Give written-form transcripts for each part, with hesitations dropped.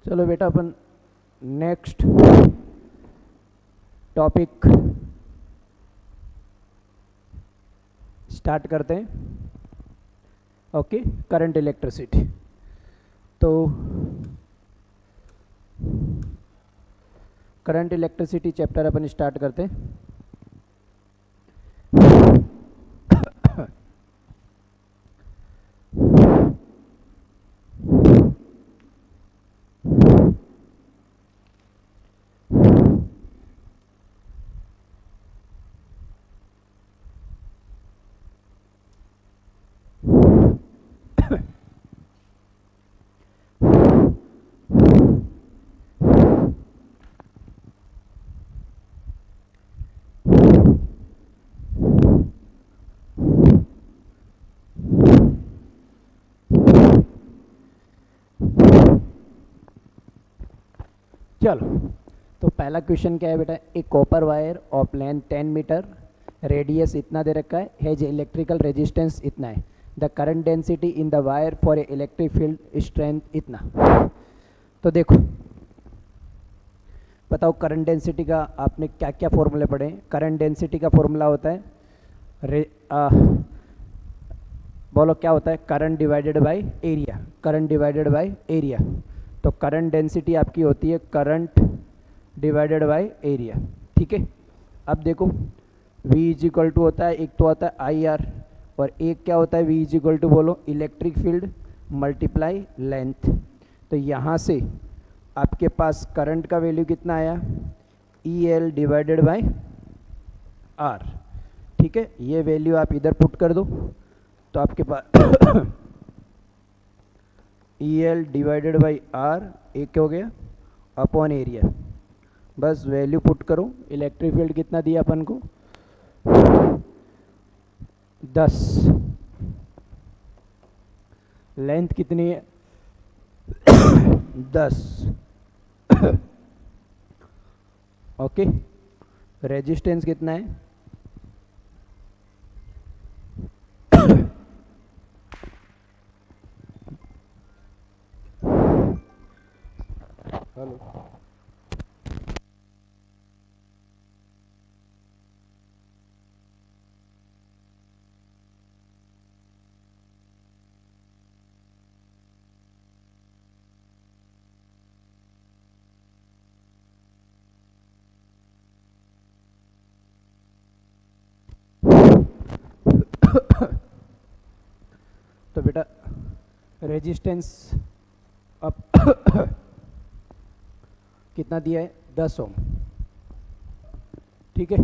चलो बेटा अपन next topic start करते हैं। Okay, current electricity. तो करंट इलेक्ट्रिसिटी चैप्टर अपन स्टार्ट करते हैं। चलो, तो पहला क्वेश्चन क्या है बेटा, एक copper wire of length 10 meter, radius इतना दे रखा है, हैज इलेक्ट्रिकल रेजिस्टेंस इतना है, the current density in the wire for a electric field strength इतना। तो देखो, बताओ करंट डेंसिटी का आपने क्या क्या फॉर्मूले पढ़े। करंट डेंसिटी का फॉर्मूला होता है बोलो क्या होता है, current divided by area, current divided by area. तो करंट डेंसिटी आपकी होती है करंट डिवाइडेड बाय एरिया, ठीक है। अब देखो V इज इक्वल टू होता है, एक तो होता है IR और एक क्या होता है V इज इक्वल टू बोलो इलेक्ट्रिक फील्ड मल्टीप्लाई लेंथ। तो यहाँ से आपके पास करंट का वैल्यू कितना आया, EL डिवाइडेड बाय R, ठीक है। ये वैल्यू आप इधर पुट कर दो तो आपके पास EL डिवाइडेड बाई R एक हो गया अपॉन एरिया। बस वैल्यू पुट करो, इलेक्ट्रिक फील्ड कितना दिया अपन को 10, लेंथ कितनी है 10, ओके। रेजिस्टेंस कितना है हेलो, तो बेटा रेजिस्टेंस अब कितना दिया है 10 ओम, ठीक है।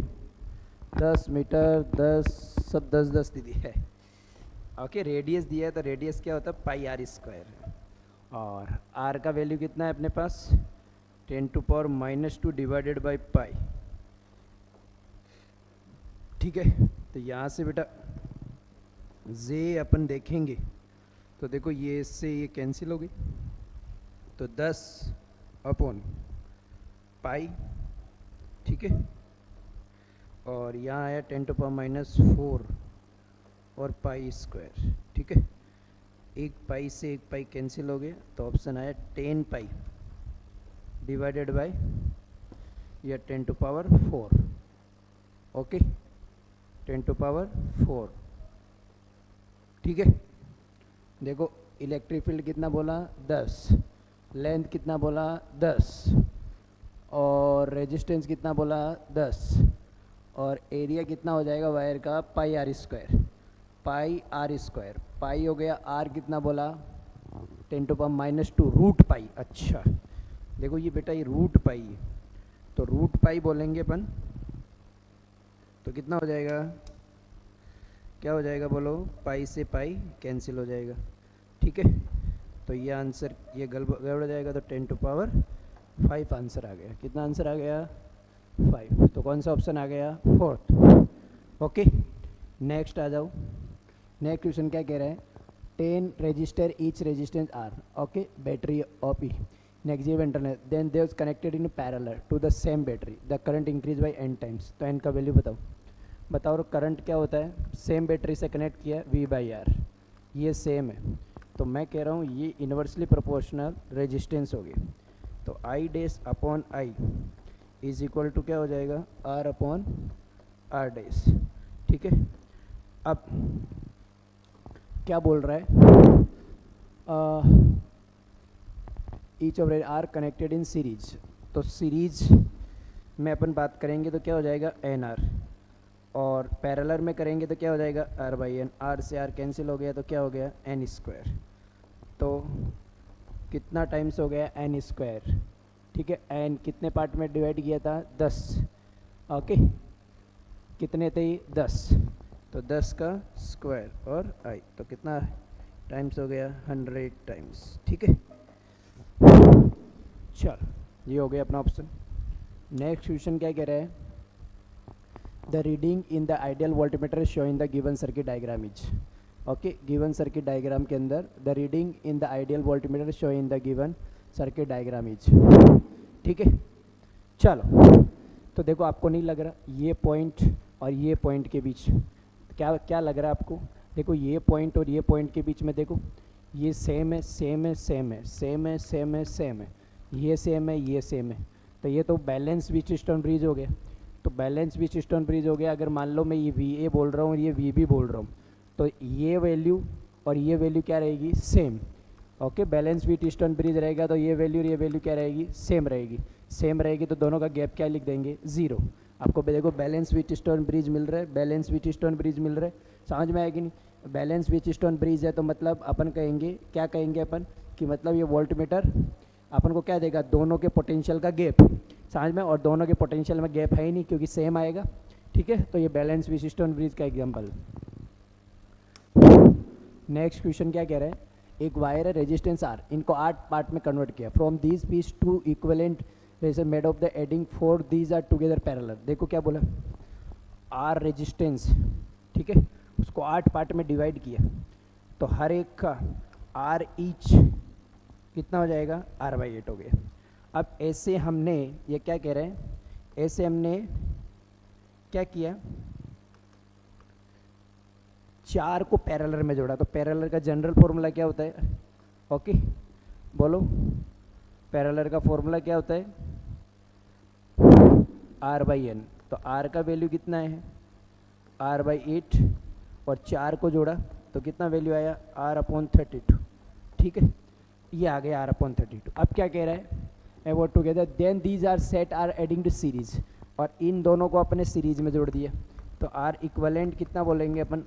10 मीटर 10 सब 10 10 दी है, ओके। रेडियस दिया है तो रेडियस क्या होता है पाई आर स्क्वायर, और आर का वैल्यू कितना है अपने पास 10⁻⁻² डिवाइडेड बाई पाई, ठीक है। तो यहाँ से बेटा जे अपन देखेंगे तो देखो ये इससे ये कैंसिल हो गई, तो 10 अपॉन पाई, ठीक है। और यहाँ आया 10⁻⁻⁴ और पाई स्क्वायर, ठीक है। एक पाई से एक पाई कैंसिल हो गया तो ऑप्शन आया 10 पाई डिवाइडेड बाय या 10⁴, ओके 10⁴, ठीक है। देखो इलेक्ट्रिक फील्ड कितना बोला 10, लेंथ कितना बोला 10, और रेजिस्टेंस कितना बोला 10, और एरिया कितना हो जाएगा वायर का pi r square, pi r square, pi हो गया, आर कितना बोला 10⁻⁻² रूट पाई। अच्छा देखो ये बेटा ये रूट पाई है, तो रूट पाई बोलेंगे अपन तो कितना हो जाएगा, क्या हो जाएगा बोलो, पाई से पाई कैंसिल हो जाएगा, ठीक है। तो ये आंसर ये गड़बड़ हो जाएगा, तो 10⁵ आंसर आ गया। कितना आंसर आ गया 5, तो कौन सा ऑप्शन आ गया 4th, ओके। नेक्स्ट आ जाओ, नेक्स्ट क्वेश्चन क्या कह रहा है, 10 resistor, each resistance R. Okay, battery OP. Next give internal, then they was connected in parallel to the same battery. The current increase by n times. तो n का value बताओ current क्या होता है, सेम बैटरी से connect किया V/R, ये same है, तो मैं कह रहा हूँ ये इन्वर्सली प्रोपोर्शनल रेजिस्टेंस होगी, तो I dash upon I is equal to क्या हो जाएगा, R अपॉन R डैश। ठीक है, अब क्या बोल रहा है, each of are connected in series, तो सीरीज में अपन बात करेंगे तो क्या हो जाएगा NR, और पैरेलल में करेंगे तो क्या हो जाएगा R/N, R से R कैंसिल हो गया तो क्या हो गया N², तो कितना टाइम्स हो गया N²। ठीक है, N कितने पार्ट में डिवाइड किया था 10, ओके, कितने थे 10, तो 10 का स्क्वायर और I, तो कितना टाइम्स हो गया 100 टाइम्स। ठीक है, चल ये हो गया अपना ऑप्शन। नेक्स्ट क्वेश्चन क्या कह रहा है, the reading in the ideal voltmeter show in the given circuit diagram is, okay, given circuit diagram के अंदर the reading in the ideal voltmeter show in the given circuit diagram is. ठीक है, चलो, तो देखो आपको नहीं लग रहा ये पॉइंट और ये पॉइंट के बीच क्या लग रहा है आपको, देखो ये पॉइंट और ये पॉइंट के बीच में देखो ये सेम है, सेम है, सेम है, सेम है, सेम है, सेम है, ये सेम है, ये सेम है, तो ये तो बैलेंस व्हीटस्टोन ब्रिज हो गया। तो बैलेंस व्हीटस्टोन ब्रिज हो गया, अगर मान लो मैं ये VA बोल रहा हूँ और ये VB बोल रहा हूँ, तो ये वैल्यू और ये वैल्यू क्या रहेगी, same. Okay, balance Wheatstone bridge रहेगा तो ये वैल्यू और ये वैल्यू क्या रहेगी, सेम रहेगी। सेम रहेगी तो दोनों का गैप क्या लिख देंगे, 0। आपको देखो बैलेंस व्हीटस्टोन ब्रिज मिल रहा है, बैलेंस व्हीटस्टोन ब्रिज मिल रहा है, समझ में आएगी नहीं। बैलेंस व्हीटस्टोन ब्रिज है तो मतलब अपन कहेंगे, क्या कहेंगे अपन कि मतलब ये वोल्टमीटर अपन को क्या देगा, दोनों के पोटेंशियल का गैप, समझ में, और दोनों के पोटेंशियल में गैप है ही नहीं क्योंकि सेम आएगा। ठीक है, तो ये बैलेंस व्हीटस्टोन ब्रिज का एग्जांपल। नेक्स्ट क्वेश्चन क्या कह रहा है, एक वायर है, रेजिस्टेंस R, इनको 8 पार्ट में कन्वर्ट किया, from these piece 2 equivalent resistance made of the adding 4 these are together parallel. देखो क्या बोला, R रेजिस्टेंस, ठीक है, उसको 8 पार्ट में डिवाइड किया, तो हर एक का R ईच कितना हो जाएगा, R/8 हो गया। अब ऐसे हमने, ये क्या कह रहे हैं, ऐसे हमने क्या किया, 4 को पैरेलल में जोड़ा, तो पैरेलल का जनरल फॉर्मूला क्या होता है, ओके बोलो, पैरेलल का फॉर्मूला क्या होता है, R/N, तो R का वैल्यू कितना है R/8, और 4 को जोड़ा तो कितना वैल्यू आया R/32। ठीक है, ये आ गया R/32। अब क्या कह रहा है, about together then these are set are adding to series, और इन दोनों को अपने सीरीज में जोड़ दिया, तो R इक्वलेंट कितना बोलेंगे अपन,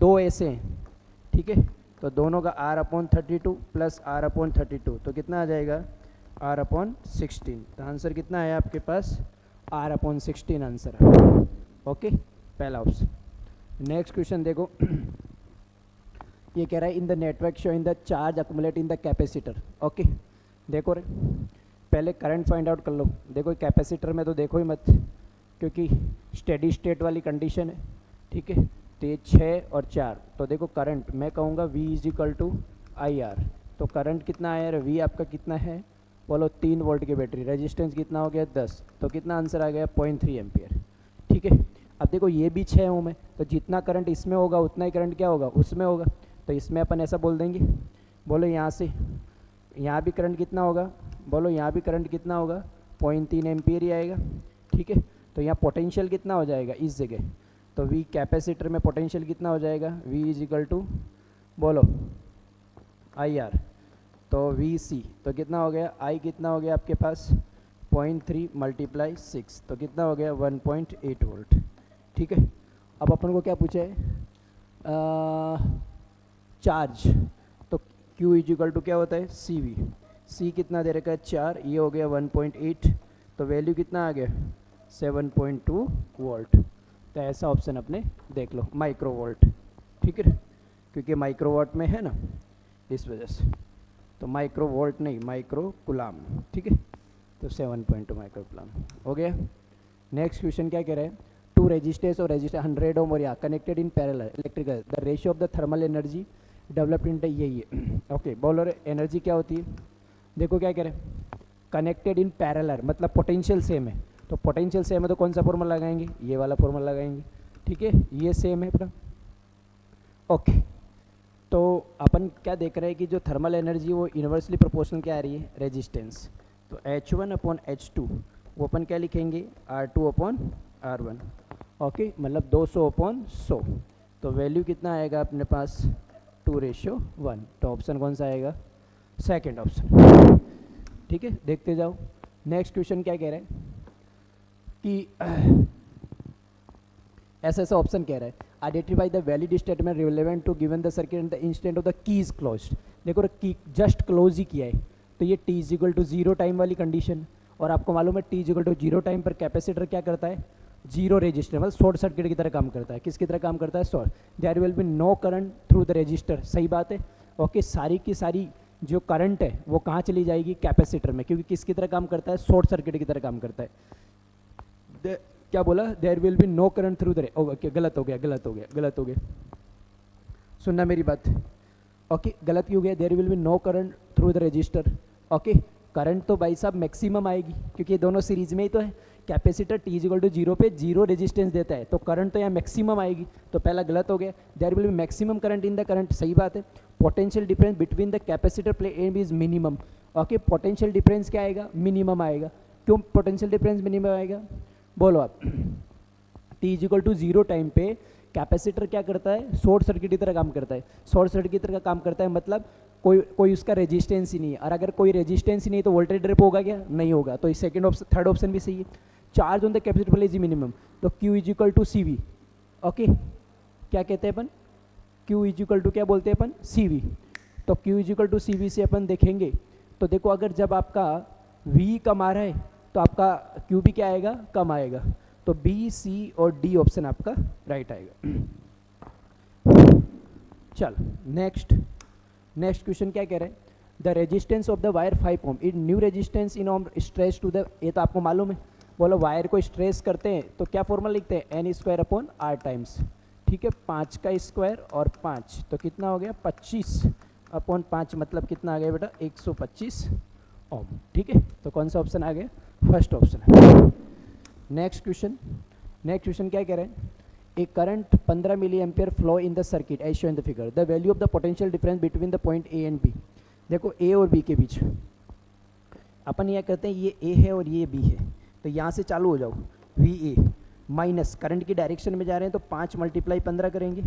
2 ऐसे हैं। ठीक है, तो दोनों का R/32 प्लस R/32, तो कितना आ जाएगा R/16। तो आंसर कितना है आपके पास, R/16 आंसर है। ओके, पहला ऑप्शन। नेक्स्ट क्वेश्चन देखो, ये कह रहा है in the network show in the charge accumulate in the capacitor. Okay, देखो रे, पहले करंट फाइंड आउट कर लो। देखो कैपेसिटर में तो देखो ही मत क्योंकि स्टेडी स्टेट वाली कंडीशन है। ठीक है, तो ये 6 और 4, तो देखो करंट मैं कहूँगा V = IR, तो करंट कितना आया है, V आपका कितना है बोलो, 3 वोल्ट की बैटरी, रेजिस्टेंस कितना हो गया 10, तो कितना आंसर आ गया 0.3 एम्पियर। ठीक है, अब देखो ये भी 6 ओम है, तो जितना करंट इसमें होगा उतना ही करंट क्या होगा उसमें होगा, तो इसमें अपन ऐसा बोल देंगे, बोलो यहाँ से यहाँ भी करंट कितना होगा, बोलो यहाँ भी करंट कितना होगा 0.3 एम्पियर ही आएगा। ठीक है, तो यहाँ पोटेंशियल कितना हो जाएगा इस जगह, तो V कैपेसिटर में पोटेंशियल कितना हो जाएगा, V = बोलो IR, तो VC, तो कितना हो गया, I कितना हो गया आपके पास 0.3 × 6, तो कितना हो गया 1.8 वोल्ट। ठीक है, अब अपन को क्या पूछा है, चार्ज, तो Q = क्या होता है CV, C कितना दे रखा है 4, ये हो गया 1.8, तो वैल्यू कितना आ गया 7.2 वोल्ट। तो ऐसा ऑप्शन अपने देख लो, माइक्रो वोल्ट। ठीक है, क्योंकि माइक्रो वाट में है ना इस वजह से, तो माइक्रो वोल्ट नहीं माइक्रो कुलाम। ठीक है, तो 7.2 माइक्रो कुलाम हो गया। नेक्स्ट क्वेश्चन क्या कह रहा है, 2 रेजिस्टेंस और रेजिस्टर 100 ओम और या connected in parallel electrical, the ratio of the thermal energy developed in यही है। ओके, बोलो रे एनर्जी क्या होती है, देखो क्या कह रहे हैं, कनेक्टेड इन पैरेलल मतलब पोटेंशियल सेम है, तो पोटेंशियल सेम है तो कौन सा फॉर्मूला लगाएंगे, ये वाला फॉर्मूला लगाएंगे, ठीक है, ये सेम है अपना। ओके, तो अपन क्या देख रहे हैं कि जो थर्मल एनर्जी वो इन्वर्सली प्रोपोर्शनल क्या आ रही है, रेजिस्टेंस, तो H1 अपॉन H2 वो अपन क्या लिखेंगे, R2 अपॉन R1। ओके, मतलब 200 अपॉन 100, तो वैल्यू कितना आएगा अपने पास 2:1, तो ऑप्शन कौन सा आएगा, सेकेंड ऑप्शन, ठीक है। देखते जाओ, नेक्स्ट क्वेश्चन क्या कह रहा है कि ऐसा ऑप्शन कह रहा है, identify the valid statement relevant to given the circuit and the instant of the key is closed. देखो की जस्ट क्लोज ही किया है, तो ये t is equal to 0 time वाली कंडीशन, और आपको मालूम है t is equal to 0 time पर कैपेसिटर क्या करता है, जीरो रेजिस्टर, मतलब शॉर्ट सर्किट की तरह काम करता है, किसकी तरह काम करता है, short, there will be no current through the resistor, सही बात है। ओके, सारी की सारी जो करंट है वो कहाँ चली जाएगी, कैपेसिटर में, क्योंकि किसकी तरह काम करता है, शॉर्ट सर्किट की तरह काम करता है। क्या बोला, there will be no current through the, okay गलत हो गया, सुनना मेरी बात। ओके, गलत क्यों गया, there will be no current through the resistor. Okay, current तो भाई साहब मैक्सिमम आएगी, क्योंकि ये दोनों सीरीज में ही तो है, कैपेसिटर t इक्वल टू 0 पे 0 रेजिस्टेंस देता है, तो करंट तो यहाँ मैक्सिमम आएगी, तो पहला गलत हो गया, there will be maximum current in the current, सही बात है। Potential difference between the capacitor plate and B is minimum. Okay, potential difference क्या आएगा, मिनिमम आएगा, क्यों पोटेंशियल डिफरेंस मिनिमम आएगा, बोलो आप। t is equal to 0 time पे कैपेसिटर क्या करता है, शॉर्ट सर्किट की तरह काम करता है, शॉर्ट सर्किट की तरह काम करता है, मतलब कोई उसका रेजिस्टेंस ही नहीं है, और अगर कोई रेजिस्टेंस ही नहीं तो वोल्टेज ड्रिप होगा क्या, नहीं होगा, तो इस सेकंड ऑप्शन, थर्ड ऑप्शन भी सही है। Charge on the capacitor plate is minimum, तो q is equal to CV। Okay, क्या कहते हैं अपन, q इज इक्वल टू क्या बोलते हैं अपन, CV, तो q is equal to CV से अपन देखेंगे, तो देखो अगर जब आपका V कम आ रहा है तो आपका q भी क्या आएगा, कम आएगा, तो B, C और D ऑप्शन आपका राइट आएगा। चल नेक्स्ट क्वेश्चन क्या कह रहे हैं, the resistance of the wire 5 ohm in new resistance in ohm stress to the, ये तो आपको मालूम है, बोलो वायर को स्ट्रेस करते हैं तो क्या फॉर्मूला लिखते हैं, n square upon r times, ठीक है, 5 का स्क्वायर और 5 तो कितना हो गया 25 अपॉन 5, मतलब कितना आ गया बेटा 125 ओम, ठीक है, तो कौन सा ऑप्शन आ गया, फर्स्ट ऑप्शन है। नेक्स्ट क्वेश्चन क्या कह रहे हैं, a current 15 milli ampere flow in the circuit as shown in the figure, the value of the potential difference between the point A and B. देखो ए और B के बीच अपन यह कहते हैं ये ए है और ये बी है, तो यहाँ से चालू हो जाओ, वी ए माइनस करंट की डायरेक्शन में जा रहे हैं तो 5 मल्टीप्लाई 15 करेंगे,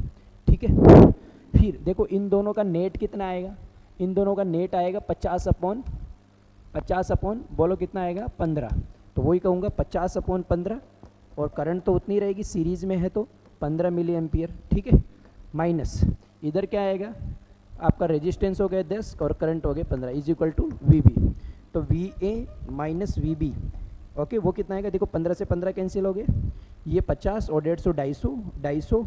ठीक है। फिर देखो इन दोनों का नेट कितना आएगा, इन दोनों का नेट आएगा 50 अपॉन बोलो कितना आएगा 15, तो वही कहूँगा 50 अपॉन 15, और करंट तो उतनी रहेगी, सीरीज में है तो 15 मिली एम्पियर, ठीक है, माइनस इधर क्या आएगा आपका रेजिस्टेंस हो गया 10 और करंट हो गया 15 is equal to V B, तो V A minus V B, okay, वो कितना आएगा, देखो 15 से 15 कैंसिल हो गए, ये 50 और 150 250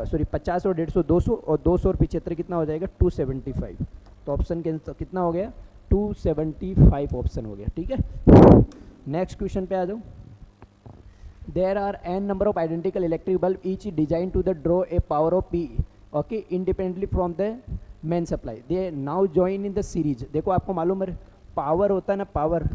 सॉरी 50 और 150 200 और 200 और 75 कितना हो जाएगा 275, तो ऑप्शन कितना हो गया 275 ऑप्शन हो गया, ठीक है। नेक्स्ट क्वेश्चन पे आ जाओ, there are n number of identical electric bulb each design to the draw a power of P, okay, independently from the main supply, they now join in the series. देखो आपको मालूम है power होता है ना, पावर,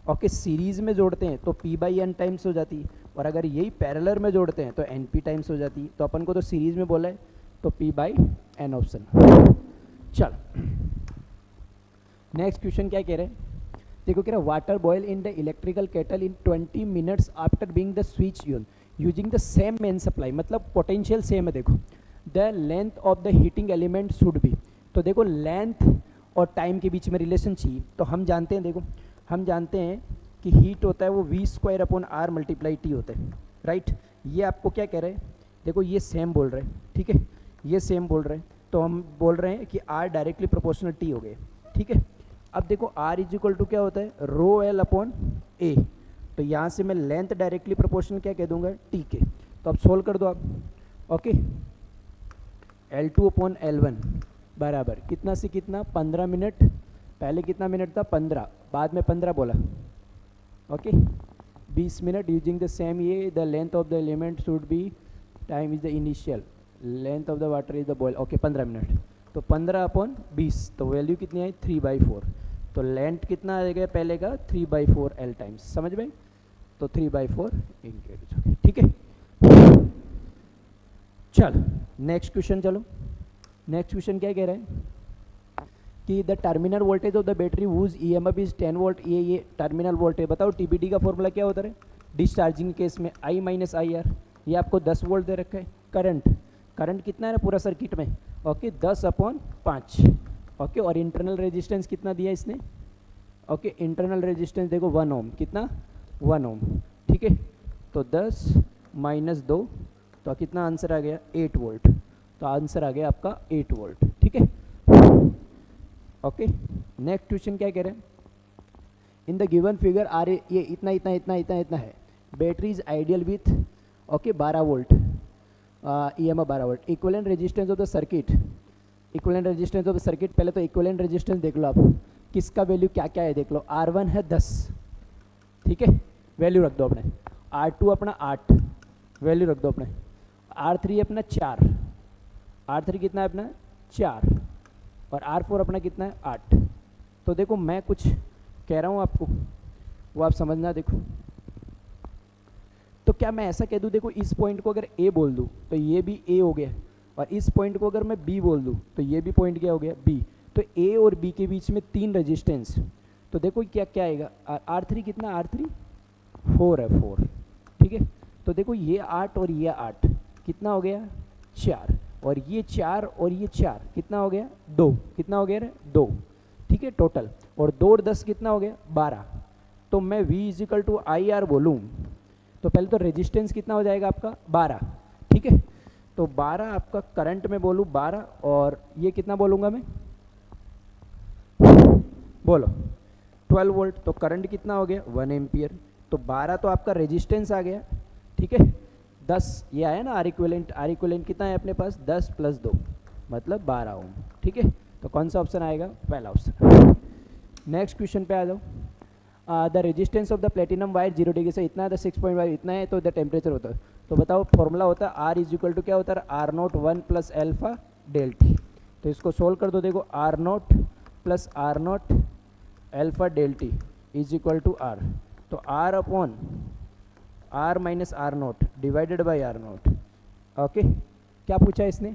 ओके, सीरीज में जोड़ते हैं तो P/N टाइम्स हो जाती है, और अगर यही पैरेलल में जोड़ते हैं तो NP टाइम्स हो जाती है, तो अपन को तो सीरीज में बोला है तो P/N ऑप्शन। चल नेक्स्ट क्वेश्चन क्या कह रहे हैं, देखो कह रहा है water boil in the electrical kettle in 20 minutes after being the switch on using the same main supply, मतलब पोटेंशियल सेम है। देखो the length of the heating element should be, तो देखो लेंथ और टाइम के बीच में रिलेशन चाहिए, तो हम जानते हैं, देखो हम जानते हैं कि हीट होता है वो V square upon R multiply T होता है, राइट। ये आपको क्या कह रहे हैं, देखो ये सेम बोल रहे हैं, ठीक है, ये सेम बोल रहे हैं, तो हम बोल रहे हैं कि R डायरेक्टली प्रोपोर्शनल T हो गए, ठीक है। अब देखो R इज इक्वल टू क्या होता है रो एल अपॉन ए, तो यहाँ से मैं लेंथ डायरेक्टली प्रोपोर्शनल क्या कह दूंगा T के, तो अब सोल्व कर दो आप, ओके, L2 अपॉन L1 बराबर कितना से कितना 15 मिनट, पहले कितना मिनट था 15, बाद में 15 बोला, okay, 20 minute using the same, ये the length of the element should be, time is the initial, length of the water is the boil, okay 15 minute, तो 15/20, तो वैल्यू कितनी आई 3/4। तो लेंथ कितना आ गया पहले का 3/4 L टाइम्स, समझ में? तो 3/4 इंक्रीज, ठीक है। चल नेक्स्ट क्वेश्चन, चलो नेक्स्ट क्वेश्चन क्या कह रहा है कि the terminal voltage of the battery whose EMF is 10 volt. ये टर्मिनल वोल्टेज, बताओ TBD का फॉर्मूला क्या होता है डिस्चार्जिंग केस में, I - IR। ये आपको 10 वोल्ट दे रखा है। करंट कितना है ना पूरा सर्किट में, ओके 10/5, ओके। और इंटरनल रेजिस्टेंस कितना दिया इसने, ओके इंटरनल रेजिस्टेंस देखो 1 ओम, कितना 1 ओम, ठीक है। तो 10 - 2, तो कितना आंसर आ गया 8 वोल्ट। तो आंसर आ गया आपका 8 वोल्ट, ठीक है, ओके। नेक्स्ट क्वेश्चन क्या कह रहे हैं, in the given figure are ये इतना इतना इतना इतना इतना है, battery is ideal with, okay 12 volt, EMF 12 volt. Equivalent resistance of the circuit, equivalent resistance of the circuit, पहले तो इक्विवेलेंट रेजिस्टेंस देख लो आप, किसका वैल्यू क्या क्या है देख लो। R1 है 10, ठीक है, वैल्यू रख दो अपने। R2 अपना 8, वैल्यू रख दो अपने। R3 अपना 4, R3 कितना है अपना 4, और R4 अपना कितना है 8। तो देखो मैं कुछ कह रहा हूँ आपको, वो आप समझना। देखो तो क्या मैं ऐसा कह दूँ, देखो इस पॉइंट को अगर A बोल दूँ तो ये भी A हो गया, और इस पॉइंट को अगर मैं B बोल दूँ तो ये भी पॉइंट क्या हो गया B। तो A और B के बीच में 3 रेजिस्टेंस, तो देखो क्या क्या आएगा। R3 कितना, R3 4 है, 4, ठीक है। तो देखो ये 8 और ये 8 कितना हो गया 4, और ये 4 और ये 4 कितना हो गया 2, कितना हो गया रे 2, ठीक है टोटल। और 2 और 10 कितना हो गया 12। तो मैं V = IR बोलूँ तो पहले तो रेजिस्टेंस कितना हो जाएगा आपका 12, ठीक है। तो 12 आपका करंट में बोलूँ 12, और ये कितना बोलूँगा मैं, बोलो 12 वोल्ट। तो करंट कितना हो गया 1 एम्पियर। तो 12 तो आपका रेजिस्टेंस आ गया, ठीक है। 10 ये आया ना आर इक्विवेलेंट कितना है अपने पास 10 + 2 मतलब 12 ओम, ठीक है। तो कौन सा ऑप्शन आएगा, पहला ऑप्शन। नेक्स्ट क्वेश्चन पे आ जाओ। The resistance of the platinum wire 0 degree से इतना है, द 6.5 इतना है, तो द टेम्परेचर होता है। तो बताओ फॉर्मूला होता है R = क्या होता है R0 1 + अल्फा डेल्टी। तो इसको सोल्व कर दो, देखो R0 + R0 अल्फा डेल्टी = R। तो R upon R - R0 divided by R0, okay. क्या पूछा है इसने,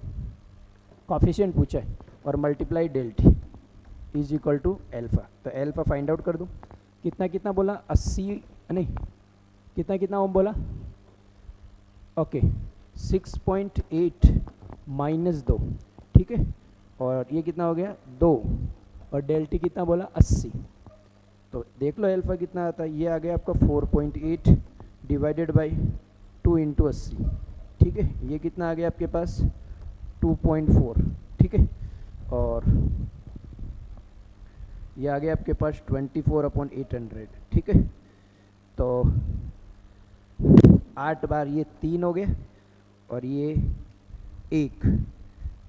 कॉफिशिएंट पूछा है, और मल्टीप्लाई डेल्टी = अल्फा। तो अल्फा फाइंड आउट कर दो, कितना कितना बोला 80, नहीं कितना कितना ओम बोला, ओके 6.8 - 2, ठीक है। और ये कितना हो गया 2, और डेल्टी कितना बोला 80। तो देख लो अल्फा कितना आता है, ये आ गया आपका 4.8 डिवाइडेड बाई 2 × 80, ठीक है। ये कितना आ गया आपके पास 2.4, ठीक है। और ये आ गया आपके पास 24/800, ठीक है। तो 8 बार ये 3 हो गया, और ये 1,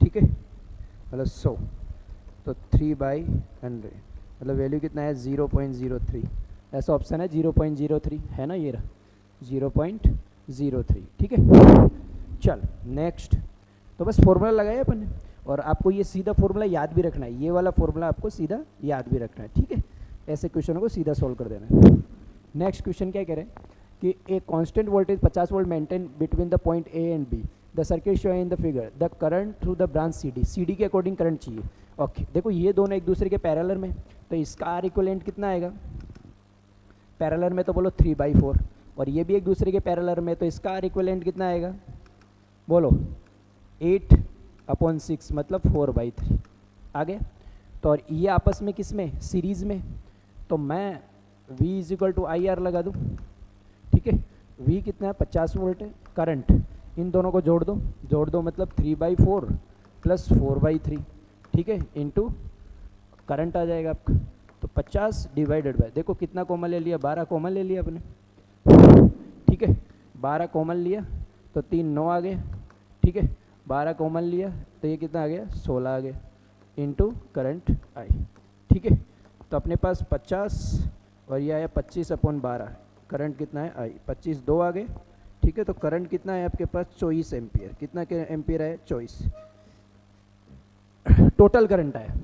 ठीक है, मतलब 100। तो 3/100 मतलब वैल्यू कितना है 0.03। ऐसा ऑप्शन है 0.03 है ना, ये रहा 0.03, ठीक है। चल नेक्स्ट, तो बस फॉर्मूला लगाया अपन ने, और आपको ये सीधा फॉर्मूला याद भी रखना है, ये वाला फॉर्मूला आपको सीधा याद भी रखना है, ठीक है। ऐसे क्वेश्चनों को सीधा सोल्व कर देना है। नेक्स्ट क्वेश्चन क्या कह रहे हैं कि एक constant voltage 50 volt maintain between the point A and B, the circuit show in the figure, the current through the branch CD के अकॉर्डिंग करंट चाहिए, ओके। देखो ये दोनों एक दूसरे के पैरेलल में, तो इसका आर इक्विवेलेंट कितना आएगा पैरेलल में, तो बोलो 3/4, और ये भी एक दूसरे के पैरेलल में, तो इसका आर इक्विवेलेंट कितना आएगा बोलो 8/6 मतलब 4/3 आ गया। तो और ये आपस में किस में सीरीज में, तो मैं V = IR लगा दूँ, ठीक है। V कितना है 50 वोल्ट है, करंट इन दोनों को जोड़ दो मतलब 3/4 + 4/3, ठीक है, इंटू करंट आ जाएगा आपका। तो 50 डिवाइडेड बाय, देखो कितना कॉमन ले लिया 12 कॉमन ले लिया अपने, ठीक है। 12 कॉमन लिया तो 3 9 आ गए, ठीक है। 12 कॉमन लिया तो ये कितना आ गया 16 आ गया, इंटू करंट आई, ठीक है। तो अपने पास 50 और ये आया 25/12, करंट कितना है आई 25 2 आ गए, ठीक है। तो करंट कितना है आपके पास 24 एम्पियर, कितना के एम्पियर है 24, टोटल करंट आया।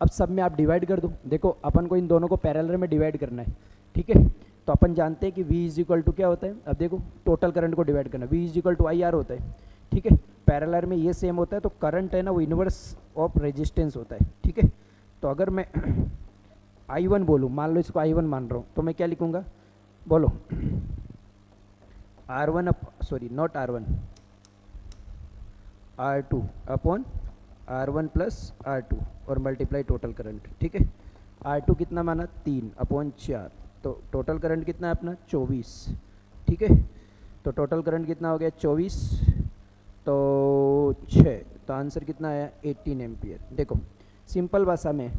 अब सब में आप डिवाइड कर दो। देखो अपन को इन दोनों को पैरेलल में डिवाइड करना है, ठीक है। तो अपन जानते हैं कि V इज इक्वल टू क्या होता है। अब देखो टोटल करंट को डिवाइड करना, V is equal to IR होता है, ठीक है। पैरेलल में ये सेम होता है, तो करंट है ना वो इन्वर्स ऑफ रेजिस्टेंस होता है, ठीक है। तो अगर मैं I1 बोलूँ, मान लो इसको I1 मान रहा हूँ, तो मैं क्या लिखूँगा, बोलो R1 sorry not R1 R2 upon R1 plus R2 और मल्टीप्लाई टोटल करंट, ठीक है। R2 कितना माना 3 अपॉन 4, तो टोटल करंट कितना है अपना 24, ठीक है। तो टोटल करंट कितना हो गया 24, तो 6, तो आंसर कितना आया 18 एम्पियर। देखो सिंपल भाषा में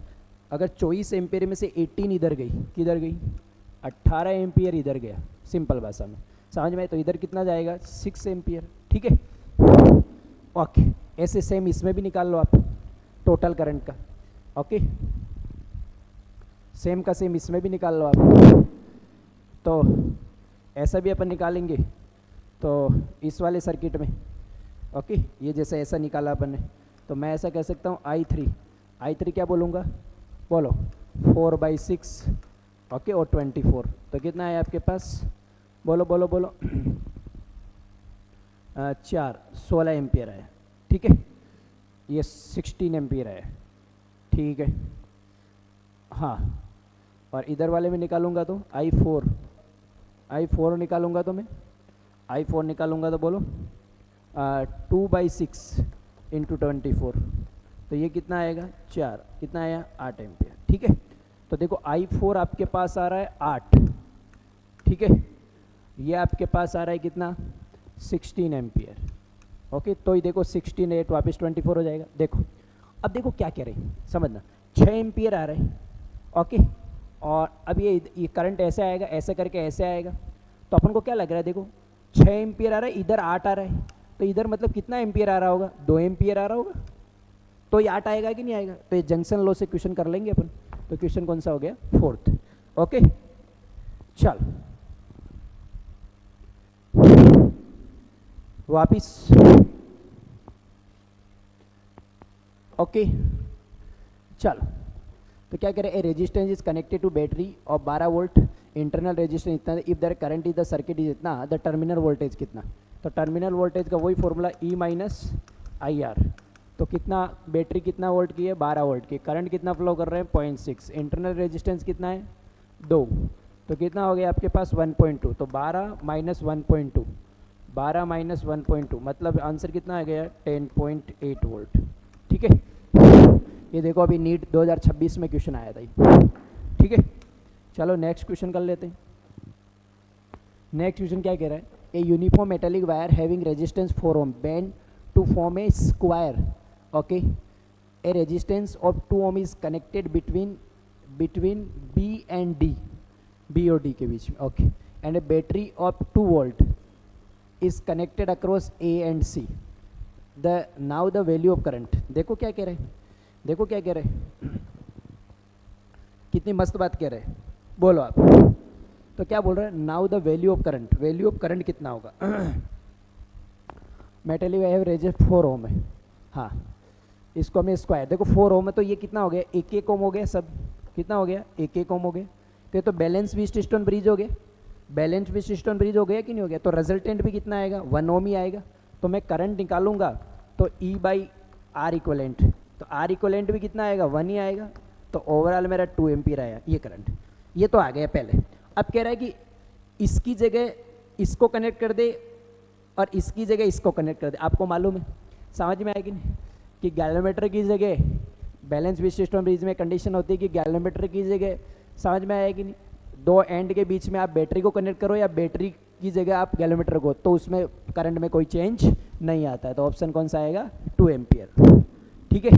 अगर 24 एम्पियर में से 18 इधर गई, किधर गई 18 एम्पियर इधर गया, सिंपल भाषा में समझ में। तो इधर कितना जाएगा 6 एम्पियर, ठीक है। ओके, ऐसे सेम इसमें भी निकाल लो आप टोटल करंट का, ओके। सेम का सेम इसमें भी निकाल लो आप, तो ऐसा भी अपन निकालेंगे। तो इस वाले सर्किट में ओके, ये जैसे ऐसा निकाला अपन ने, तो मैं ऐसा कह सकता हूँ I3 क्या बोलूँगा, बोलो 4/6 ओके और 24, तो कितना है आपके पास, बोलो बोलो बोलो 16 एम्पियर है, ठीक है। ये 16 एम्पियर है, ठीक है। हाँ, और इधर वाले में निकालूंगा तो I4 निकालूंगा, तो मैं I4 निकालूंगा तो बोलो 2/6 इंटू 24, तो ये कितना आएगा 4, कितना आया 8 एम्पियर, ठीक है। तो देखो I4 आपके पास आ रहा है 8, ठीक है। ये आपके पास आ रहा है कितना 16 एम्पियर, ओके। तो ये देखो 16 8 वापस 24 हो जाएगा। देखो अब देखो क्या कह रहे हैं समझना, 6 एम्पियर आ रहे हैं, ओके। और अब ये करंट ऐसे आएगा, ऐसे करके ऐसे आएगा, तो अपन को क्या लग रहा है, देखो 6 एम्पियर आ रहा है, इधर 8 आ रहा है, तो इधर मतलब कितना एम्पियर आ रहा होगा 2 एम्पियर आ रहा होगा, तो ये 8 आएगा कि नहीं आएगा। तो ये जंक्शन लॉ से क्वेश्चन कर लेंगे अपन। तो क्वेश्चन कौन सा हो गया 4th, ओके। चल वापिस, ओके। चलो तो क्या करें, a resistance is connected to battery और 12 वोल्ट इंटरनल रेजिस्टेंस इतना, if there current is the circuit is इतना, द टर्मिनल वोल्टेज कितना। तो टर्मिनल वोल्टेज का वही फॉर्मूला E माइनस IR। तो कितना बैटरी कितना वोल्ट की है 12 वोल्ट की, करंट कितना फ्लो कर रहे हैं 0.6, इंटरनल रेजिस्टेंस कितना है 2, तो कितना हो गया आपके पास 1.2, तो 12 माइनस 1.2, 12 माइनस 1.2 मतलब आंसर कितना आ गया 10.8 वोल्ट, ठीक है। ये देखो अभी नीट 2026 में क्वेश्चन आया था, ठीक है। चलो नेक्स्ट क्वेश्चन कर लेते हैं। नेक्स्ट क्वेश्चन क्या कह रहा है, a uniform metallic wire having resistance 4 ohm bend to form a square, okay. A resistance of 2 ohm is connected between B and D, B और D के बीच में, ओके। And a battery of 2 volt is connected across A and C, the now the value of current. देखो क्या कह रहे हैं, देखो क्या कह रहे हैं, कितनी मस्त बात कह रहे हैं, बोलो आप। तो क्या बोल रहे हैं, now the value of current, value of current कितना होगा मेटेलिक वायर रेजिस्ट 4 ओम है, हाँ इसको हमें स्क्वायर, देखो 4 ओम है तो ये कितना हो गया 1 ओम हो गया, सब कितना हो गया 1 ओम हो गया। तो ये तो बैलेंस व्हीटस्टोन ब्रिज हो गया, बैलेंस व्हीटस्टोन ब्रिज हो गया कि नहीं हो गया। तो रिजल्टेंट भी कितना आएगा 1 ओम ही आएगा। तो मैं करंट निकालूंगा तो E/R इक्वलेंट, तो R इक्वलेंट भी कितना आएगा 1 ही आएगा। तो ओवरऑल मेरा 2 एम्पीयर आया ये करंट, ये तो आ गया पहले। अब कह रहा है कि इसकी जगह इसको कनेक्ट कर दे और इसकी जगह इसको कनेक्ट कर दे। आपको मालूम है, समझ में आएगी नहीं, कि गैल्वेमीटर की जगह बैलेंस व्हीटस्टोन ब्रिज में कंडीशन होती है कि गैल्वेमीटर की जगह, समझ में आएगी नहीं, 2 एंड के बीच में आप बैटरी को कनेक्ट करो या बैटरी की जगह आप गैल्वेमीटर को, तो उसमें करंट में कोई चेंज नहीं आता है। तो ऑप्शन कौन सा आएगा 2 एम्पियर, ठीक है।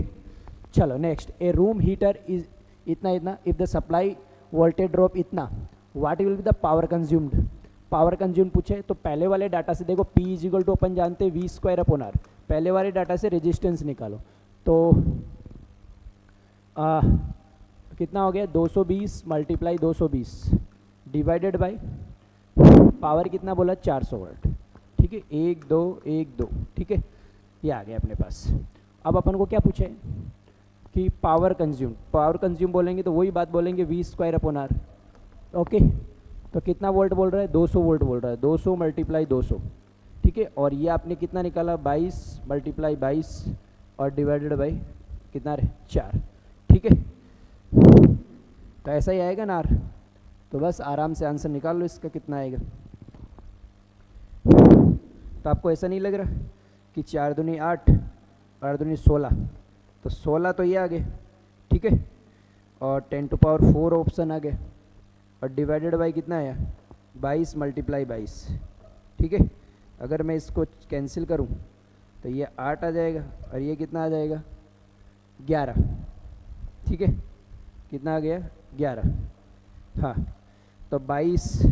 चलो next, a room heater is इतना इतना, if the supply voltage drop इतना, what will be the power consumed. Power consume पूछे तो पहले वाले डाटा से देखो P इज इक्वल टू अपन जानते हैं V²/R, पहले वाले डाटा से रेजिस्टेंस निकालो। तो कितना हो गया 220 मल्टीप्लाई 220 डिवाइडेड बाय पावर कितना बोला 400 वाट, ठीक है। 1 2 1 2, ठीक है, ये आ गया अपने पास। अब अपन को क्या पूछे कि पावर कंज्यूम बोलेंगे तो वही बात बोलेंगे V²/R। ओके, तो कितना वोल्ट बोल रहा है, 200 वोल्ट बोल रहा है, 200 × 200, ठीक है। और ये आपने कितना निकाला, 22 × 22 और डिवाइडेड बाई कितना रहे, 4, ठीक है। तो ऐसा ही आएगा ना आर, तो बस आराम से आंसर निकाल लो इसका कितना आएगा। तो आपको ऐसा नहीं लग रहा कि 4 दूनी 8, 8 दूनी 16, तो 16 तो ये आ गए, ठीक है। और 10⁴ ऑप्शन आ गए, और डिवाइडेड बाई कितना आया, 22 × 22, ठीक है। अगर मैं इसको कैंसिल करूं तो ये 8 आ जाएगा, और ये कितना आ जाएगा, 11, ठीक है। कितना आ गया, 11, हाँ। तो 22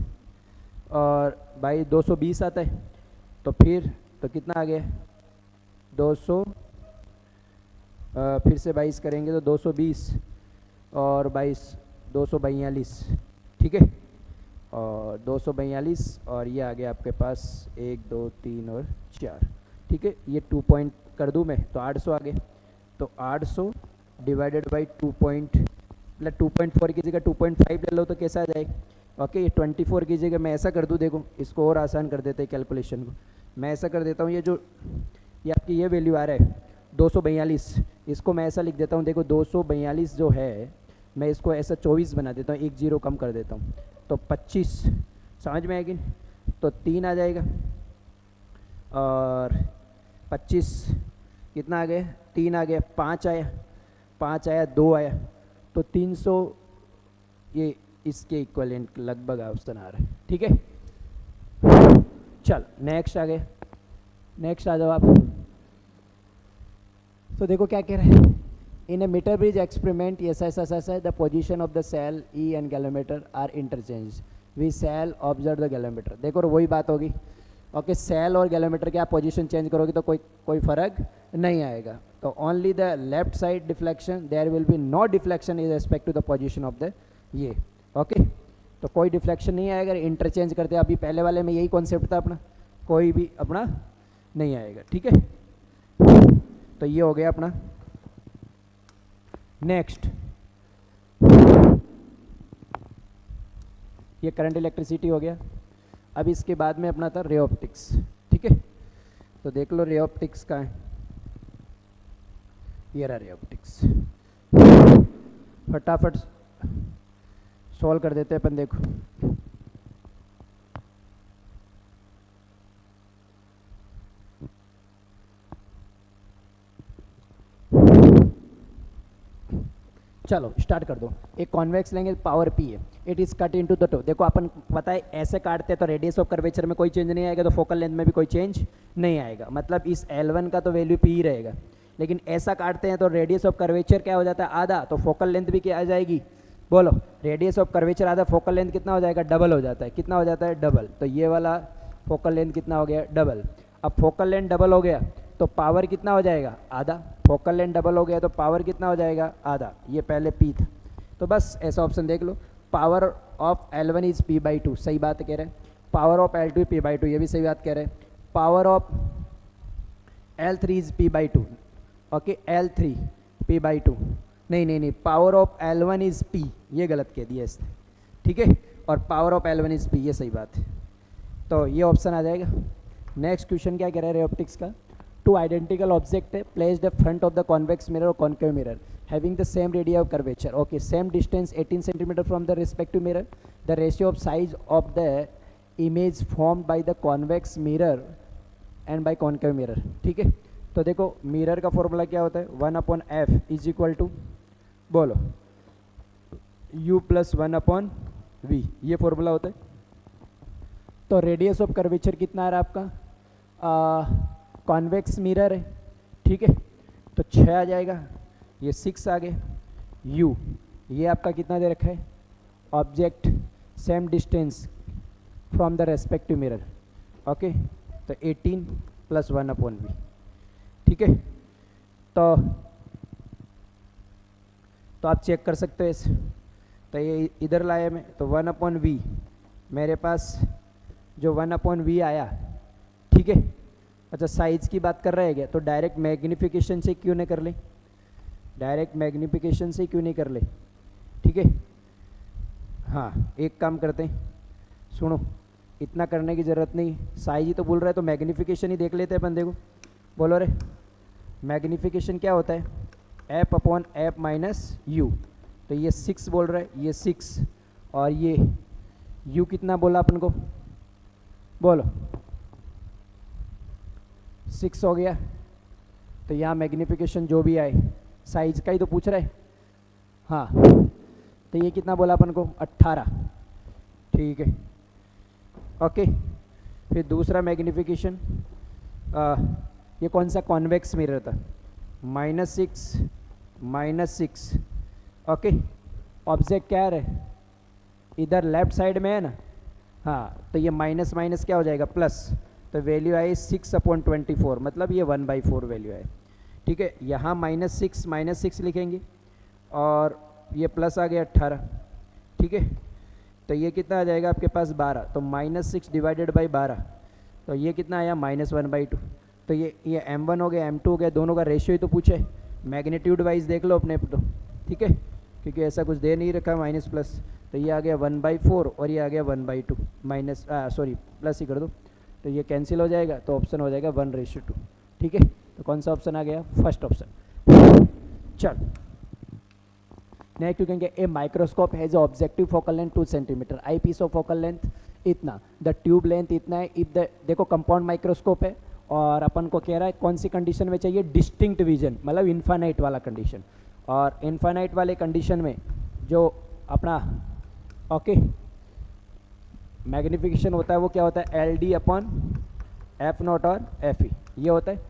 और 22 220 आता है, तो फिर तो कितना आ गया, 200, फिर से 22 करेंगे तो 220 और 22 242, ठीक है। और 242 और ये आ गया आपके पास 1 2 3 और 4, ठीक है। ये 2 पॉइंट कर दूँ मैं तो 800 आ गए, तो 800 डिवाइडेड बाई 2.4 की जगह 2.5 ले लो तो कैसा आ जाएगा, ओके। ये 24 की जगह मैं ऐसा कर दूँ, देखो इसको और आसान कर देते हैं कैलकुलेशन को, मैं ऐसा कर देता हूँ, ये आपकी ये वैल्यू आ रहा है 242, इसको मैं ऐसा लिख देता हूँ, देखो 242 जो है मैं इसको ऐसा 24 बना देता हूँ, 1 0 कम कर देता हूँ, तो 25, समझ में आएगी, तो 3 आ जाएगा, और 25 कितना आ गया, 3 आ गया, 5 आया, 5 आया, 2 आया, तो 300 ये इसके इक्वलेंट लगभग ऑप्शन आ रहा है, ठीक है। चल नेक्स्ट आ गए, नेक्स्ट आ जाओ आप। तो देखो क्या कह रहे हैं, in a meter bridge experiment ऐसा the position of the cell E and galvanometer are interchange, we shall observe the galvanometer. देखो वही बात होगी, ओके। सेल और गैलोमीटर के आप पोजीशन चेंज करोगे तो कोई फर्क नहीं आएगा, तो only the left side deflection, there will be no deflection is respect to the position of the ये, ओके। तो कोई डिफ्लेक्शन नहीं आएगा, इंटरचेंज करते अभी पहले वाले में यही कॉन्सेप्ट था अपना, कोई भी अपना नहीं आएगा, ठीक है। तो ये हो गया अपना। नेक्स्ट ये करंट इलेक्ट्रिसिटी हो गया। अब इसके बाद में अपना था रे ऑप्टिक्स, ठीक है। तो देख लो रे ऑप्टिक्स का है, ये रहा रे ऑप्टिक्स, फटाफट सॉल्व कर देते हैं अपन। देखो चलो स्टार्ट कर दो। एक कॉन्वेक्स लेंगे, पावर पी है, it is cut into the toe. देखो अपन पता है ऐसे काटते हैं तो रेडियस ऑफ कर्वेचर में कोई चेंज नहीं आएगा, तो फोकल लेंथ में भी कोई चेंज नहीं आएगा, मतलब इस L1 का तो वैल्यू पी ही रहेगा। लेकिन ऐसा काटते हैं तो रेडियस ऑफ कर्वेचर क्या हो जाता है, आधा, तो फोकल लेंथ भी क्या आ जाएगी, बोलो। रेडियस ऑफ कर्वेचर आधा, फोकल लेंथ कितना हो जाएगा, डबल हो जाता है। कितना हो जाता है, डबल। तो ये वाला फोकल लेंथ कितना हो गया, डबल। अब फोकल लेंथ डबल हो गया तो पावर कितना हो जाएगा, आधा। फोकल लेंथ डबल हो गया तो पावर कितना हो जाएगा, आधा। ये पहले पी था, तो बस ऐसा ऑप्शन देख लो। Power of L1 is P/2, सही बात कह रहे हैं। पावर ऑफ L2 P/2, ये भी सही बात कह रहे हैं। Power of L3 is P/2, okay. L3 P/2, नहीं, power of L1 is P, ये गलत कह दिया इसने, ठीक है। और power of L1 is P, ये सही बात है, तो ये ऑप्शन आ जाएगा। नेक्स्ट क्वेश्चन क्या कह रहा है रे ऑप्टिक्स का, टू आइडेंटिकल ऑब्जेक्ट है placed front of the convex mirror और concave mirror having the same radius of curvature, okay, same distance 18 centimeter from the respective mirror, the ratio of size of the image formed by the convex mirror and by concave mirror, ठीक है। तो देखो mirror का formula क्या होता है, 1/f is equal to, बोलो, u + 1/v, ये फॉर्मूला होता है। तो रेडियस ऑफ कर्वेचर कितना आ रहा है आपका, कॉन्वेक्स मिरर है, ठीक है, तो 6 आ जाएगा, ये 6 आ गए। u ये आपका कितना दे रखा है, object same distance from the respective mirror, okay, तो 18 + 1/v, ठीक है। तो आप चेक कर सकते हो इसे, तो ये इधर लाया मैं, तो 1/v मेरे पास जो 1/v आया, ठीक है, अच्छा साइज की बात कर रहे हैं क्या, तो डायरेक्ट मैग्निफिकेशन से क्यों नहीं कर ले, डायरेक्ट मैग्निफिकेशन से क्यों नहीं कर ले, ठीक है। हाँ एक काम करते हैं, सुनो, इतना करने की ज़रूरत नहीं, साइज ही तो बोल रहा है तो मैग्निफिकेशन ही देख लेते हैं बंदे को। बोलो रे, मैग्निफिकेशन क्या होता है, app upon app minus you. तो ये 6 बोल रहा है, ये 6 और ये यू कितना बोला अपन को, बोलो 6 हो गया। तो यहाँ मैग्निफिकेशन जो भी आए, साइज का ही तो पूछ रहा है। हाँ तो ये कितना बोला अपन को, 18, ठीक है ओके। फिर दूसरा मैग्निफिकेशन, ये कौन सा कॉन्वेक्स मिरर था, -6 ओके। ऑब्जेक्ट क्या है, इधर लेफ्ट साइड में है ना, हाँ तो ये माइनस माइनस क्या हो जाएगा, प्लस। तो वैल्यू आई 6/24, मतलब ये 1/4 वैल्यू है, ठीक है। यहाँ -6 लिखेंगे और ये प्लस आ गया 18, ठीक है। तो ये कितना आ जाएगा आपके पास 12, तो -6 डिवाइडेड बाई 12, तो ये कितना आया -1/2। तो ये m1 हो गया m2 हो गया, दोनों का रेशियो ही तो पूछे, मैग्नीट्यूड वाइज देख लो अपने तो, ठीक है, क्योंकि ऐसा कुछ दे नहीं रखा माइनस प्लस। तो ये आ गया 1/4 और ये आ गया 1/2, माइनस सॉरी प्लस ही कर दो, तो ये कैंसिल हो जाएगा, तो ऑप्शन हो जाएगा 1:2, ठीक है। तो कौन सा ऑप्शन आ गया, फर्स्ट ऑप्शन। चल नेक्स्ट यू कहेंगे a microscope has objective focal length 2 centimeter, eye piece of focal length इतना, द ट्यूब लेंथ इतना है। इफ द, देखो कंपाउंड माइक्रोस्कोप है और अपन को कह रहा है कौन सी कंडीशन में चाहिए, डिस्टिंक्ट विजन, मतलब इन्फानाइट वाला कंडीशन। और इन्फानाइट वाले कंडीशन में जो अपना ओके मैग्निफिकेशन होता है वो क्या होता है, LD/F0 और FE, ये होता है।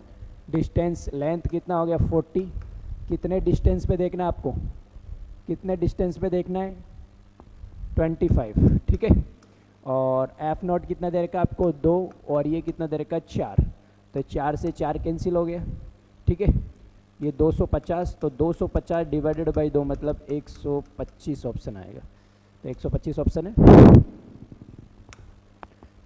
डिस्टेंस लेंथ कितना हो गया 40, कितने डिस्टेंस पे देखना है आपको, कितने डिस्टेंस पे देखना है 25, ठीक है। और F0 कितना दे रखा आपको 2 और ये कितना दे रखा 4, तो 4 से 4 कैंसिल हो गया, ठीक है। ये 250, तो 250 डिवाइडेड बाई 2 मतलब 125 ऑप्शन आएगा, तो 125 ऑप्शन है।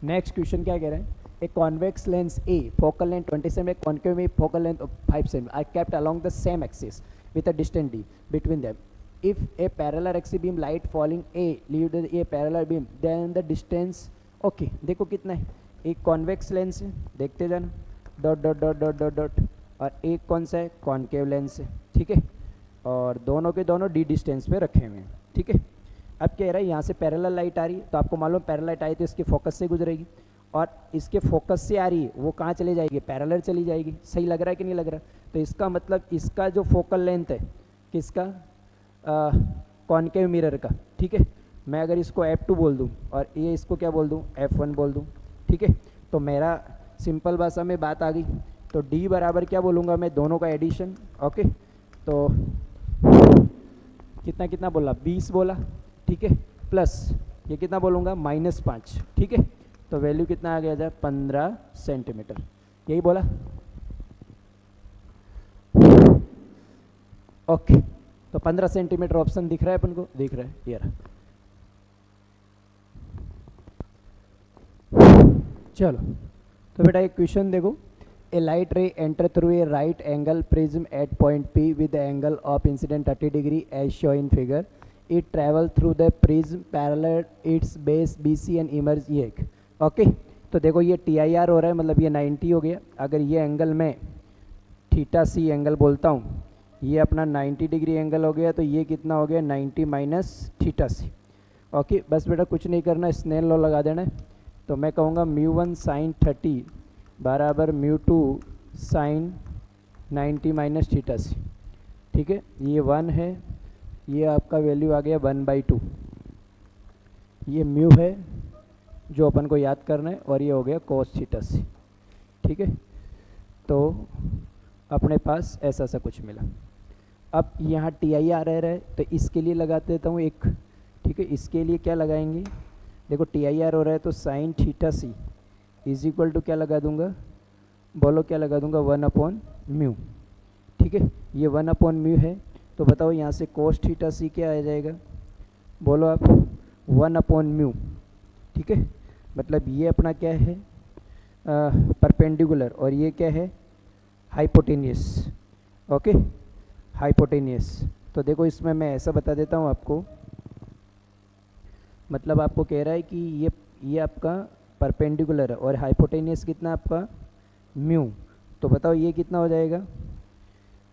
नेक्स्ट क्वेश्चन क्या कह रहा है, a convex lens a focal length 20 cm, concave में focal length 5 cm are kept along the same axis with a distance d between them. If a parallel axis beam light falling A leave the a parallel beam, then the distance okay, देखो कितना है, एक convex lens है, देखते जाना, dot dot dot dot dot dot, और एक कौन सा है, कॉन्केव लेंस है, ठीक है। और दोनों के दोनों d डिस्टेंस पे रखे हुए हैं, ठीक है। अब क्या रहा है, यहाँ से पैरेलल लाइट आ रही है, तो आपको मालूम पैरेलल लाइट आई तो इसके फोकस से गुजरेगी, और इसके फोकस से आ रही है वो कहाँ चली जाएगी, पैरेलल चली जाएगी। सही लग रहा है कि नहीं लग रहा, तो इसका मतलब इसका जो फोकल लेंथ है किसका, कॉन्केव मिरर का, ठीक है। मैं अगर इसको F2 बोल दूं और ये इसको क्या बोल दूं, F1 बोल दूं, ठीक है। तो मेरा सिंपल भाषा में बात आ गई, तो D बराबर क्या बोलूँगा मैं, दोनों का एडिशन, ओके। तो कितना कितना बोला, 20 बोला, ठीक है, प्लस ये कितना बोलूँगा -5, ठीक है। तो वैल्यू कितना आ गया था 15 सेंटीमीटर, यही बोला, ओके। तो 15 सेंटीमीटर ऑप्शन दिख रहा है अपन को, दिख रहा है, ये रहा। चलो तो बेटा एक क्वेश्चन देखो, a light ray enter through a right angle prism at point P with the angle of incident 30 degree as show in figure, it travel through the prism parallel its base BC and emerge ये, okay. तो देखो ये TIR हो रहा है, मतलब ये 90 हो गया। अगर ये एंगल में θC एंगल बोलता हूँ, ये अपना 90 डिग्री एंगल हो गया, तो ये कितना हो गया 90 माइनस θC, ओके। बस बेटा कुछ नहीं करना, स्नेल लॉ लगा देना है। तो मैं कहूँगा μ1 sin 30 बराबर μ2 sin 90 माइनस θC, ठीक है। ये 1 है, ये आपका वैल्यू आ गया 1/2, ये म्यू है जो अपन को याद करना है, और ये हो गया cos θC, ठीक है। तो अपने पास ऐसा सा कुछ मिला। अब यहाँ TIR रहा है, तो इसके लिए लगा देता हूँ एक, ठीक है। इसके लिए क्या लगाएंगे, देखो TIR हो रहा है, तो sin θC is equal to क्या लगा दूंगा, बोलो क्या लगा दूंगा, 1/μ, ठीक है। ये 1/μ है, तो बताओ यहाँ से cos θC क्या आ जाएगा, बोलो आप 1/μ, ठीक है। मतलब ये अपना क्या है, परपेंडिकुलर, और ये क्या है, हाइपोटेनियस। Okay, hypotenuse. तो देखो इसमें मैं ऐसा बता देता हूँ आपको, मतलब आपको कह रहा है कि ये आपका परपेंडिकुलर है और हाइपोटेनियस कितना आपका म्यू। तो बताओ ये कितना हो जाएगा,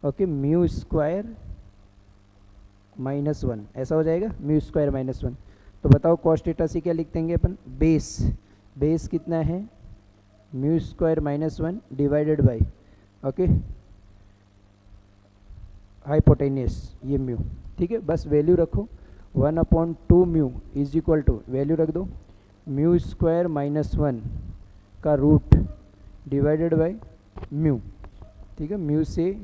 ओके, म्यू स्क्वायर -1 ऐसा हो जाएगा, म्यू स्क्वायर -1। तो बताओ कॉस थीटा से क्या लिख देंगे अपन, बेस कितना है, mu square -1 divided by, okay, hypotenuse ये म्यू। ठीक है, बस वैल्यू रखो, 1/2 mu is equal to, value रख दो, म्यू स्क्वायर -1 का रूट डिवाइडेड बाई म्यू। ठीक है, म्यू से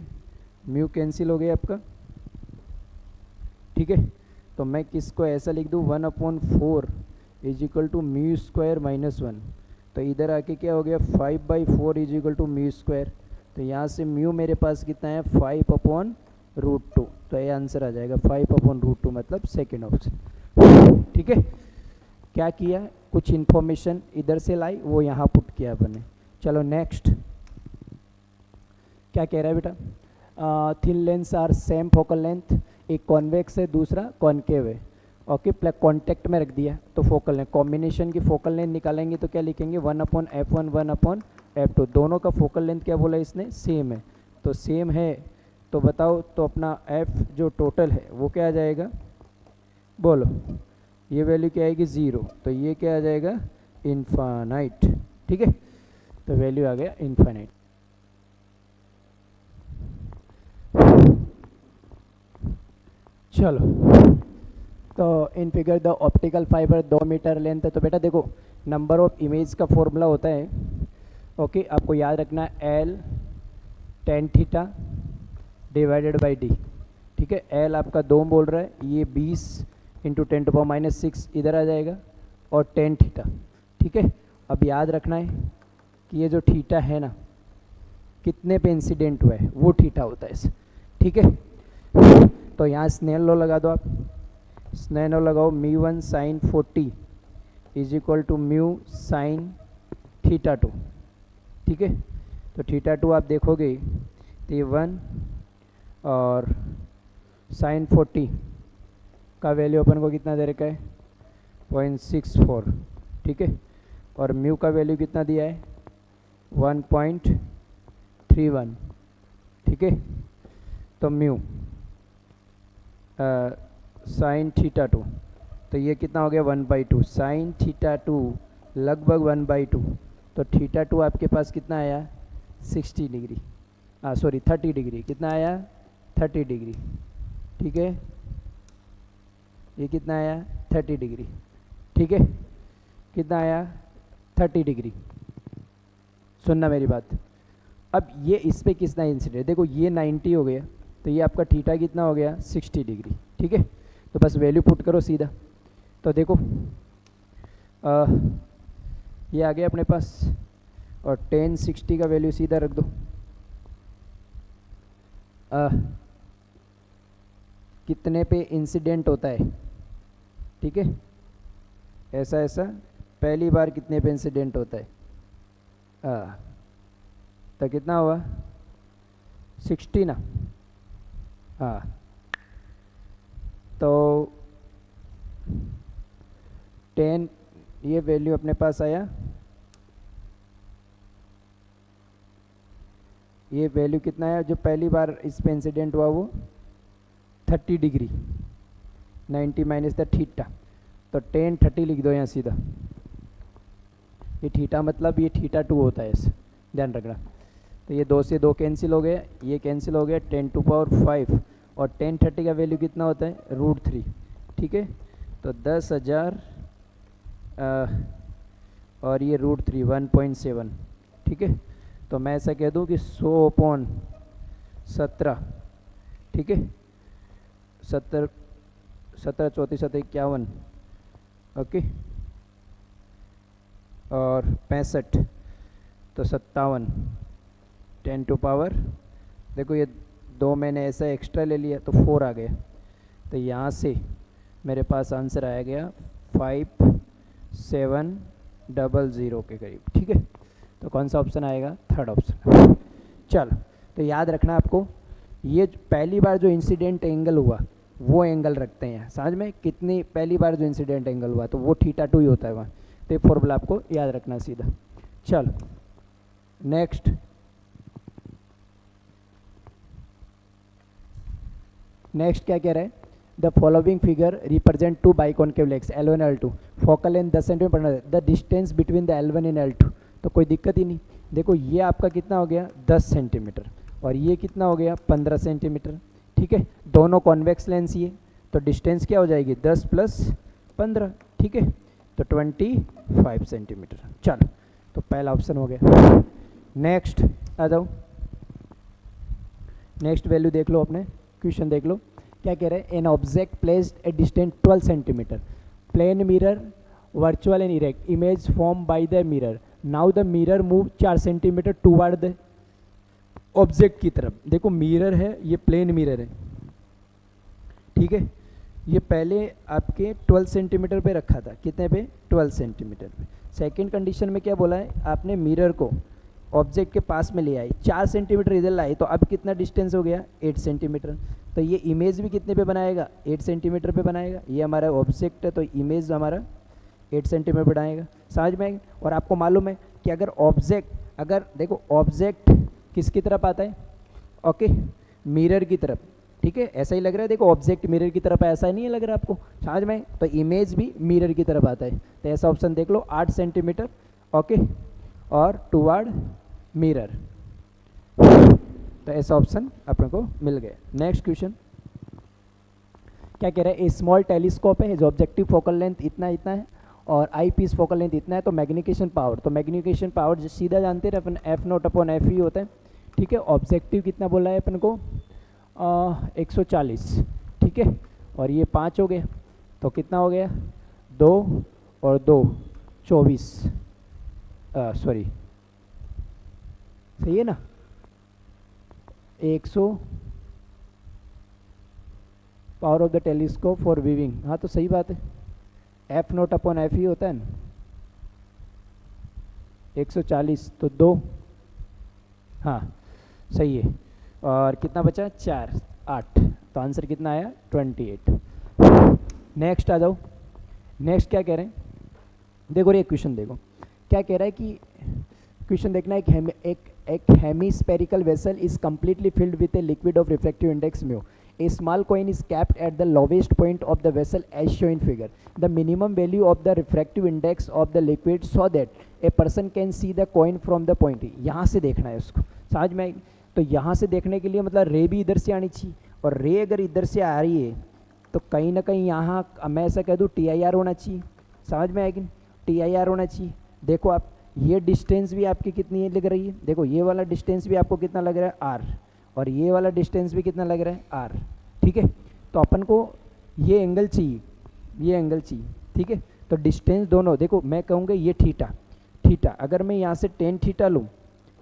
म्यू कैंसिल हो गया आपका। ठीक है, तो मैं किसको ऐसा लिख दूँ, 1/4 is equal to mu square -1। तो इधर आके क्या हो गया, 5/4 is equal to mu square. तो यहाँ से म्यू मेरे पास कितना है, 5/√2। तो ये आंसर आ जाएगा 5/√2, मतलब सेकेंड ऑप्शन। ठीक है, क्या किया, कुछ इन्फॉर्मेशन इधर से लाई, वो यहाँ पुट किया अपन ने। चलो नेक्स्ट, क्या कह रहा है बेटा, thin lens are same focal length, एक कॉन्वेक्स है दूसरा कॉन्केव है। ओके, प्लस कॉन्टेक्ट में रख दिया, तो फोकल लेंथ, कॉम्बिनेशन की फोकल लेंथ निकालेंगे तो क्या लिखेंगे, 1/f1 1/f2। दोनों का फोकल लेंथ क्या बोला इसने, सेम है। तो सेम है, तो बताओ, तो अपना f जो टोटल है वो क्या आ जाएगा, बोलो, ये वैल्यू क्या आएगी, 0। तो ये क्या आ जाएगा, इनफाइनाइट। ठीक है, तो वैल्यू आ गया इनफाइनाइट। चलो, तो in figure the optical fibre 2 metre length है। तो बेटा देखो, नंबर ऑफ इमेज का फॉर्मूला होता है, ओके, आपको याद रखना है, L tan theta divided by D. ठीक है, L आपका 2 बोल रहा है, ये 20 × 10⁻6 इधर आ जाएगा, और tan थीटा। ठीक है, अब याद रखना है कि ये जो थीटा है ना, कितने पे इंसिडेंट हुआ है वो थीटा होता है इसे। ठीक है, तो यहाँ स्नेल लॉ लगा दो आप, स्नेल लॉ लगाओ, μ1 sin 40 is equal to mu sine theta 2। ठीक है, तो थीटा 2 आप देखोगे तो ये 1, और साइन 40 का वैल्यू अपन को कितना दे रखा है, 0.64। ठीक है, और म्यू का वैल्यू कितना दिया है, 1.31। ठीक है, तो म्यू साइन थीटा 2, तो ये कितना हो गया, 1/2। साइन थीटा 2 लगभग 1/2। तो थीटा 2 आपके पास कितना आया, 60 डिग्री, सॉरी 30 डिग्री। कितना आया, 30 डिग्री। ठीक है, ये कितना आया, 30 डिग्री। ठीक है, कितना आया, 30 डिग्री। सुनना मेरी बात, अब ये इस पर कितना इंसिडेंट, देखो ये 90 हो गया, तो ये आपका थीटा कितना हो गया, 60 डिग्री। ठीक है, तो बस वैल्यू पुट करो सीधा। तो देखो ये आ गया अपने पास, और tan 60 का वैल्यू सीधा रख दो। कितने पे इंसिडेंट होता है, ठीक है, ऐसा पहली बार कितने पे इंसिडेंट होता है, तो कितना हुआ, 60 ना। हाँ, तो 10, ये वैल्यू अपने पास आया, ये वैल्यू कितना आया जो पहली बार इस पे इंसिडेंट हुआ, वो 30 डिग्री, 90 माइनस द थीटा। तो tan 30 लिख दो यहाँ सीधा, ये थीटा मतलब ये थीटा 2 होता है, इसे ध्यान रखना। तो ये 2 से 2 कैंसिल हो गया, ये कैंसिल हो गया, 10⁵, और tan 30 का वैल्यू कितना होता है, √3। ठीक है, तो 10,000 और ये √3 1.7। ठीक है, तो मैं ऐसा कह दूं कि 100/17। ठीक है, 17 17 34 7 51, ओके, और 65, तो 57, 10⁻, देखो ये 2 मैंने ऐसा एक्स्ट्रा ले लिया तो 4 आ गया। तो यहाँ से मेरे पास आंसर आया गया 5700 के करीब। ठीक है, तो कौन सा ऑप्शन आएगा? Third option. चलो, तो याद रखना आपको, ये पहली बार जो इंसिडेंट एंगल हुआ वो एंगल रखते हैं समझ में, कितनी पहली बार जो इंसिडेंट एंगल हुआ तो वो θ2 ही होता है वहाँ, तो ये फॉर्मूला आपको याद रखना सीधा। चलो नेक्स्ट, नेक्स्ट क्या कह रहा है? The following figure represent two biconcave lens L1 L2, focal length 10 centimetre, the distance between the L1 and L2, तो कोई दिक्कत ही नहीं। देखो ये आपका कितना हो गया? 10 सेंटीमीटर, और ये कितना हो गया? 15 सेंटीमीटर। ठीक है, दोनों कॉन्वेक्स लेंस ये, तो डिस्टेंस क्या हो जाएगी? 10 प्लस 15, ठीक है, तो 25 सेंटीमीटर। चलो, तो पहला ऑप्शन हो गया। नेक्स्ट आ जाओ, नेक्स्ट वैल्यू देख लो, अपने क्वेश्चन देख लो क्या कह रहे हैं? An object placed at distance 12 centimetre, plane mirror virtual and erect, image form by the mirror, now the mirror move 4 centimetre toward the object की तरफ। देखो मिरर है, ये प्लेन मिरर है, ठीक है, ये पहले आपके 12 सेंटीमीटर पे रखा था, कितने पे? 12 सेंटीमीटर पे। सेकंड कंडीशन में क्या बोला है? आपने मिरर को ऑब्जेक्ट के पास में ले आए, 4 सेंटीमीटर इधर लाए, तो अब कितना डिस्टेंस हो गया? 8 सेंटीमीटर। तो ये इमेज भी कितने पे बनाएगा? 8 सेंटीमीटर पे बनाएगा। ये हमारा ऑब्जेक्ट है, तो इमेज हमारा 8 सेंटीमीटर बनाएगा, समझ में आएगा। और आपको मालूम है कि अगर ऑब्जेक्ट, अगर देखो ऑब्जेक्ट किसकी तरफ आता है? ओके, मिरर की तरफ, ठीक है, ऐसा ही लग रहा है। देखो ऑब्जेक्ट मिरर की तरफ है, ऐसा नहीं है लग रहा आपको, समझ में? तो इमेज भी मिरर की तरफ आता है, तो ऐसा ऑप्शन देख लो, 8 सेंटीमीटर, ओके, और टुवर्ड मिरर, तो ऐसा ऑप्शन अपने को मिल गया। नेक्स्ट क्वेश्चन क्या कह रहा है? ए स्मॉल टेलीस्कोप है, जो ऑब्जेक्टिव फोकल लेंथ इतना इतना है और आई पीस फोकल लेंथ इतना है, तो मैग्निफिकेशन पावर, तो मैग्निफिकेशन पावर सीधा जानते हैं अपन F0/F होता है, ठीक है। ऑब्जेक्टिव कितना बोला है अपन को? 140, ठीक है, और ये 5 हो गया, तो कितना हो गया? 2 और 2 24, सॉरी, सही है ना? 100 power of the telescope for viewing, हाँ तो सही बात है, F0/F ही होता है ना, 140 तो 2, हाँ सही है, और कितना बचा? 4 8, तो आंसर कितना आया? 28। नेक्स्ट आ जाओ, नेक्स्ट क्या कह रहे हैं? देखो ये क्वेश्चन देखो क्या कह रहा है कि क्वेश्चन देखना, एक hemispherical vessel is completely filled with a liquid of refractive index mu. A small coin is capped at the lowest point of the vessel as shown in figure. The minimum value of the refractive index of the liquid so that a person can see the coin from the point. यहाँ से देखना है उसको, समझ में? तो यहाँ से देखने के लिए मतलब रे भी इधर से आनी चाहिए, और रे अगर इधर से आ रही है तो कहीं ना कहीं यहाँ मैं ऐसा कह दूँ TIR होना चाहिए, समझ में आएगी? TIR होना चाहिए। देखो आप, ये डिस्टेंस भी आपकी कितनी लग रही है? देखो ये वाला डिस्टेंस भी आपको कितना लग रहा है? R, और ये वाला डिस्टेंस भी कितना लग रहा है? R, ठीक है। तो अपन को ये एंगल चाहिए, ये एंगल चाहिए, ठीक है। तो डिस्टेंस दोनों, देखो मैं कहूँगा ये थीटा, अगर मैं यहाँ से tan थीटा लूँ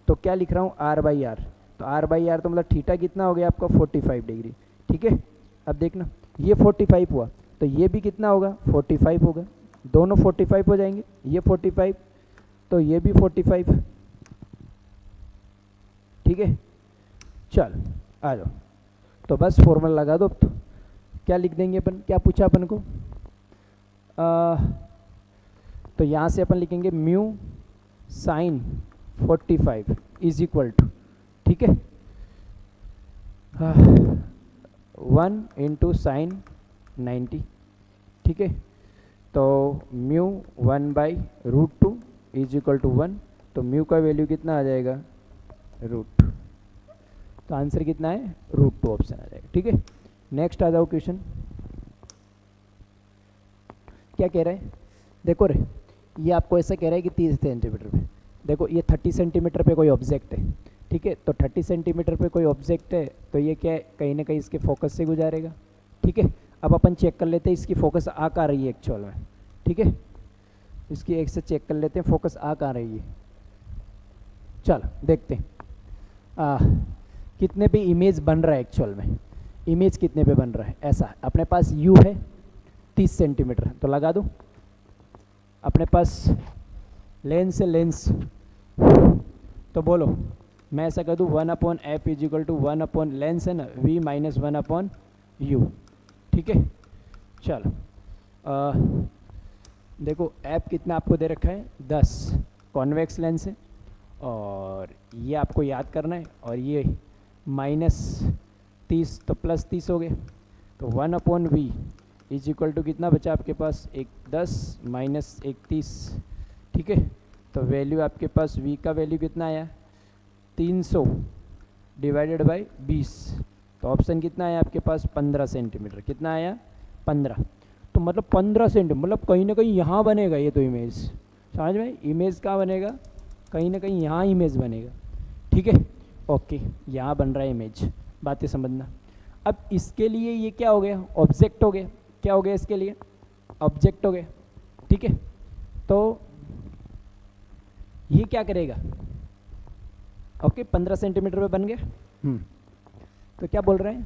तो क्या लिख रहा हूँ? R/R, तो R/R तो मतलब थीटा कितना हो गया आपका? 45 डिग्री, ठीक है। अब देखना ये 45 हुआ, तो ये भी कितना होगा? 45 होगा, दोनों 45 हो जाएंगे, ये 45 तो ये भी 45, ठीक है। चल आ जाओ, तो बस फॉर्मूला लगा दो। अब तो क्या लिख देंगे अपन? क्या पूछा अपन को? तो यहाँ से अपन लिखेंगे mu sine 45 is equal to, ठीक है, 1 इंटू साइन 90, ठीक है। तो म्यू 1/√2 इज इक्वल टू 1, तो म्यू का वैल्यू कितना आ जाएगा? √2, तो आंसर कितना है? √2 ऑप्शन आ जाएगा, ठीक है। नेक्स्ट आ जाओ क्वेश्चन, क्या कह रहा है? देखो रे, ये आपको ऐसा कह रहा है कि 30 सेंटीमीटर पे, देखो ये 30 सेंटीमीटर पे कोई ऑब्जेक्ट है, ठीक है। तो 30 सेंटीमीटर पे कोई ऑब्जेक्ट है, तो ये क्या है? कहीं ना कहीं इसके फोकस से गुजारेगा, ठीक है। अब अपन चेक कर लेते हैं इसकी फोकस आ कहाँ रही है एक्चुअल में, ठीक है। इसकी एक से चेक कर लेते हैं फोकस आ कहाँ रही है। चलो देखते हैं कितने पे इमेज बन रहा है एक्चुअल में, इमेज कितने पे बन रहा है। ऐसा अपने पास यू है 30 सेंटीमीटर, तो लगा दो अपने पास लेंस है, लेंस तो बोलो, मैं ऐसा कर दूँ 1/f is equal to 1 lens है ना v माइनस 1/u, ठीक है। चलो देखो f कितना आपको दे रखा है 10, कॉन्वेक्स लेंस है, और ये आपको याद करना है, और ये -30 तो +30 हो गए, तो 1/v इज इक्वल टू कितना बचा आपके पास, एक 10 माइनस एक 30, ठीक है। तो वैल्यू आपके पास v का वैल्यू कितना आया 300 डिवाइडेड बाई 20, तो ऑप्शन कितना आया आपके पास 15 सेंटीमीटर, कितना आया 15। तो मतलब 15 सेंटीमीटर, मतलब कहीं ना कहीं यहाँ बनेगा ये तो इमेज, समझ में, इमेज कहाँ बनेगा, कहीं ना कहीं यहाँ इमेज बनेगा, ठीक है। ओके, यहाँ बन रहा है इमेज, बातें समझना। अब इसके लिए ये क्या हो गया, ऑब्जेक्ट हो गया, क्या हो गया इसके लिए, ऑब्जेक्ट हो गया, ठीक है। तो ये क्या करेगा, ओके 15 सेंटीमीटर पे बन गया। तो क्या बोल रहे हैं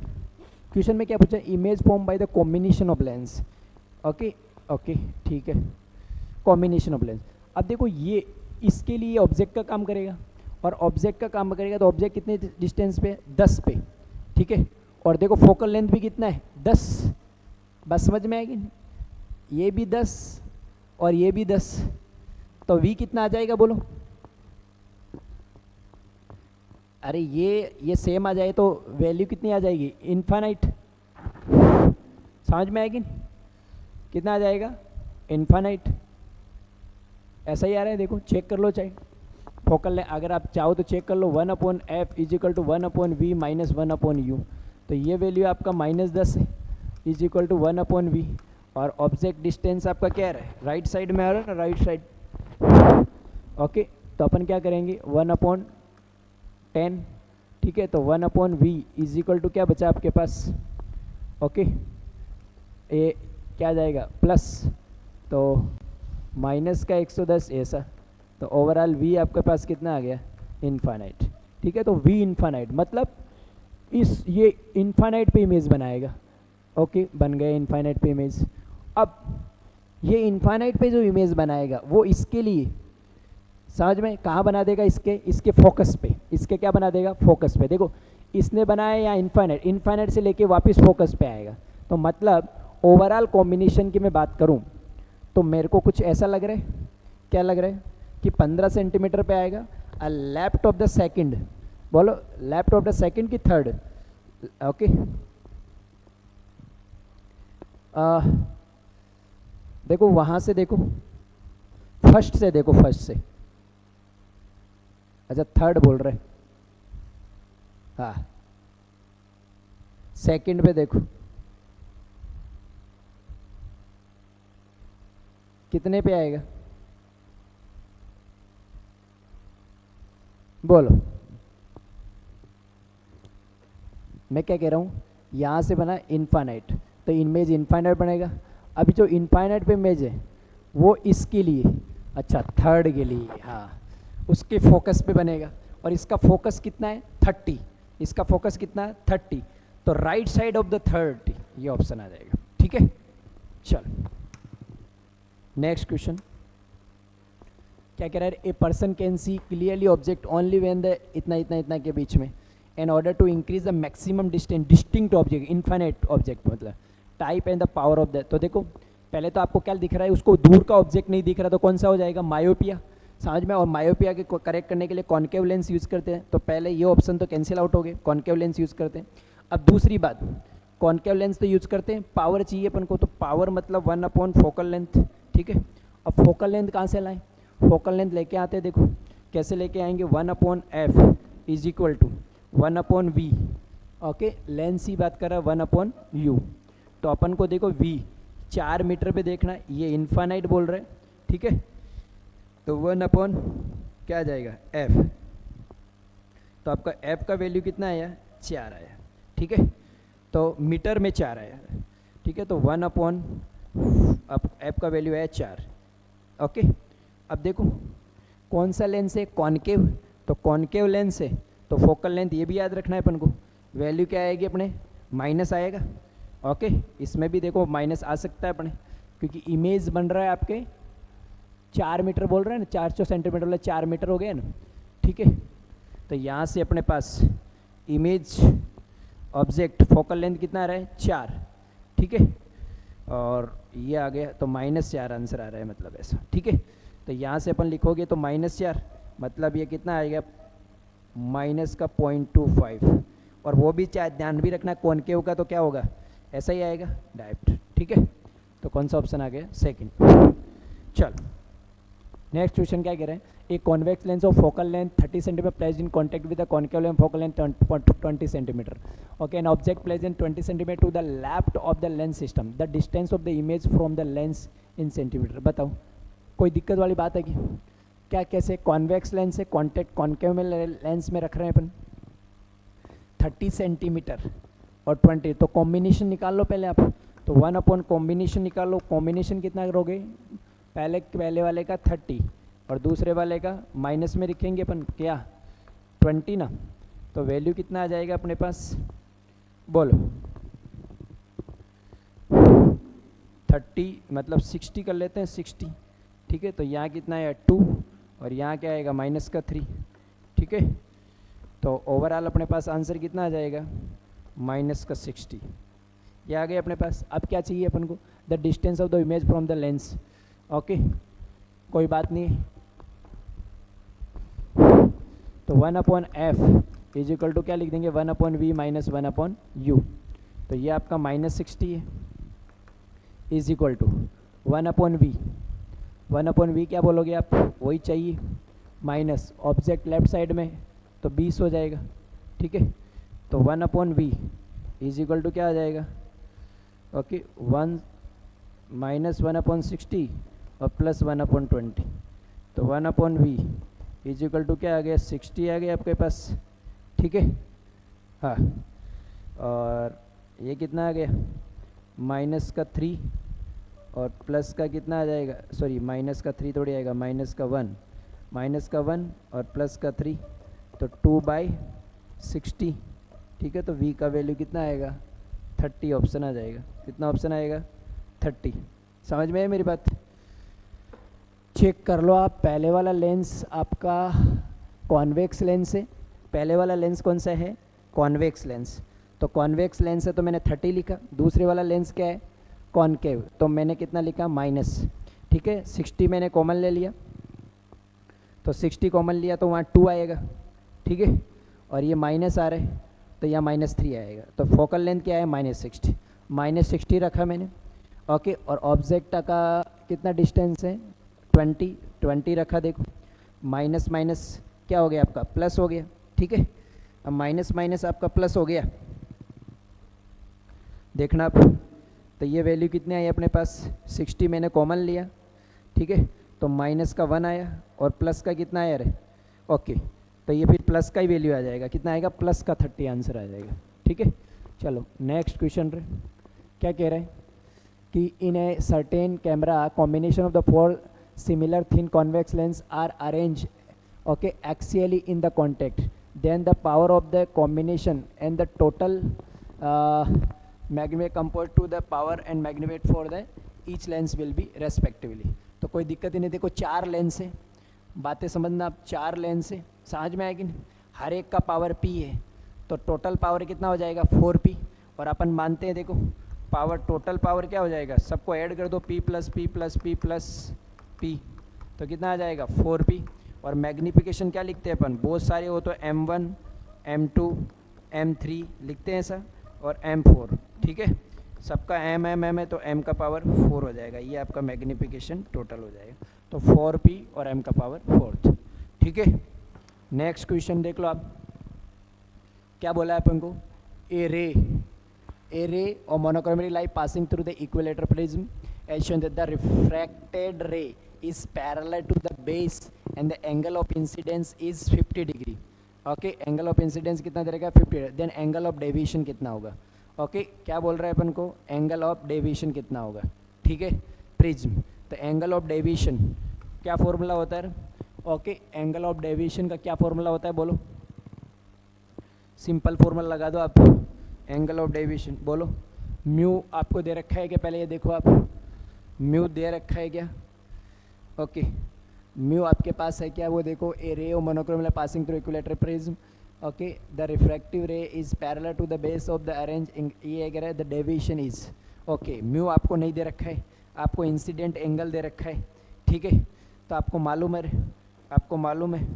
क्वेश्चन में, क्या पूछा, image form by the combination of lens, okay okay ठीक है, कॉम्बिनेशन ऑफ लेंस। अब देखो ये इसके लिए ऑब्जेक्ट का काम करेगा, और ऑब्जेक्ट का काम करेगा तो ऑब्जेक्ट कितने डिस्टेंस पे 10 पे, ठीक है। और देखो फोकल लेंथ भी कितना है 10, बस समझ में आएगी, ये भी 10 और ये भी 10, तो v कितना आ जाएगा बोलो, अरे ये सेम आ जाए तो वैल्यू कितनी आ जाएगी, इन्फानाइट, समझ में आएगी, कितना आ जाएगा इन्फानाइट, ऐसा ही आ रहा है, देखो चेक कर लो, चाहे फोकल लेंथ अगर आप चाहो तो चेक कर लो, 1/f is equal to 1/v minus 1/u, तो ये वैल्यू आपका -10 है इज इक्वल टू 1/v, और ऑब्जेक्ट डिस्टेंस आपका क्या रहा है, राइट साइड में आ रहा है ना, राइट साइड, ओके। तो अपन क्या करेंगे 1/10, ठीक है। तो 1/v इज इक्वल टू क्या बचा आपके पास, ओके, ये क्या जाएगा प्लस, तो माइनस का 110 ऐसा, तो ओवरऑल v आपके पास कितना आ गया इन्फानाइट, ठीक है। तो v इन्फानाइट मतलब ये इन्फानाइट पे इमेज बनाएगा, ओके बन गया इन्फानाइट पे इमेज। अब ये इन्फानाइट पे जो इमेज बनाएगा वो इसके लिए समझ में कहाँ बना देगा, इसके फोकस पे, इसके क्या बना देगा फोकस पे, देखो इसने बनाया या इन्फानाइट से लेके वापस फोकस पे आएगा। तो मतलब ओवरऑल कॉम्बिनेशन की मैं बात करूँ तो मेरे को कुछ ऐसा लग रहा है, क्या लग रहा है कि 15 सेंटीमीटर पे आएगा, लेफ्ट ऑफ द सेकंड, बोलो लेफ्ट ऑफ द सेकंड की थर्ड, ओके। देखो वहाँ से देखो, फर्स्ट से देखो, फर्स्ट से, अच्छा थर्ड बोल रहे, हाँ सेकंड पे देखो कितने पे आएगा, बोलो, मैं क्या कह रहा हूँ, यहाँ से बना इन्फानाइट, तो इमेज इन्फानाइट बनेगा। अभी जो इन्फानाइट पे इमेज है वो इसके लिए, अच्छा थर्ड के लिए, हाँ उसके फोकस पे बनेगा, और इसका फोकस कितना है 30, इसका फोकस कितना है 30, तो राइट साइड ऑफ द 30 ये ऑप्शन आ जाएगा, ठीक है। चल नेक्स्ट क्वेश्चन क्या कह रहा है, a person can see clearly object only when the इतना इतना इतना के बीच में, in order to increase the maximum distance distinct object, infinite object मतलब type and the power of the. तो देखो पहले तो आपको क्या दिख रहा है, उसको दूर का ऑब्जेक्ट नहीं दिख रहा, तो कौन सा हो जाएगा मायोपिया, समझ में। और मायोपिया के करेक्ट करने के लिए कॉन्केव लेंस यूज़ करते हैं, तो पहले ये ऑप्शन तो कैंसिल आउट हो गए, कॉन्केव लेंस यूज़ करते हैं। अब दूसरी बात, कॉन्केव लेंस तो यूज़ करते हैं, पावर चाहिए अपन को, तो पावर मतलब 1 फोकल लेंथ, ठीक है। अब फोकल लेंथ कहाँ से लाएं, फोकल लेंथ लेके आते हैं, देखो कैसे लेके आएंगे, 1/f is equal to 1/v, okay lens ही बात कर रहा है 1/u, तो अपन को देखो v 4 मीटर पे देखना, ये इन्फानाइट बोल रहे हैं, ठीक है। तो 1/ क्या आ जाएगा f, तो आपका f का वैल्यू कितना आया 4 आया, ठीक है। तो मीटर में 4 आया, ठीक है। तो 1/ अब f का वैल्यू है 4, ओके। अब देखो कौन सा लेंस है, कॉनकेव, तो कॉनकेव लेंस है तो फोकल लेंथ ये भी याद रखना है अपन को, वैल्यू क्या आएगी अपने माइनस आएगा, ओके। इसमें भी देखो माइनस आ सकता है अपने, क्योंकि इमेज बन रहा है आपके 4 मीटर बोल रहे हैं ना, 400 सेंटीमीटर वाला 4 मीटर हो गया ना, ठीक है। तो यहाँ से अपने पास इमेज ऑब्जेक्ट फोकल लेंथ कितना आ रहा है 4, ठीक है, और ये आ गया तो -4 आंसर आ रहा है, मतलब ऐसा, ठीक है। तो यहाँ से अपन लिखोगे तो -4 मतलब ये कितना आएगा -0.25, और वो भी चाहे ध्यान भी रखना कॉनकेव का तो क्या होगा ऐसा ही आएगा डायरेक्ट, ठीक है। तो कौन सा ऑप्शन आ गया सेकंड। चल नेक्स्ट क्वेश्चन क्या कह रहे हैं, a convex lens of focal length 30 centimetre placed in contact with the concave lens focal length 20 centimetre, okay, an object placed in 20 centimetre to the left of the lens system, the distance of the image from the lens in centimetre. बताओ कोई दिक्कत वाली बात है कि क्या, कैसे convex lens है, कॉन्टैक्ट कॉन्केव में लेंस में रख रहे हैं अपन 30 सेंटीमीटर और 20, तो कॉम्बिनेशन निकाल लो पहले आप, तो 1 अपॉन कॉम्बिनेशन निकाल लो, कॉम्बिनेशन कितना करोगे, पहले वाले का 30 और दूसरे वाले का माइनस में लिखेंगे अपन क्या 20 ना, तो वैल्यू कितना आ जाएगा अपने पास, बोलो 30 मतलब 60 कर लेते हैं 60, ठीक है। तो यहाँ कितना है 2 और यहाँ क्या आएगा -3, ठीक है। तो ओवरऑल अपने पास आंसर कितना आ जाएगा -60, ये आ गया अपने पास। अब क्या चाहिए अपन को, the distance of the image from the lens, okay, कोई बात नहीं। तो 1/f इज इक्वल टू क्या लिख देंगे 1/v माइनस 1/u, तो ये आपका -60 है, is equal to 1/v, 1/v क्या बोलोगे आप, वही चाहिए, माइनस ऑब्जेक्ट लेफ्ट साइड में तो 20 हो जाएगा, ठीक है। तो 1/v इज इक्वल टू क्या आ जाएगा, ओके 1 माइनस 1/60 और प्लस 1/20, तो 1/v इज इक्वल टू क्या आ गया 60 आ गया आपके पास, ठीक है। हाँ, और ये कितना आ गया -3 और प्लस का कितना आ जाएगा, सॉरी -3 थोड़ी आएगा, -1 और प्लस का 3, तो 2/60, ठीक है। तो v का वैल्यू कितना आएगा 30 ऑप्शन आ जाएगा, कितना ऑप्शन आएगा 30। समझ में है मेरी बात, चेक कर लो आप, पहले वाला लेंस आपका कॉन्वेक्स लेंस है, पहले वाला लेंस कौन सा है कॉन्वेक्स लेंस, तो कॉन्वेक्स लेंस है तो मैंने 30 लिखा, दूसरे वाला लेंस क्या है कॉनकेव, तो मैंने कितना लिखा माइनस, ठीक है। 60 मैंने कॉमन ले लिया, तो 60 कॉमन लिया तो वहाँ 2 आएगा, ठीक है, और ये माइनस आ रहा है तो यहाँ -3 आएगा, तो फोकल लेंथ क्या है -60 रखा मैंने, ओके। और ऑब्जेक्ट का कितना डिस्टेंस है 20 रखा, देखो माइनस माइनस क्या हो गया आपका प्लस हो गया, ठीक है। अब माइनस माइनस आपका प्लस हो गया, देखना आप, तो ये वैल्यू कितनी आई अपने पास 60 मैंने कॉमन लिया, ठीक है, तो माइनस का 1 आया और प्लस का कितना आया रे, ओके, तो ये फिर प्लस का ही वैल्यू आ जाएगा, कितना आएगा प्लस का 30 आंसर आ जाएगा, ठीक है। चलो नेक्स्ट क्वेश्चन रे, क्या कह रहे हैं कि in a certain camera combination of the 4 similar thin convex lens are arrange, okay, axially in the contact, then the power of the combination and the total magnified compare to the power and magnified for the each lens will be respectively. तो कोई दिक्कत ही नहीं, देखो 4 lens है, बातें समझना आप, 4 lens है, समझ में आएगी, हर एक का पावर p है, तो टोटल पावर कितना हो जाएगा 4p, और अपन मानते हैं देखो पावर, टोटल पावर क्या हो जाएगा, सबको ऐड कर दो p plus p plus p plus p, तो कितना आ जाएगा 4p, और मैग्नीफिकेशन क्या लिखते हैं अपन, बहुत सारे हो तो m1 m2 m3 लिखते हैं ऐसा, और m4, ठीक है, सबका m है तो m का पावर 4 हो जाएगा, ये आपका मैग्नीफिकेशन टोटल हो जाएगा, तो 4p और m का पावर 4, ठीक है। नेक्स्ट क्वेश्चन देख लो आप, क्या बोला है अपन को, ए रे और monochromatic light passing through the equilateral prism as shown that the refracted ray is parallel to the base and the angle of incidence is 50 degree, okay, angle of incidence कितना रहेगा 50, then angle of deviation कितना होगा, okay, क्या बोल रहा है अपन को, angle of deviation कितना होगा, ठीक है, प्रिज्म, तो angle of deviation क्या फॉर्मूला होता है, ओके, एंगल ऑफ डेविएशन का क्या फॉर्मूला होता है बोलो, सिंपल फॉर्मूला लगा दो आप, एंगल ऑफ डेविएशन बोलो, म्यू आपको दे रखा है क्या, पहले ये देखो आप, म्यू दे रखा है क्या, ओके, म्यू आपके पास है क्या, वो देखो, a ray of monochromatic passing through equilateral prism, okay, the refractive ray is parallel to the base of the arrange, ये कह रहा है the deviation is, okay, mu आपको नहीं दे रखा है, आपको इंसिडेंट एंगल दे रखा है, ठीक है, तो आपको मालूम है, आपको मालूम है,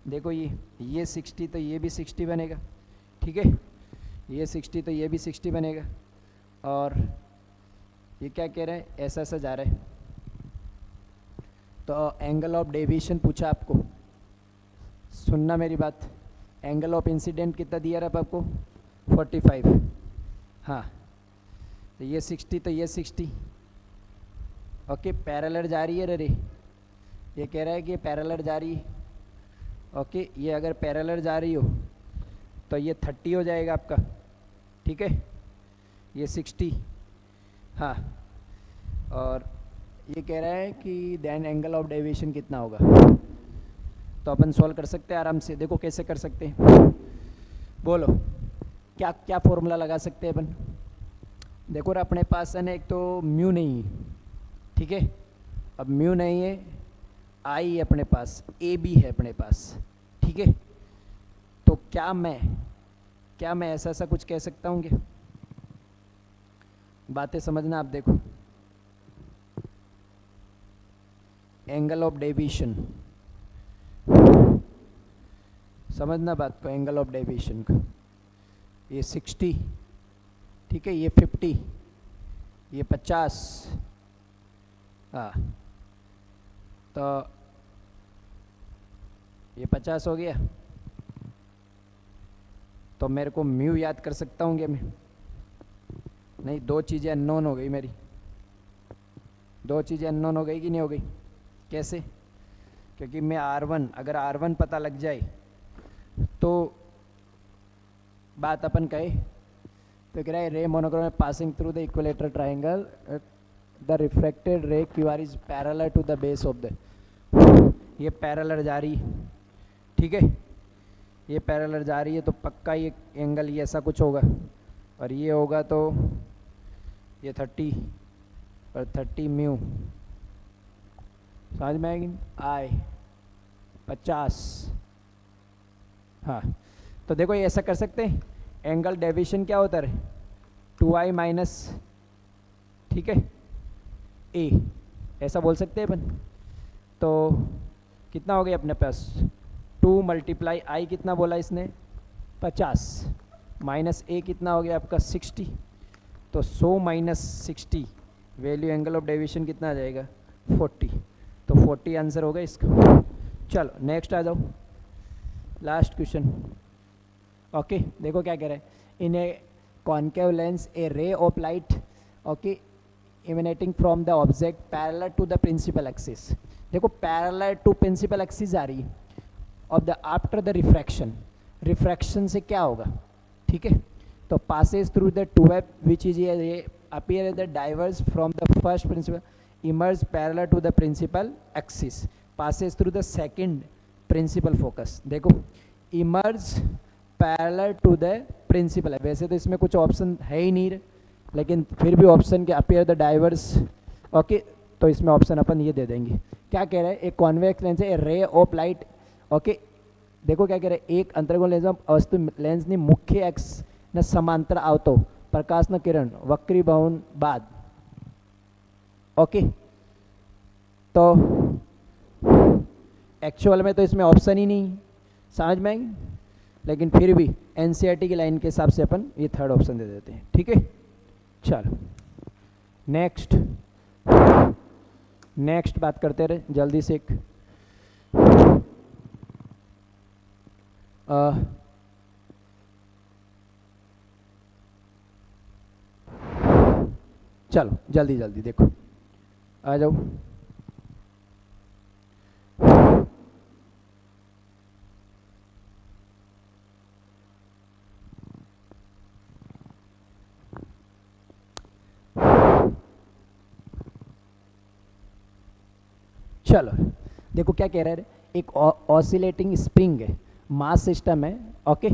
देखो ये 60 तो ये भी 60 बनेगा, ठीक है, ये 60 तो ये भी 60 बनेगा, और ये क्या कह रहा है, ऐसा ऐसा जा रहा है, तो एंगल ऑफ डेविएशन पूछा आपको, सुनना मेरी बात, एंगल ऑफ इंसिडेंट कितना दिया रहा आपको 45, हाँ, तो ये 60 तो ये 60, ओके, पैरेलल जा रही है रे, ये कह रहा है कि पैरेलल जा रही है, ओके, ये अगर पैरेलल जा रही हो तो ये 30 हो जाएगा आपका, ठीक है, ये 60, हाँ, और ये कह रहा है कि देन एंगल ऑफ डेविएशन कितना होगा, तो अपन सॉल्व कर सकते हैं आराम से, देखो कैसे कर सकते हैं, बोलो क्या क्या फॉर्मूला लगा सकते हैं अपन, देखो अपने पास है ना, एक तो म्यू नहीं है, ठीक है, अब म्यू नहीं है, आई है अपने पास, ए बी है अपने पास, ठीक है, तो क्या मैं ऐसा ऐसा कुछ कह सकता हूँ क्या, बातें समझना आप, देखो एंगल ऑफ डेविएशन, समझना बात को, एंगल ऑफ डेविएशन का, ये 60, ठीक है, ये 50, ये 50, हाँ, तो ये 50 हो गया, तो मेरे को म्यू याद कर सकता हूँ क्या मैं, नहीं, दो चीज़ें अननोन हो गई मेरी, दो चीज़ें अननोन हो गई कि नहीं हो गई, कैसे, क्योंकि मैं R1, अगर R1 पता लग जाए तो बात अपन कहे, तो कह रहा है ray monochromatic passing through the equilateral triangle, the refracted ray Q R is parallel to the base of the, ये पैरेलल जा रही है, ठीक है, ये पैरेलल जा रही है, तो पक्का ये एंगल ये ऐसा कुछ होगा, और ये होगा तो ये 30 और 30 म्यू, समझ में आएगी, आई 50, हाँ, तो देखो ये ऐसा कर सकते हैं, एंगल डेविएशन क्या होता है 2i माइनस, ठीक है, ए, ऐसा बोल सकते हैं अपन, तो कितना हो गया अपने पास 2 मल्टीप्लाई आई, कितना बोला इसने 50, माइनस ए कितना हो गया आपका 60, तो 100 minus 60 value angle of deviation कितना आ जाएगा 40, तो 40 आंसर होगा इसका। चलो नेक्स्ट आ जाओ, लास्ट क्वेश्चन, ओके, देखो क्या कह रहा है, इन a concave lens A ray of light, okay, emanating from the object parallel to the principal axis, देखो parallel to principal axis आ रही है, of the after the refraction से क्या होगा, ठीक है, तो passes through the tube which is a appear as the diverge from the first principal, emerge parallel to the principal axis, passes through the second principal focus, देखो emerge parallel to the principal है, वैसे तो इसमें कुछ option है ही नहीं, लेकिन फिर भी ऑप्शन के अपीयर द डाइवर्स, ओके, तो इसमें ऑप्शन अपन ये दे देंगे, क्या कह रहा है, एक कॉन्वेक्स लेंस है, रे ऑफ लाइट, ओके, देखो क्या कह रहा है, एक अंतर्गोण लेंस वस्तु लेंसनी मुख्य एक्स ने समांतर आवतो प्रकाशना किरण वक्रीभवन बाद, ओके, तो एक्चुअल में तो इसमें ऑप्शन ही नहीं, समझ में आएंगे, लेकिन फिर भी एनसीईआरटी की लाइन के हिसाब से अपन ये थर्ड ऑप्शन दे देते हैं, ठीक है। चलो नेक्स्ट बात करते रहे जल्दी से, एक चलो जल्दी जल्दी देखो, आ जाओ, चलो देखो क्या कह रहा है, एक ऑसिलेटिंग स्प्रिंग है, मास सिस्टम है, okay,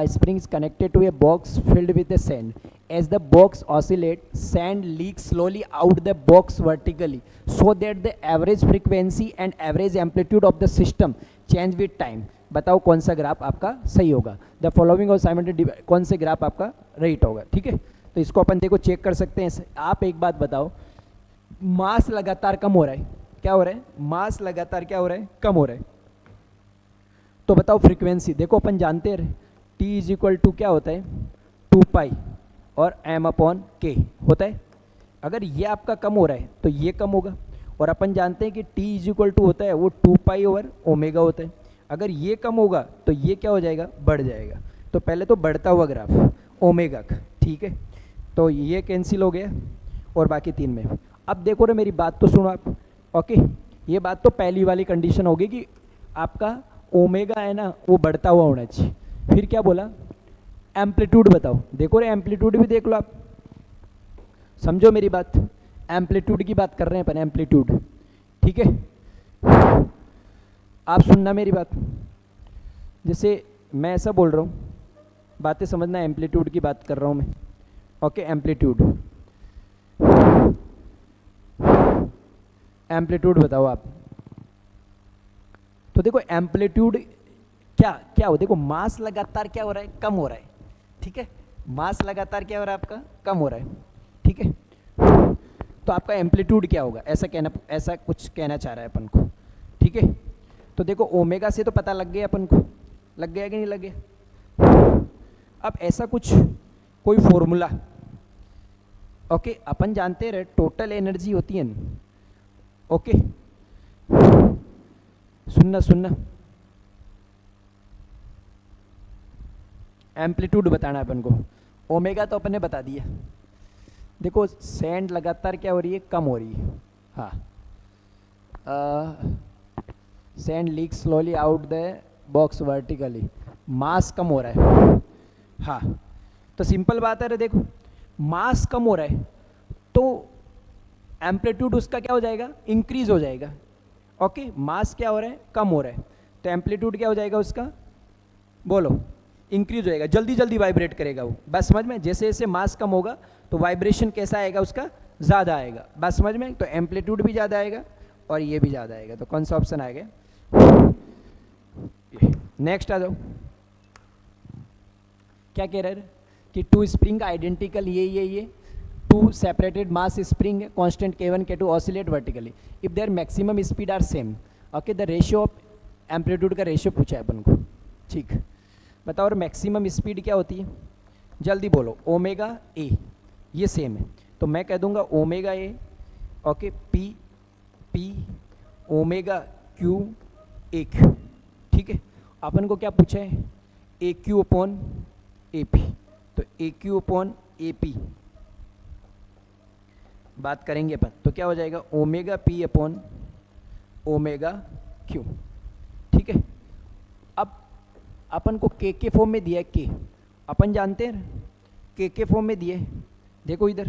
spring is connected to a box filled with the sand, as the box oscillates, sand leaks slowly out the box vertically, so that the average frequency and average amplitude of the system change with time. बताओ कौन सा graph आपका सही होगा. The following और simultaneous, कौन से graph आपका राइट होगा. ठीक है, तो इसको अपन देखो चेक कर सकते हैं. आप एक बात बताओ, मास लगातार कम हो रहा है, क्या हो रहा है, मास लगातार क्या हो रहा है, कम हो रहा है. तो बताओ फ्रीक्वेंसी. देखो अपन जानते हैं टी इज इक्वल टू क्या होता है, 2 पाई और एम अपॉन के होता है. अगर ये आपका कम हो रहा है तो ये कम होगा, और अपन जानते हैं कि टी इज इक्वल टू होता है वो 2 पाई ओवर ओमेगा होता है. अगर ये कम होगा तो ये क्या हो जाएगा, बढ़ जाएगा. तो पहले तो बढ़ता हुआ ग्राफ ओमेगा का. ठीक है, तो ये कैंसिल हो गया और बाकी 3 में. अब देखो रे, मेरी बात तो सुनो आप. ओके, ये बात तो पहली वाली कंडीशन होगी कि आपका ओमेगा है ना वो बढ़ता हुआ होना चाहिए. फिर क्या बोला, एम्पलीट्यूड बताओ. देखो रे, एम्पलीट्यूड भी देख लो आप, समझो मेरी बात. एम्पलीट्यूड की बात कर रहे हैं अपन, एम्पलीट्यूड. ठीक है, आप सुनना मेरी बात. जैसे मैं ऐसा बोल रहा हूँ, बातें समझना. एम्पलीट्यूड की बात कर रहा हूँ मैं. ओके, एम्पलीट्यूड, एम्पलीट्यूड बताओ आप. तो देखो एम्पलीट्यूड क्या क्या हो, देखो मास लगातार क्या हो रहा है, कम हो रहा है. ठीक है, मास लगातार क्या हो रहा है आपका, कम हो रहा है. ठीक है, तो आपका एम्पलीट्यूड क्या होगा, ऐसा कहना, ऐसा कुछ कहना चाह रहा है अपन को. ठीक है, तो देखो ओमेगा से तो पता लग गया अपन को, लग गया कि नहीं लग गया. अब ऐसा कुछ कोई फॉर्मूला. ओके, अपन जानते रहे टोटल एनर्जी होती है ना. ओके, सुनना सुनना, एम्पलीट्यूड बताना है अपन को. ओमेगा तो अपन ने बता दिया. देखो सैंड लगातार क्या हो रही है, कम हो रही है. हाँ, sand leak slowly out the box vertically, mass कम हो रहा है. हाँ, तो सिंपल बात है रे, देखो मास कम हो रहा है तो एम्पलीट्यूड उसका क्या हो जाएगा, इंक्रीज हो जाएगा. ओके, मास क्या हो रहा है, कम हो रहा है, तो एम्पलीट्यूड क्या हो जाएगा उसका, बोलो, इंक्रीज होएगा. जल्दी जल्दी वाइब्रेट करेगा वो. बस समझ में, जैसे जैसे मास कम होगा तो वाइब्रेशन कैसा आएगा उसका, ज़्यादा आएगा. बस समझ में, तो एम्पलीट्यूड भी ज़्यादा आएगा और ये भी ज़्यादा आएगा. तो कौन सा ऑप्शन आएगा. नेक्स्ट आ जाओ. क्या कह रहे हैं कि 2 स्प्रिंग आइडेंटिकल, ये 2 separated mass spring constant K1 K2 oscillate vertically if their maximum speed are same. Okay, the ratio of amplitude का रेशियो पूछा है अपन को. ठीक, बताओ और मैक्सिमम स्पीड क्या होती है, जल्दी बोलो. ओमेगा ए, ये सेम है तो मैं कह दूंगा omega A. Okay, P omega Q A Q. ठीक है, अपन को क्या पूछा है, ए क्यू अपॉन ए पी. तो ए क्यू अपॉन ए पी बात करेंगे अपन, तो क्या हो जाएगा, omega P upon omega cube. ठीक है, अब अपन को के फॉर्म में दिया है. के अपन जानते हैं के फॉर्म में दिए. देखो इधर,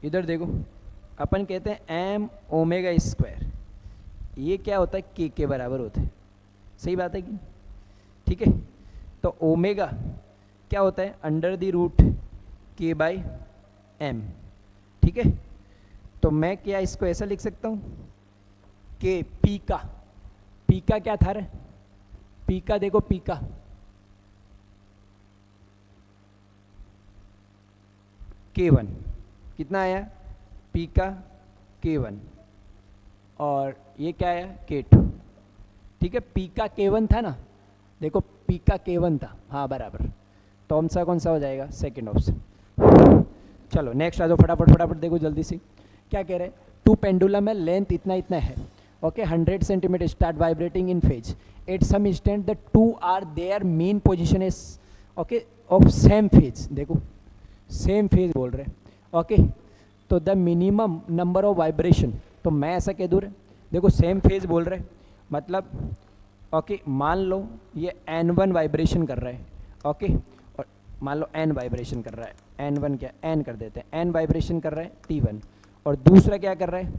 इधर देखो, अपन कहते हैं एम ओमेगा स्क्वायर. ये क्या होता है, के बराबर होता है. सही बात है कि. ठीक है, तो ओमेगा क्या होता है, अंडर द रूट के बाई एम. ठीक है, तो मैं क्या इसको ऐसा लिख सकता हूँ, के पी का क्या था रे, पी का देखो, पी का K1 कितना आया, पी का K1 और ये क्या आया, K2. ठीक है, पी का K1 था ना, देखो पी का K1 था. हाँ बराबर, तो कौन सा हो जाएगा, सेकंड ऑप्शन. चलो नेक्स्ट आ जाओ, फटाफट देखो जल्दी से. क्या कह रहे हैं, 2 पेंडुलम है, लेंथ इतना इतना है. Okay, 100 centimetre, start vibrating in phase. At some instant the 2 are their mean position is okay of same phase. देखो सेम फेज बोल रहे हैं. ओके, तो the minimum number of vibration, तो मैं ऐसा कह दूँ रे, देखो सेम फेज बोल रहे हैं मतलब. ओके, मान लो ये N1 वाइब्रेशन कर रहा है. ओके, और मान लो N वाइब्रेशन कर रहा है. N1 क्या, N कर देते हैं, N वाइब्रेशन कर रहा है T1, और दूसरा क्या कर रहा है,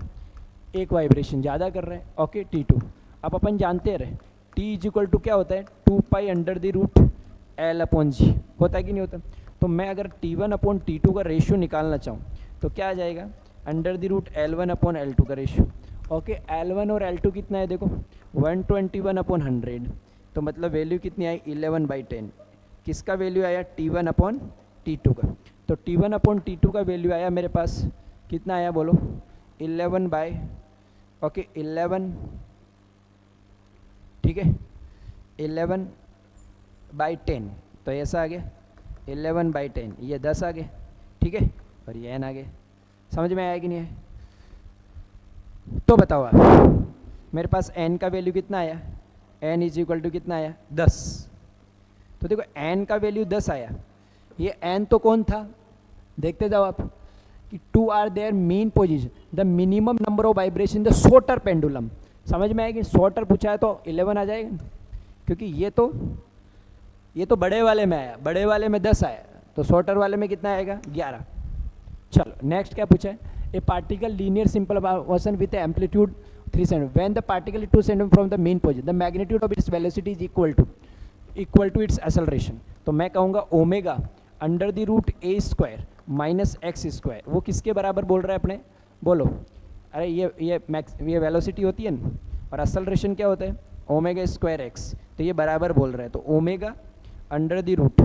एक वाइब्रेशन ज़्यादा कर रहा है. Okay, T2. अब अपन जानते रहे T इज इक्वल टू क्या होता है, 2 pi under the root L upon G, होता है कि नहीं होता। तो मैं अगर T1/T2 का रेशियो निकालना चाहूँ तो क्या आ जाएगा, अंडर द रूट L1/L2 का रेशियो। ओके, L1 और L2 कितना है देखो, 121/100, तो मतलब वैल्यू कितनी आई, 11/10। किसका वैल्यू आया, T1/T2 का। तो T1/T2 का वैल्यू आया मेरे पास कितना आया बोलो, 11, ठीक है, 11/10, तो ऐसा आ गया 11/10, ये 10 आ गए, ठीक है, और ये n आ गए। समझ में आया कि नहीं है। तो बताओ आप, मेरे पास n का वैल्यू कितना आया, n इज इक्वल टू कितना आया, 10। तो देखो n का वैल्यू 10 आया, ये n तो कौन था, देखते जाओ आप कि 2 are their mean position, the minimum number of vibration the shorter pendulum. समझ में आएगी, शॉर्टर पूछा है तो 11 आ जाएगा, क्योंकि ये तो बड़े वाले में आया, बड़े वाले में 10 आया, तो शॉर्टर वाले में कितना आएगा, 11। चलो नेक्स्ट क्या पूछा है, a particle linear simple motion with amplitude 3 centimetre, when the particle is 2 centimetre from the mean position, the magnitude of its velocity is equal to its acceleration. तो मैं कहूँगा omega under the root a square minus x square, वो किसके बराबर बोल रहा है अपने, बोलो। अरे ये वेलोसिटी होती है ना, और एक्सेलरेशन क्या होता है, ओमेगा स्क्वायर एक्स, तो ये बराबर बोल रहा है, तो omega under the root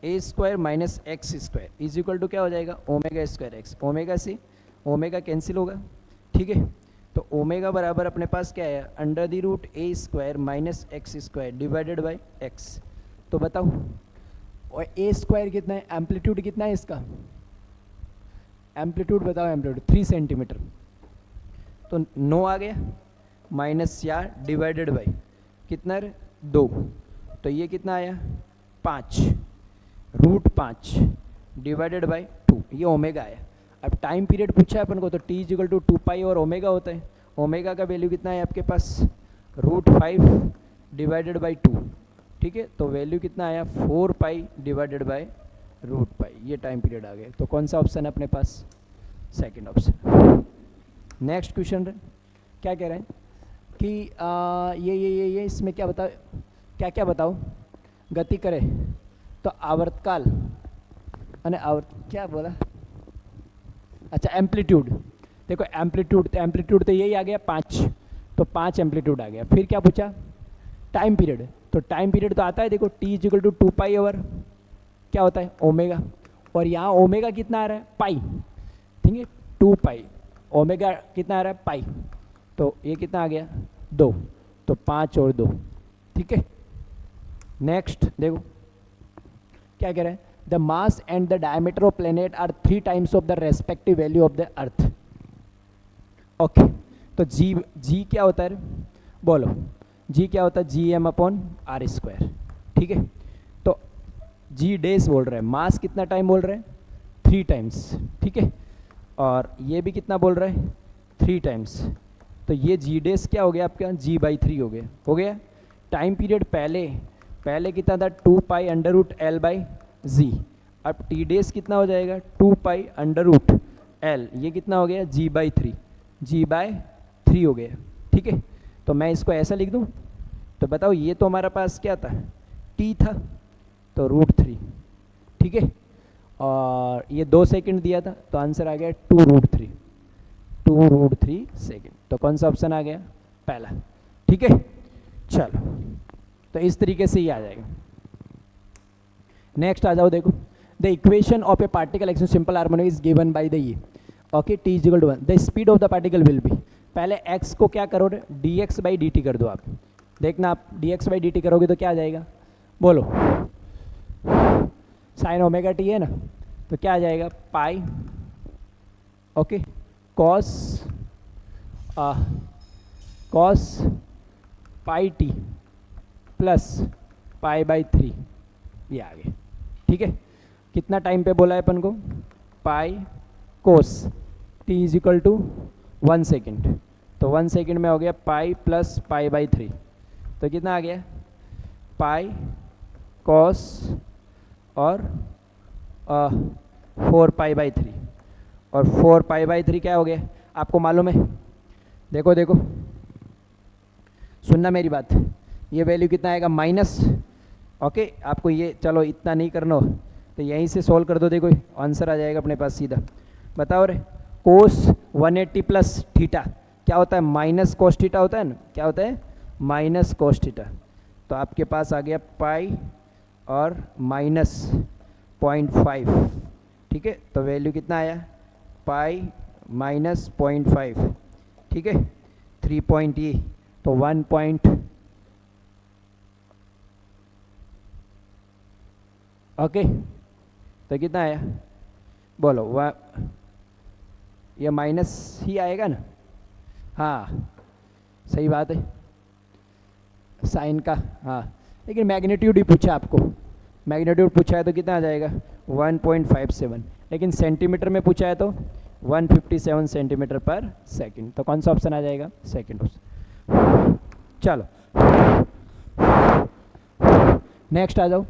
a square minus x square is equal to क्या हो जाएगा, ओमेगा स्क्वायर एक्स। ओमेगा से ओमेगा कैंसिल होगा, ठीक है, तो ओमेगा बराबर अपने पास क्या है, under the root a square minus x square divided by x. तो बताओ, और ए स्क्वायर कितना है, एम्पलीट्यूड कितना है इसका, एम्पलीट्यूड बताओ, एम्पलीट्यूड 3 सेंटीमीटर, तो 9 आ गया, माइनस 4 डिवाइडेड बाई कितना है, 2, तो ये कितना आया, 5 रूट 5 डिवाइडेड बाई 2, ये ओमेगा आया। अब टाइम पीरियड पूछा है अपन को, तो t इज इक्वल टू 2 और ओमेगा होता है। ओमेगा का वैल्यू कितना है आपके पास, रूट 5 डिवाइडेड बाई 2, ठीक है, तो वैल्यू कितना आया, 4 डिवाइडेड बाई रूट 5, ये टाइम पीरियड आ गया। तो कौन सा ऑप्शन है अपने पास, सेकंड ऑप्शन। नेक्स्ट क्वेश्चन क्या कह रहे हैं कि ये इसमें क्या बताओ, क्या बताओ, गति करे तो आवर्तकाल क्या बोला, अच्छा एम्पलीट्यूड, देखो एम्पलीट्यूड तो यही आ गया 5, तो 5 एम्पलीट्यूड आ गया। फिर क्या पूछा, टाइम पीरियड, तो टाइम पीरियड तो आता है देखो, t is equal to 2 over क्या होता है, ओमेगा, और यहाँ ओमेगा कितना आ रहा है, पाई, ठीक है, 2 ओमेगा कितना आ रहा है, पाई, तो ये कितना आ गया, 2, तो 5 और 2, ठीक है। नेक्स्ट देखो क्या कह रहे हैं, the mass and the diameter of planet are 3 times of the respective value of the earth. Okay, तो जी क्या होता है बोलो, जी क्या होता है, GM/r², ठीक है। तो जी डेज बोल रहे हैं, मास कितना टाइम बोल रहे हैं, 3 टाइम्स, ठीक है, और ये भी कितना बोल रहे हैं, 3 टाइम्स, तो ये जी डेज क्या हो गया आपका, G/3 हो गया। टाइम पीरियड पहले कितना था, 2 अंडर रूट L/z, अब टी डेज कितना हो जाएगा, 2 अंडर रूट L, ये कितना हो गया, G/3 हो गया, ठीक है। तो मैं इसको ऐसा लिख दूं, तो बताओ ये तो हमारा पास क्या था, t था, तो √3, ठीक है, और ये 2 सेकंड दिया था, तो आंसर आ गया 2√3 सेकंड। तो कौन सा ऑप्शन आ गया, पहला, ठीक है। चलो, तो इस तरीके से ही आ जाएगा। नेक्स्ट आ जाओ, देखो the equation of a particle action simple harmonic is given by the ये, okay, t is equal to 1, the speed of the particle will be, पहले x को क्या करो, dx/dt कर दो आप, देखना आप dx/dt करोगे तो क्या आ जाएगा, बोलो, साइन ओमेगा t है ना, तो क्या आ जाएगा, pi, okay, cos pi t plus π/3, ये आ गया, ठीक है। कितना टाइम पे बोला है अपन को, pi cos t is equal to 1 second, तो 1 सेकेंड में हो गया पाई प्लस π/3, तो कितना आ गया, पाई कॉस और 4π/3, और 4π/3 क्या हो गया, आपको मालूम है, देखो सुनना मेरी बात, ये वैल्यू कितना आएगा, माइनस ओके, आपको ये चलो इतना नहीं करना हो तो यहीं से सॉल्व कर दो, देखो आंसर आ जाएगा अपने पास सीधा। बताओ रे, कोस 180 प्लस थीटा क्या होता है? माइनस कोस थीटा होता है ना, क्या होता है? Minus cos theta. तो आपके पास आ गया पाई और माइनस 0.5, ठीक है। तो वैल्यू कितना आया? पाई माइनस 0.5, ठीक है। 3 पॉइंट ये तो 1 पॉइंट, ओके। तो कितना आया बोलो? ये माइनस ही आएगा ना? हाँ सही बात है, साइन का, हाँ। लेकिन मैग्नीट्यूड ही पूछा आपको, मैग्नीट्यूड पूछा है तो कितना आ जाएगा? 1.57। लेकिन सेंटीमीटर में पूछा है तो 157 सेंटीमीटर पर सेकंड। तो कौन सा ऑप्शन आ जाएगा? Second option. चलो नेक्स्ट आ जाओ।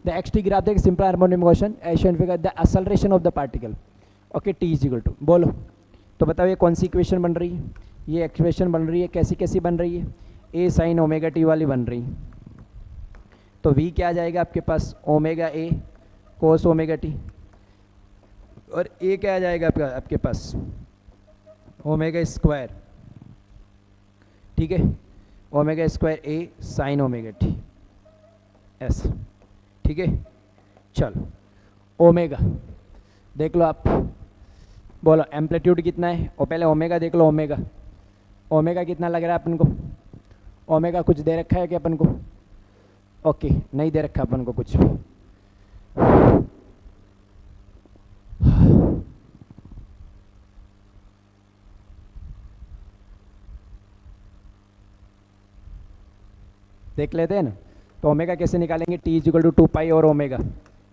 The x t graph the simple harmonic motion Asian figure the acceleration of the particle, okay, t is equal to, बोलो। तो बताओ ये कौन सी इक्वेशन बन रही है? ये इक्वेशन बन रही है, कैसी कैसी बन रही है? ए साइन ओमेगा टी वाली बन रही है। तो वी क्या आ जाएगा आपके पास? Omega a cos omega t. और ए क्या आ जाएगा आपके पास? ओमेगा स्क्वायर, ठीक है। ओमेगा स्क्वायर ए साइन ओमेगा टी एस, ठीक है। चलो ओमेगा देख लो आप, बोलो एम्पलीट्यूड कितना है? और पहले ओमेगा देख लो। ओमेगा, ओमेगा कितना लग रहा है अपन को? ओमेगा कुछ दे रखा है क्या अपन को? ओके, नहीं दे रखा अपन को कुछ भी। देख लेते हैं ना। तो ओमेगा कैसे निकालेंगे? टी इज इक्वल टू 2 पाई और ओमेगा।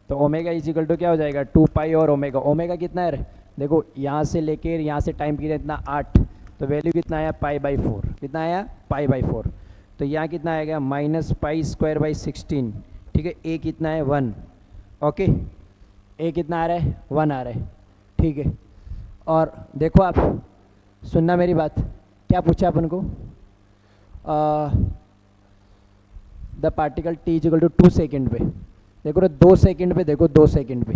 तो ओमेगा इज इक्वल टू क्या हो जाएगा? 2 पाई और ओमेगा। ओमेगा कितना है? देखो यहाँ से लेके यहाँ से टाइम पीरियड इतना 8, तो वैल्यू कितना आया? Pi by 4। कितना आया? Pi by 4। तो यहाँ कितना आएगा? माइनस पाई स्क्वायर बाई 16, ठीक है। ए कितना है? 1, ओके। ए कितना आ रहा है? 1 आ रहा है, ठीक है। और देखो आप, सुनना मेरी बात, क्या पूछा अपन को? The particle t is equal to 2 second पे। देखो 2 सेकेंड पे, देखो 2 सेकेंड पे,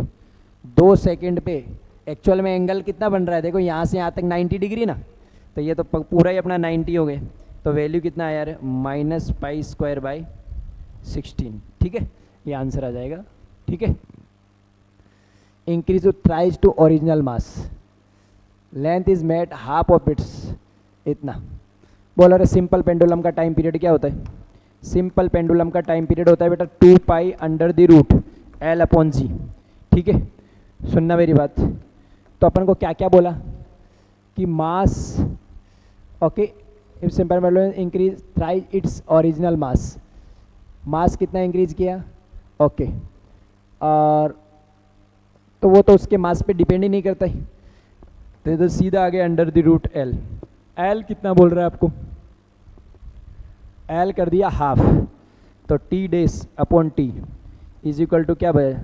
2 सेकेंड पे एक्चुअल में एंगल कितना बन रहा है? देखो यहाँ से यहाँ तक 90 डिग्री ना, तो ये तो पूरा ही अपना 90 हो गया। तो वैल्यू कितना आया यार? माइनस पाई स्क्वायर बाई 16, ठीक है। ये आंसर आ जाएगा, ठीक है। Increase thrice to original mass, length is made half of its, इतना। बोलो रे, सिंपल पेंडुलम का टाइम पीरियड क्या होता है? सिंपल पेंडुलम का टाइम पीरियड होता है बेटा 2 pi under the root L upon G, ठीक है। सुनना मेरी बात। तो अपन को क्या क्या बोला कि mass, okay, if simple pendulum increase thrice its original mass. Mass कितना इंक्रीज किया? ओके। और तो वो तो उसके मास पे डिपेंड ही नहीं करता है, तो सीधा आ गया under the root L. L कितना बोल रहा है आपको? एल कर दिया हाफ, तो t dash upon t is equal to क्या भाई?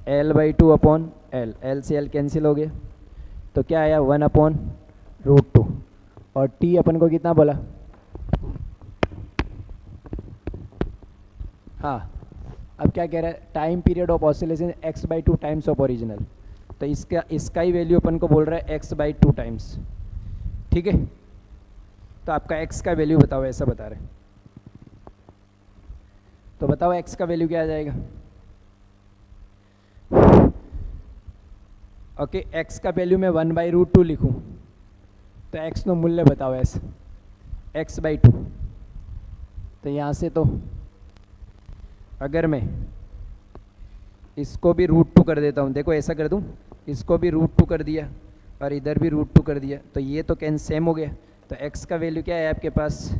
L by 2 upon L. L से एल कैंसिल हो गया, तो क्या आया? 1 अपॉन रूट 2। और टी अपन को कितना बोला? हाँ, अब क्या कह रहा है? Time period of oscillation x by 2 times of original. तो इसका ही वैल्यू अपन को बोल रहा है x बाई 2 टाइम्स, ठीक है। तो आपका x का वैल्यू बताओ, ऐसा बता रहे हैं। तो बताओ x का वैल्यू क्या आ जाएगा? ओके, x का वैल्यू मैं 1 बाई रूट 2 लिखूँ तो x नो मूल्य बताओ ऐसे, x बाई 2। तो यहाँ से तो अगर मैं इसको भी रूट 2 कर देता हूँ, देखो ऐसा कर दूँ, इसको भी रूट 2 कर दिया और इधर भी रूट 2 कर दिया, तो ये तो कैन सेम हो गया। तो x का वैल्यू क्या है आपके पास?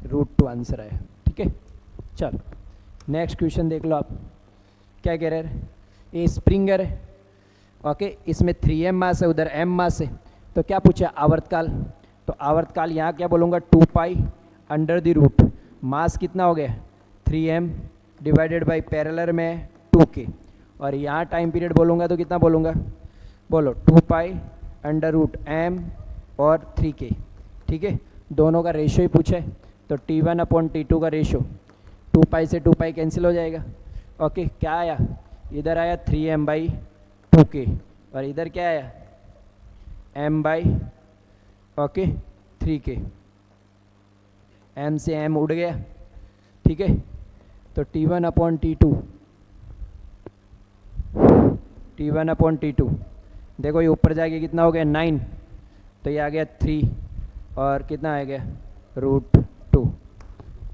रूट 2 आंसर आया, ठीक है। चलो नेक्स्ट क्वेश्चन देख लो आप, क्या कह रहे हैं? ये स्प्रिंगर है, ओके, इसमें 3m मास है, उधर m मास है। तो क्या पूछा? आवर्तकाल। तो आवर्तकाल यहाँ क्या बोलूँगा? 2 पाई अंडर द रूट, मास कितना हो गया? 3m डिवाइडेड बाई पैरेलल में 2k। और यहाँ टाइम पीरियड बोलूँगा तो कितना बोलूँगा? बोलो 2 पाई अंडर रूट m और 3k, ठीक है। दोनों का रेशियो ही पूछे, तो T1 अपॉन T2 का रेशियो टू पाई से टू पाई कैंसिल हो जाएगा। ओके, क्या आया, इधर आया 3m/2k और इधर क्या आया m/ओके 3k। m से m उड़ गया, ठीक है। तो T1/T2, T1/T2 देखो, ये ऊपर जाके कितना हो गया 9, तो ये आ गया 3 और कितना आ गया √2,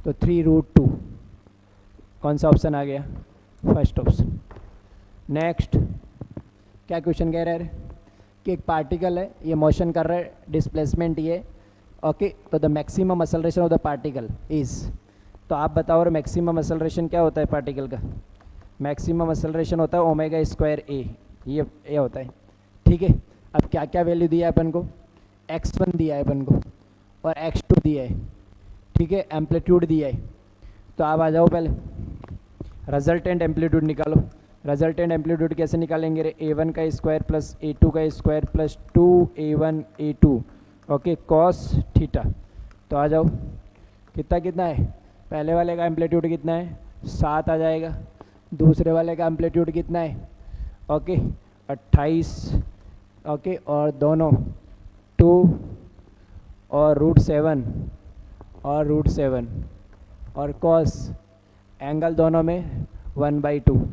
तो 3√2 कौन सा ऑप्शन आ गया, फर्स्ट ऑप्शन। नेक्स्ट, क्या क्वेश्चन कह रहा है कि एक पार्टिकल है, ये मोशन कर रहा है, डिस्प्लेसमेंट ये, ओके। तो the maximum acceleration of the particle is, तो आप बताओ और मैक्सिमम एक्सेलरेशन क्या होता है पार्टिकल का, मैक्सिमम एक्सेलरेशन होता है ω²a, ये होता है, ठीक है। अब क्या क्या वैल्यू दिया है अपन को, x1 दिया है अपन को और x2 दिया है, ठीक है, एम्पलीट्यूड दिया है। तो आप आ जाओ पहले रिजल्टेंट एम्पलीट्यूड निकालो। रिजल्टेंट एम्पलीट्यूड कैसे निकालेंगे रे, a1 का स्क्वायर प्लस a2 का square plus 2a1 a2 okay cos theta. तो आ जाओ, कितना कितना है, पहले वाले का एम्पलीट्यूड कितना है 7 आ जाएगा, दूसरे वाले का एम्पलीट्यूड कितना है ओके 28 ओके, और दोनों 2 और √7 और √7 और कॉस एंगल दोनों में 1/2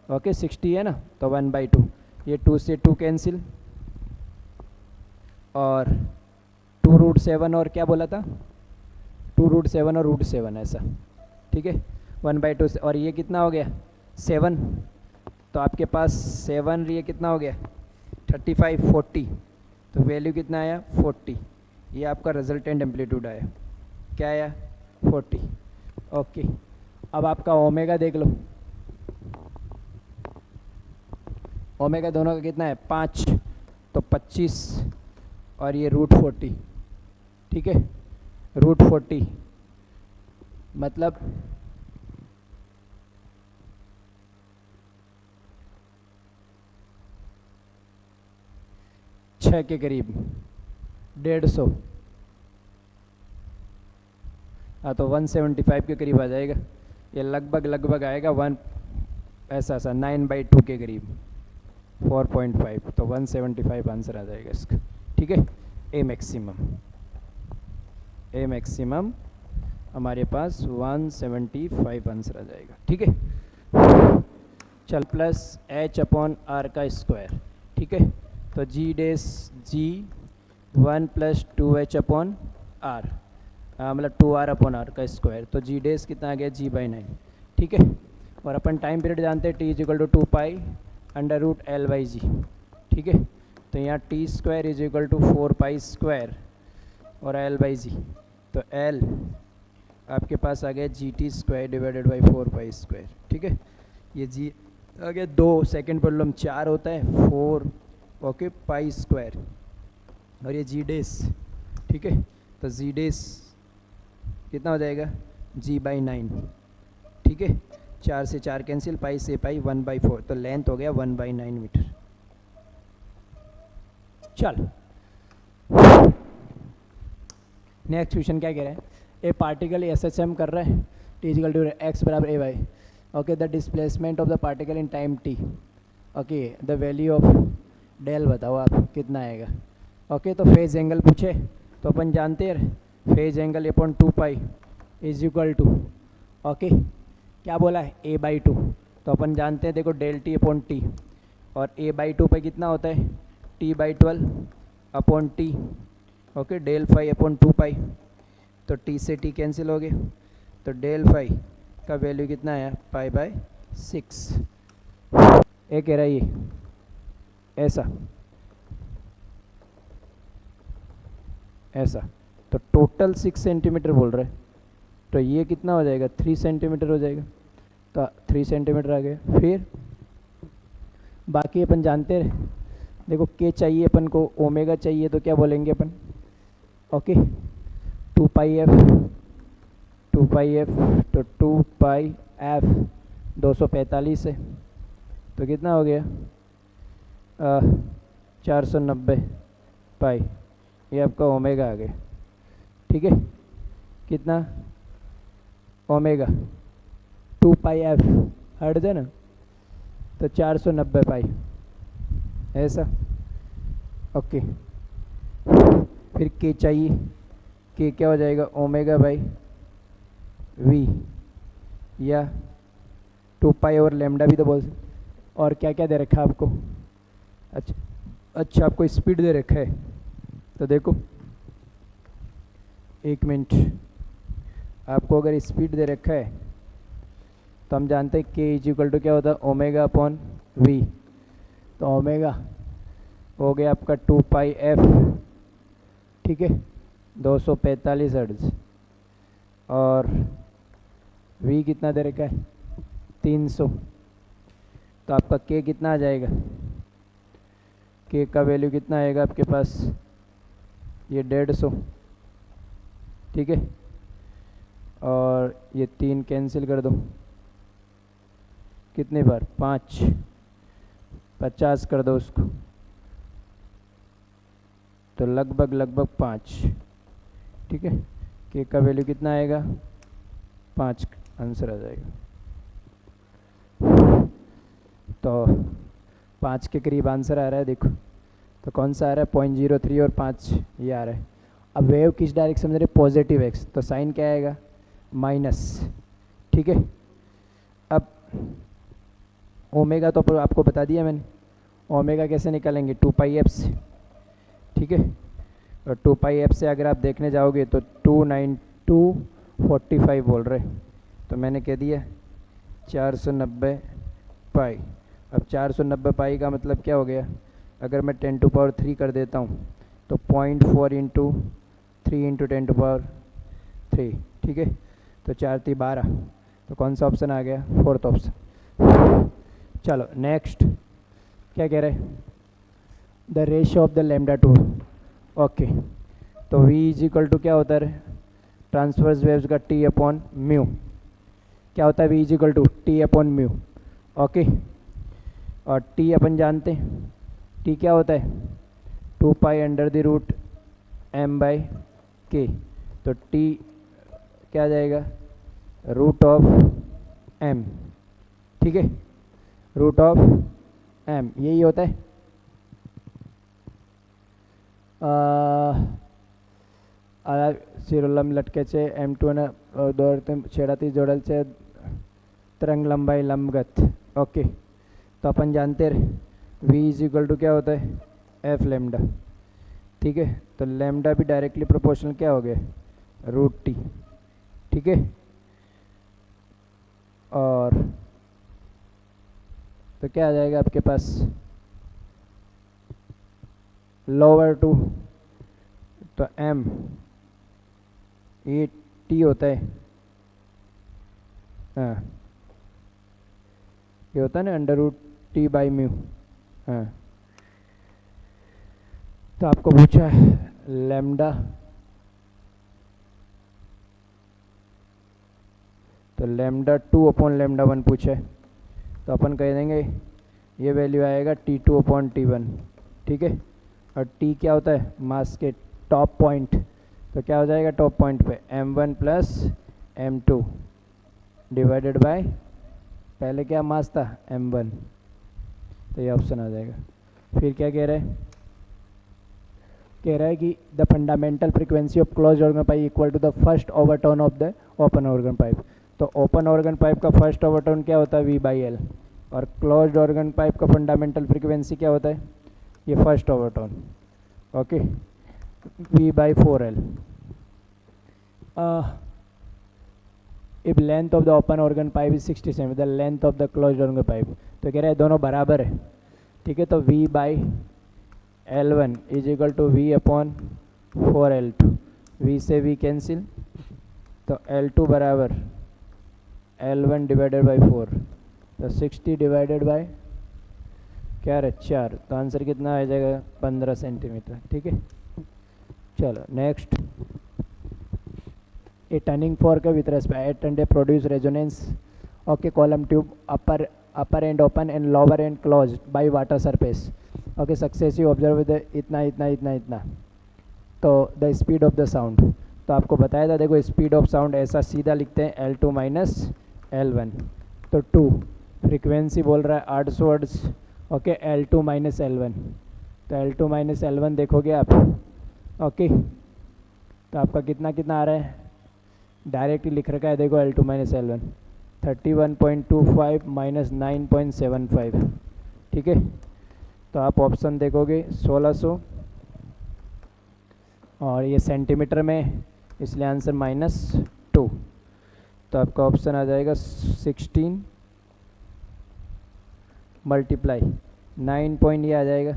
ओके 60 है ना, तो 1/2, ये 2 से 2 कैंसिल और 2√7 और क्या बोला था 2√7 और √7 ऐसा, ठीक है 1/2 से, और ये कितना हो गया 7, तो आपके पास 7 ये कितना हो गया 35 40, तो वैल्यू कितना आया 40, ये आपका रिजल्टेंट एम्पलीट्यूड आया, क्या आया 40 ओके। अब आपका ओमेगा देख लो, ओमेगा दोनों का कितना है 5, तो 25 और ये √40, ठीक है √40 मतलब 6 के करीब 150, हाँ तो 175 के करीब आ जाएगा, ये लगभग आएगा 1 ऐसा 9/2 के करीब 4.5, तो 175 आंसर आ जाएगा इसका, ठीक है। ए मैक्सिमम हमारे पास 175 आंसर आ जाएगा, ठीक है। चल प्लस h/r का स्क्वायर, ठीक है, तो G1 + 2h/r मतलब 2r/r का स्क्वायर, तो G कितना आ गया G/9, ठीक है। और अपन टाइम पीरियड जानते हैं T = 2π √L/g, ठीक है। तो यहाँ T² = 4π² और L/g, तो L आपके पास आ गया GT² / 4π², ठीक है। ये G आ गया 2, सेकेंड प्रॉब्लम 4 होता है 4 ओके π² और ये G ठीक है, तो G कितना हो जाएगा G/9, ठीक है। 4 से 4 कैंसिल, पाई से पाई 1/4, तो लेंथ हो गया 1/9 मीटर। चल नेक्स्ट क्वेश्चन क्या कह रहा है, ए पार्टिकल SHM कर रहा है, T = x = a/y okay, the displacement of the particle in time t okay, the value of del बताओ आप कितना आएगा ओके। तो फेज एंगल पूछे तो अपन जानते हैं फेज एंगल अपॉन 2π = ओके, क्या बोला है a/2, तो अपन जानते हैं देखो ΔT/t, और a/2 पे कितना होता है T/12/t ओके, ΔΦ/2π, तो t से t कैंसिल हो गए, तो ΔΦ का वैल्यू कितना आया π/6। ये कह रहा है ये ऐसा, तो टोटल 6 सेंटीमीटर बोल रहा है, तो ये कितना हो जाएगा 3 सेंटीमीटर हो जाएगा, तो 3 सेंटीमीटर आ गया। फिर बाकी अपन जानते हैं देखो के चाहिए अपन को, ओमेगा चाहिए, तो क्या बोलेंगे अपन ओके 2πf, तो 2πf 245 है, तो कितना हो गया 490 पाई, ये आपका ओमेगा आ गया, ठीक है। कितना ओमेगा 2 पाई एफ हट जाए ना, तो 490 पाई ऐसा। ओके, फिर के चाहिए, के क्या हो जाएगा ओमेगा बाई वी, या 2 पाई और लेमडा भी तो बोल सकते। और क्या क्या दे रखा है आपको? अच्छा आपको स्पीड दे रखा है, तो देखो एक मिनट, आपको अगर स्पीड दे रखा है तो हम जानते हैं के इज इक्वल टू क्या होता है ओमेगा अपॉन वी। तो ओमेगा हो गया आपका 2 पाई एफ, ठीक है, 245 हर्ट्ज, और वी कितना दे रखा है 300। तो आपका के कितना आ जाएगा? के का वैल्यू कितना आएगा आपके पास? ये 150, ठीक है, और ये 3 कैंसिल कर दो, कितने बार 5, 50 कर दो उसको, तो लगभग 5, ठीक है। के का वैल्यू कितना आएगा 5, आंसर आ जाएगा। तो 5 के करीब आंसर आ रहा है, देखो तो कौन सा आ रहा है 0.03 और 5 ये आ रहा है। अब वेव किस डायरेक्शन में, पॉजिटिव एक्स, तो साइन क्या आएगा माइनस, ठीक है। अब ओमेगा तो आपको बता दिया मैंने, ओमेगा कैसे निकालेंगे 2 पाई एफ से, ठीक है। और 2 पाई एफ से अगर आप देखने जाओगे तो 29245 बोल रहे, तो मैंने कह दिया 490 पाई। अब 490 पाई का मतलब क्या हो गया, अगर मैं 10 टू पावर 3 कर देता हूँ तो 0.4 इंटू 3 इंटू 10 टू पावर 3, ठीक है। तो 4 3 12, तो कौन सा ऑप्शन आ गया 4th ऑप्शन। चलो नेक्स्ट क्या कह रहे हैं, the ratio of the lambda two. Okay, तो v इज इक्वल टू क्या होता है ट्रांसवर्स वेव्स का t अपॉन म्यू, क्या होता है v is equal to t upon mu. Okay, और t अपन जानते हैं t क्या होता है 2 pi under the root m by k, तो t क्या आ जाएगा रूट ऑफ m, ठीक है, रूट ऑफ m यही होता है। शिरोलम लटके છે m2 ને છેડાથી જોડેલ છે तरंग लंबाई लंबगत। ओके, तो अपन जानते हैं v इज इक्वल टू क्या होता है एफ लेमडा, ठीक है। तो लेमडा भी डायरेक्टली प्रोपोर्शनल क्या हो गया रूट टी, ठीक है। और तो क्या आ जाएगा आपके पास लोअर टू, तो m ये t होता है, हाँ ये होता है ना under root t by mu, हाँ। तो आपको पूछा है लेमडा, तो लेमडा 2 अपॉन लेमडा 1 पूछा है, तो अपन कह देंगे ये वैल्यू आएगा T2 अपॉन T1, ठीक है। और T क्या होता है मास के टॉप पॉइंट, तो क्या हो जाएगा टॉप पॉइंट पे m1 plus m2 divided by पहले क्या मास था m1, तो ये ऑप्शन आ जाएगा। फिर क्या कह रहा है कि द fundamental frequency of closed organ pipe equal to the first overtone of the open organ pipe. तो ओपन ऑर्गन पाइप का फर्स्ट ओवरटर्न क्या होता है v/L, और क्लोज्ड ऑर्गन पाइप का फंडामेंटल फ्रीक्वेंसी क्या होता है ये first overtone, okay, v/4L। If length of the open organ pipe is 60 cm the length of the closed organ pipe, तो कह रहा है दोनों बराबर है, ठीक है। तो v/L1 is equal to v upon 4L2, v से v कैंसिल, तो L2 बराबर L1 डिवाइडेड बाई 4, तो 60 डिवाइडेड बाई क्या रहे 4, तो आंसर कितना आ जाएगा 15 सेंटीमीटर, ठीक है। चलो next, A turning fork with respect and produce resonance, okay, column tube upper and open and lower and close by water surface, okay, successive observe with इतना इतना इतना इतना। तो the speed of the sound, तो आपको बताया था देखो स्पीड ऑफ साउंड ऐसा सीधा लिखते हैं L2 माइनस L1, तो 2 फ्रीक्वेंसी बोल रहा है 800 hertz. Okay, L2 minus L1, तो L2 माइनस L1 देखोगे आप। ओके, तो आपका कितना कितना आ रहा है, डायरेक्टली लिख रखा है देखो L2 माइनस L1 31.25 माइनस 9.75। ठीक है, तो आप ऑप्शन देखोगे 1600 और ये सेंटीमीटर में, इसलिए आंसर -2। तो आपका ऑप्शन आ जाएगा 16 मल्टीप्लाई 9 पॉइंट, ये आ जाएगा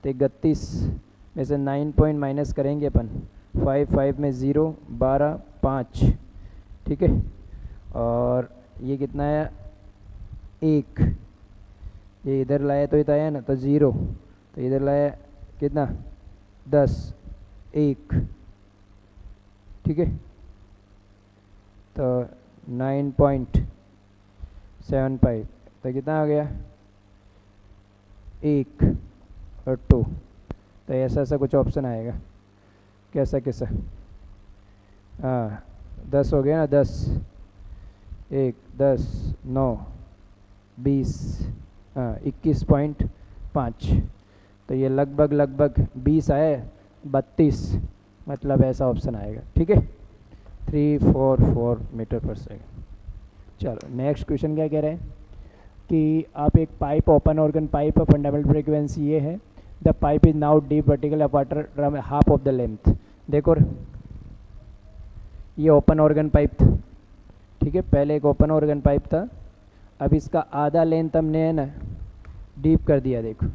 तो 31 में से 9 पॉइंट माइनस करेंगे अपन, 5 में 0, 12, 5। ठीक है, और ये कितना है 1, ये इधर लाया तो इतना आया ना, तो 0, तो इधर लाया कितना 10, 1। ठीक है, तो 9.75, तो कितना आ गया 1 और 2। तो ऐसा ऐसा कुछ ऑप्शन आएगा, कैसा कैसा, हाँ 10 हो गया ना, 10, 1, 10, 9, 20, हाँ 21.5। तो ये लगभग 20 आए, 32, मतलब ऐसा ऑप्शन आएगा। ठीक है, 344 मीटर पर सेकेंड। चलो नेक्स्ट क्वेश्चन क्या कह रहे हैं कि आप एक pipe, open organ pipe, fundamental frequency ये है, the pipe is now deep vertical water half of the length. देखो ये ओपन ऑर्गन पाइप था। ठीक है, पहले एक ओपन ऑर्गन पाइप था, अब इसका आधा लेंथ हमने है ना डीप कर दिया। देखो,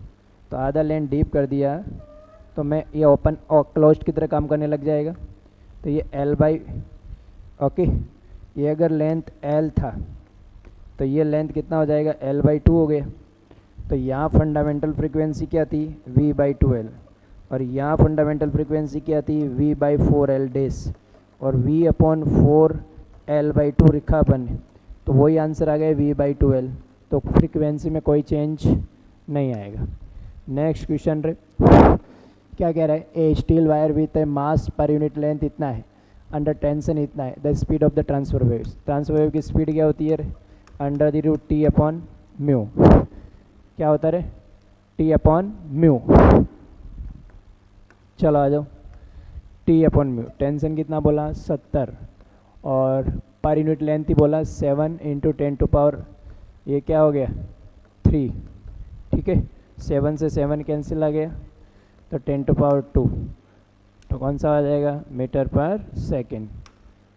तो आधा लेंथ डीप कर दिया, तो मैं ये ओपन और क्लोज्ड की तरह काम करने लग जाएगा। तो ये L बाई, ओके, ये अगर लेंथ L था तो ये लेंथ कितना हो जाएगा L/2 हो गया। तो यहाँ फंडामेंटल फ्रीक्वेंसी क्या थी V/2L, और यहाँ फंडामेंटल फ्रीक्वेंसी क्या थी V/4L डेस, और V/4L/2 लिखा अपन ने, तो वही आंसर आ गया V/2L। तो फ्रीक्वेंसी में कोई चेंज नहीं आएगा। नेक्स्ट क्वेश्चन रे, क्या कह रहा है, a steel wire with a mass per unit length इतना है, अंडर टेंशन इतना है, the speed of the transfer waves. Transfer wave की स्पीड क्या होती है रे, अंडर द रूट T/μ। क्या होता है रे, T/μ। चलो आ जाओ, T/μ। टेंशन कितना बोला 70, और पर यूनिट लेंथ ही बोला 7 × 10⁻, ये क्या हो गया 3। ठीक है, 7 से 7 कैंसिल आ गया, तो 10⁻², तो कौन सा आ जाएगा मीटर पर सेकेंड।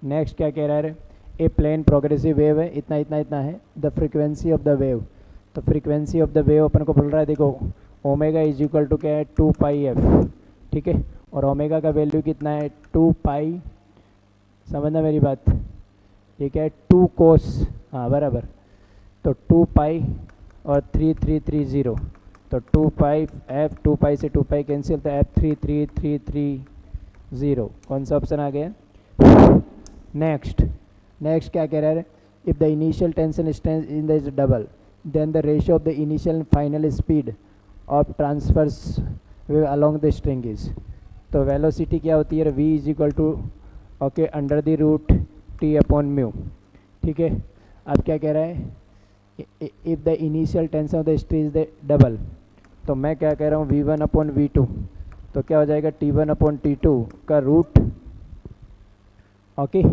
नेक्स्ट क्या कह रहा है, ए प्लेन प्रोग्रेसिव वेव है, इतना इतना इतना है, the frequency of the wave. तो फ्रीक्वेंसी ऑफ द वेव अपन को बोल रहा है, देखो ओमेगा इज इक्वल टू क्या है 2πf। ठीक है, और ओमेगा का वैल्यू कितना है 2π, समझना मेरी बात, ये क्या है 2 कोस, हाँ बराबर, तो 2π और 3330, तो 2πf, 2π से 2π कैंसिल, तो f333330, कौन सा ऑप्शन आ गया। नेक्स्ट क्या कह रहा है, if the initial tension strength in the is double, then the ratio of the initial final speed of transverse wave along the string is. तो वेलोसिटी क्या होती है, v is equal to okay under the root T/μ। ठीक है, अब क्या कह रहा है, if the initial tension of the string is the double, तो मैं क्या कह रहा हूँ V1/V2, तो क्या हो जाएगा T1/T2 का रूट। ओके,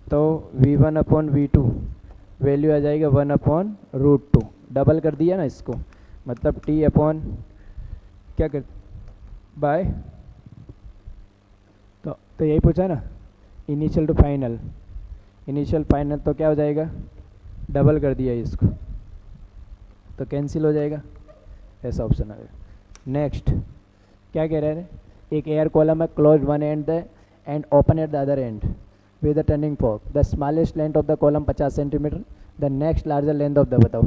तो V1/V2 वैल्यू आ जाएगा 1/√2, डबल कर दिया ना इसको, मतलब T अपॉन क्या कर बाय, तो यही पूछा ना, initial to final, initial final, तो क्या हो जाएगा डबल कर दिया इसको, तो कैंसिल हो जाएगा, ऐसा ऑप्शन आएगा। नेक्स्ट क्या कह रहे हैं, एक एयर कॉलम है, close one and and open at the other and with the turning fork, the smallest length of the column 50 centimetre, the next larger length of the, बताओ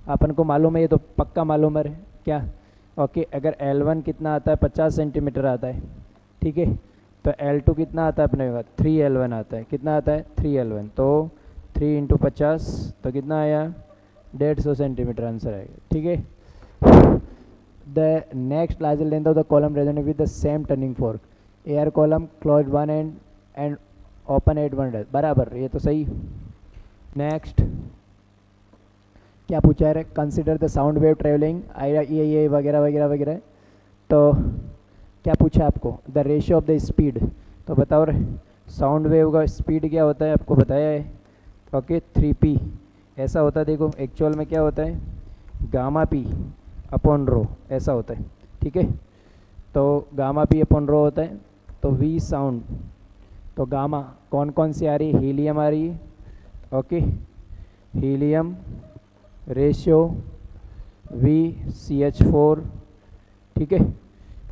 अपन को मालूम है, ये तो पक्का मालूम है क्या। ओके, अगर L1 कितना आता है 50 सेंटीमीटर आता है। ठीक है, तो L2 कितना आता है अपने पास 3L1 आता है, कितना आता है 3L1, तो 3 × 50, तो कितना आया 150 सेंटीमीटर आंसर आएगा। ठीक है, the next larger length of the column resonate with the same turning fork, air column close one and open at one, बराबर, ये तो सही। नेक्स्ट क्या पूछा है, consider the sound wave travelling ये वगैरह वगैरह वगैरह। तो क्या पूछा आपको, the ratio of the speed. तो बताओ रे, साउंड वेव का स्पीड क्या होता है आपको बताया है। ओके 3p ऐसा होता है। देखो एक्चुअल में क्या होता है, गामा पी अपॉन रो ऐसा होता है। ठीक है, तो गामा पी अपॉन रो होता है। तो वी साउंड, तो गामा कौन कौन सी आ रही है, हीलियम आ रही है। ओके हीलियम रेशियो VCH4, ठीक है,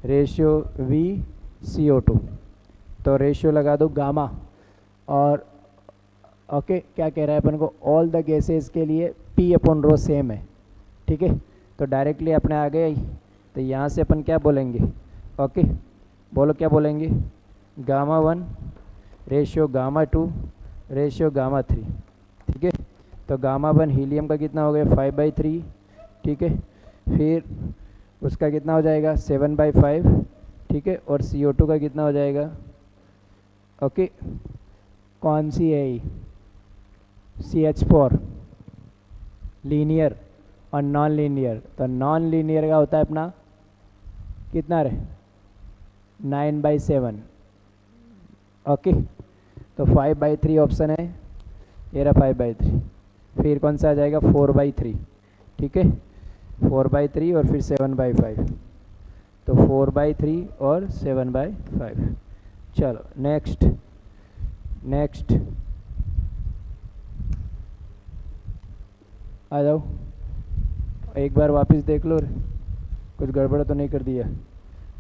रेशियो VCO2। तो रेशियो लगा दो गामा। और ओके क्या कह रहा है अपन को, ऑल द गैसेस के लिए P अपॉन रो सेम है। ठीक है, तो डायरेक्टली अपने आ गए। तो यहाँ से अपन क्या बोलेंगे, ओके बोलो क्या बोलेंगे, gamma 1 ratio gamma 2 ratio gamma 3। ठीक है, तो गामा 1 हीलियम का कितना हो गया 5/3। ठीक है, फिर उसका कितना हो जाएगा 7/5। ठीक है, और CO2 का कितना हो जाएगा, ओके कौन सी है ये, CH4 लीनियर और नॉन लीनियर। तो नॉन लीनियर का होता है अपना कितना रहे 9/7। ओके तो 5/3 ऑप्शन है, ये रहा 5/3। फिर कौन सा आ जाएगा 4/3। ठीक है 4/3 और फिर 7/5। तो 4/3 और 7/5। चलो नेक्स्ट नेक्स्ट आ जाओ, एक बार वापस देख लो, कुछ गड़बड़ तो नहीं कर दिया।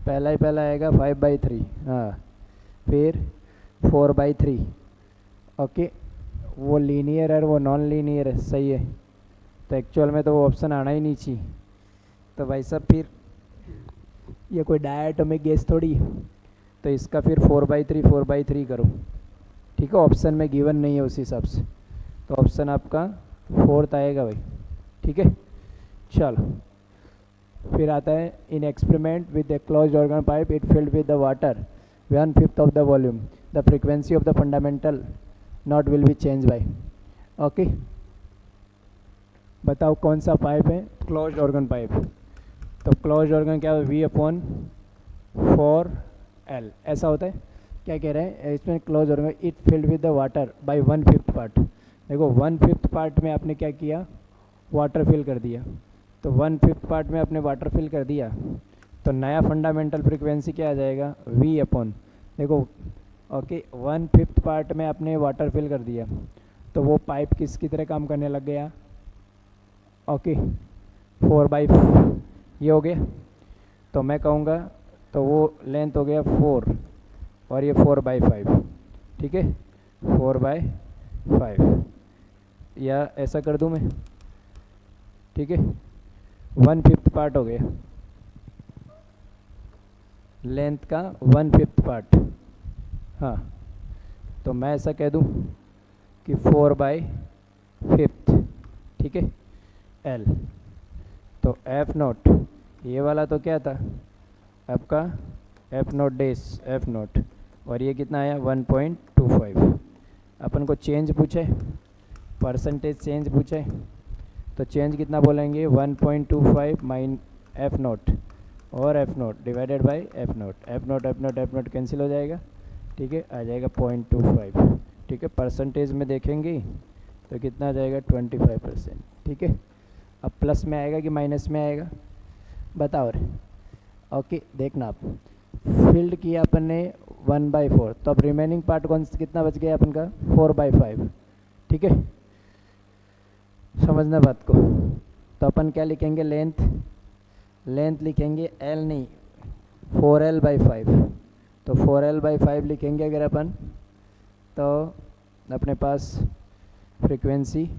पहला ही पहला आएगा 5/3, हाँ फिर 4/3। ओके वो लीनियर है वो नॉन लीनियर है, सही है। तो एक्चुअल में तो वो ऑप्शन आना ही नहीं चाहिए। तो भाई साहब फिर ये कोई डायटोमिक गैस थोड़ी, तो इसका फिर 4/3 करो। ठीक है, ऑप्शन में गिवन नहीं है उस हिसाब से, तो ऑप्शन आपका 4th आएगा भाई। ठीक है चलो, फिर आता है in experiment with the closed organ pipe it filled with the water 1/5 of the volume the frequency of the fundamental note will be change by. Okay बताओ कौन सा पाइप है, क्लोज्ड ऑर्गन पाइप। तो क्लोज्ड ऑर्गन क्या है, V/4L ऐसा होता है। क्या कह रहे हैं इसमें, close organ it filled with the water bye 1/5 part. देखो 1/5 पार्ट में आपने क्या किया, वाटर फिल कर दिया। तो 1/5 पार्ट में आपने वाटर फिल कर दिया, तो नया फंडामेंटल फ्रीक्वेंसी क्या आ जाएगा V अपॉन, देखो ओके 1/5 पार्ट में आपने वाटर फिल कर दिया, तो वो पाइप किसकी तरह काम करने लग गया, ओके 4/5 ये हो गया। तो मैं कहूँगा तो वो लेंथ हो गया 4 और ये 4/5। ठीक है 4/5 या ऐसा कर दूँ मैं। ठीक है 1/5 पार्ट हो गया, लेंथ का 1/5 पार्ट। हाँ तो मैं ऐसा कह दूँ कि 4/5। ठीक है L। तो F0 ये वाला तो क्या था आपका F0 डेस F0, और ये कितना आया 1.25। अपन को चेंज पूछे, परसेंटेज चेंज पूछे, तो चेंज कितना बोलेंगे 1.25 माइन F0 और F0 divided by F0। F0 cancel हो जाएगा। ठीक है आ जाएगा 0.25। ठीक है परसेंटेज में देखेंगे तो कितना आ जाएगा 25%। ठीक है अब प्लस में आएगा कि माइनस में आएगा बताओ रे। ओके देखना आप, फील्ड किया अपन ने 1/4, तो अब रिमेनिंग पार्ट कौन कितना बच गया अपन का 4/5। ठीक है समझना बात को। तो अपन क्या लिखेंगे, लेंथ लिखेंगे L नहीं 4L/5। तो 4L/5 लिखेंगे अगर अपन, तो अपने पास फ्रीक्वेंसी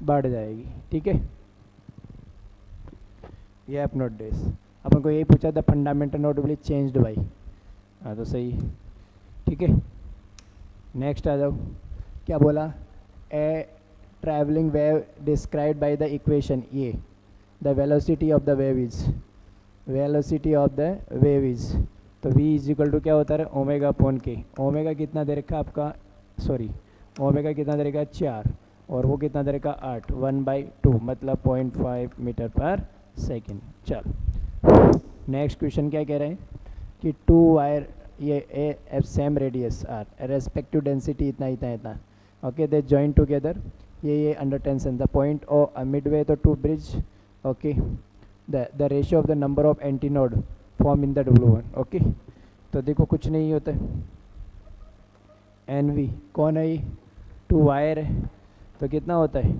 बढ़ जाएगी। ठीक है ये F0 डेज। अपन को यही पूछा था fundamental note will changed by, हाँ तो सही है। ठीक है नेक्स्ट आ जाओ, क्या बोला, a travelling wave described by the equation ये the velocity of the wave is, velocity of the wave is, तो v इज क्या होता है ओमेगा अपॉन के। ओमेगा कितना दे रखा आपका, सॉरी ओमेगा कितना दे रखा 4, और वो कितना दे रखा 8, 1/2 मतलब 0.5 मीटर पर सेकेंड। चल नेक्स्ट क्वेश्चन क्या कह रहे हैं कि 2 वायर ये a same radius are respective density इतना इतना इतना ओके दे जॉइन टुगेदर ये अंडर टेंशन द पॉइंट और मिडवे तो to bridge okay the ratio of the number of antinode form in the W1 okay. तो देखो कुछ नहीं होता है NV कौन है ये 2 वायर है तो कितना होता है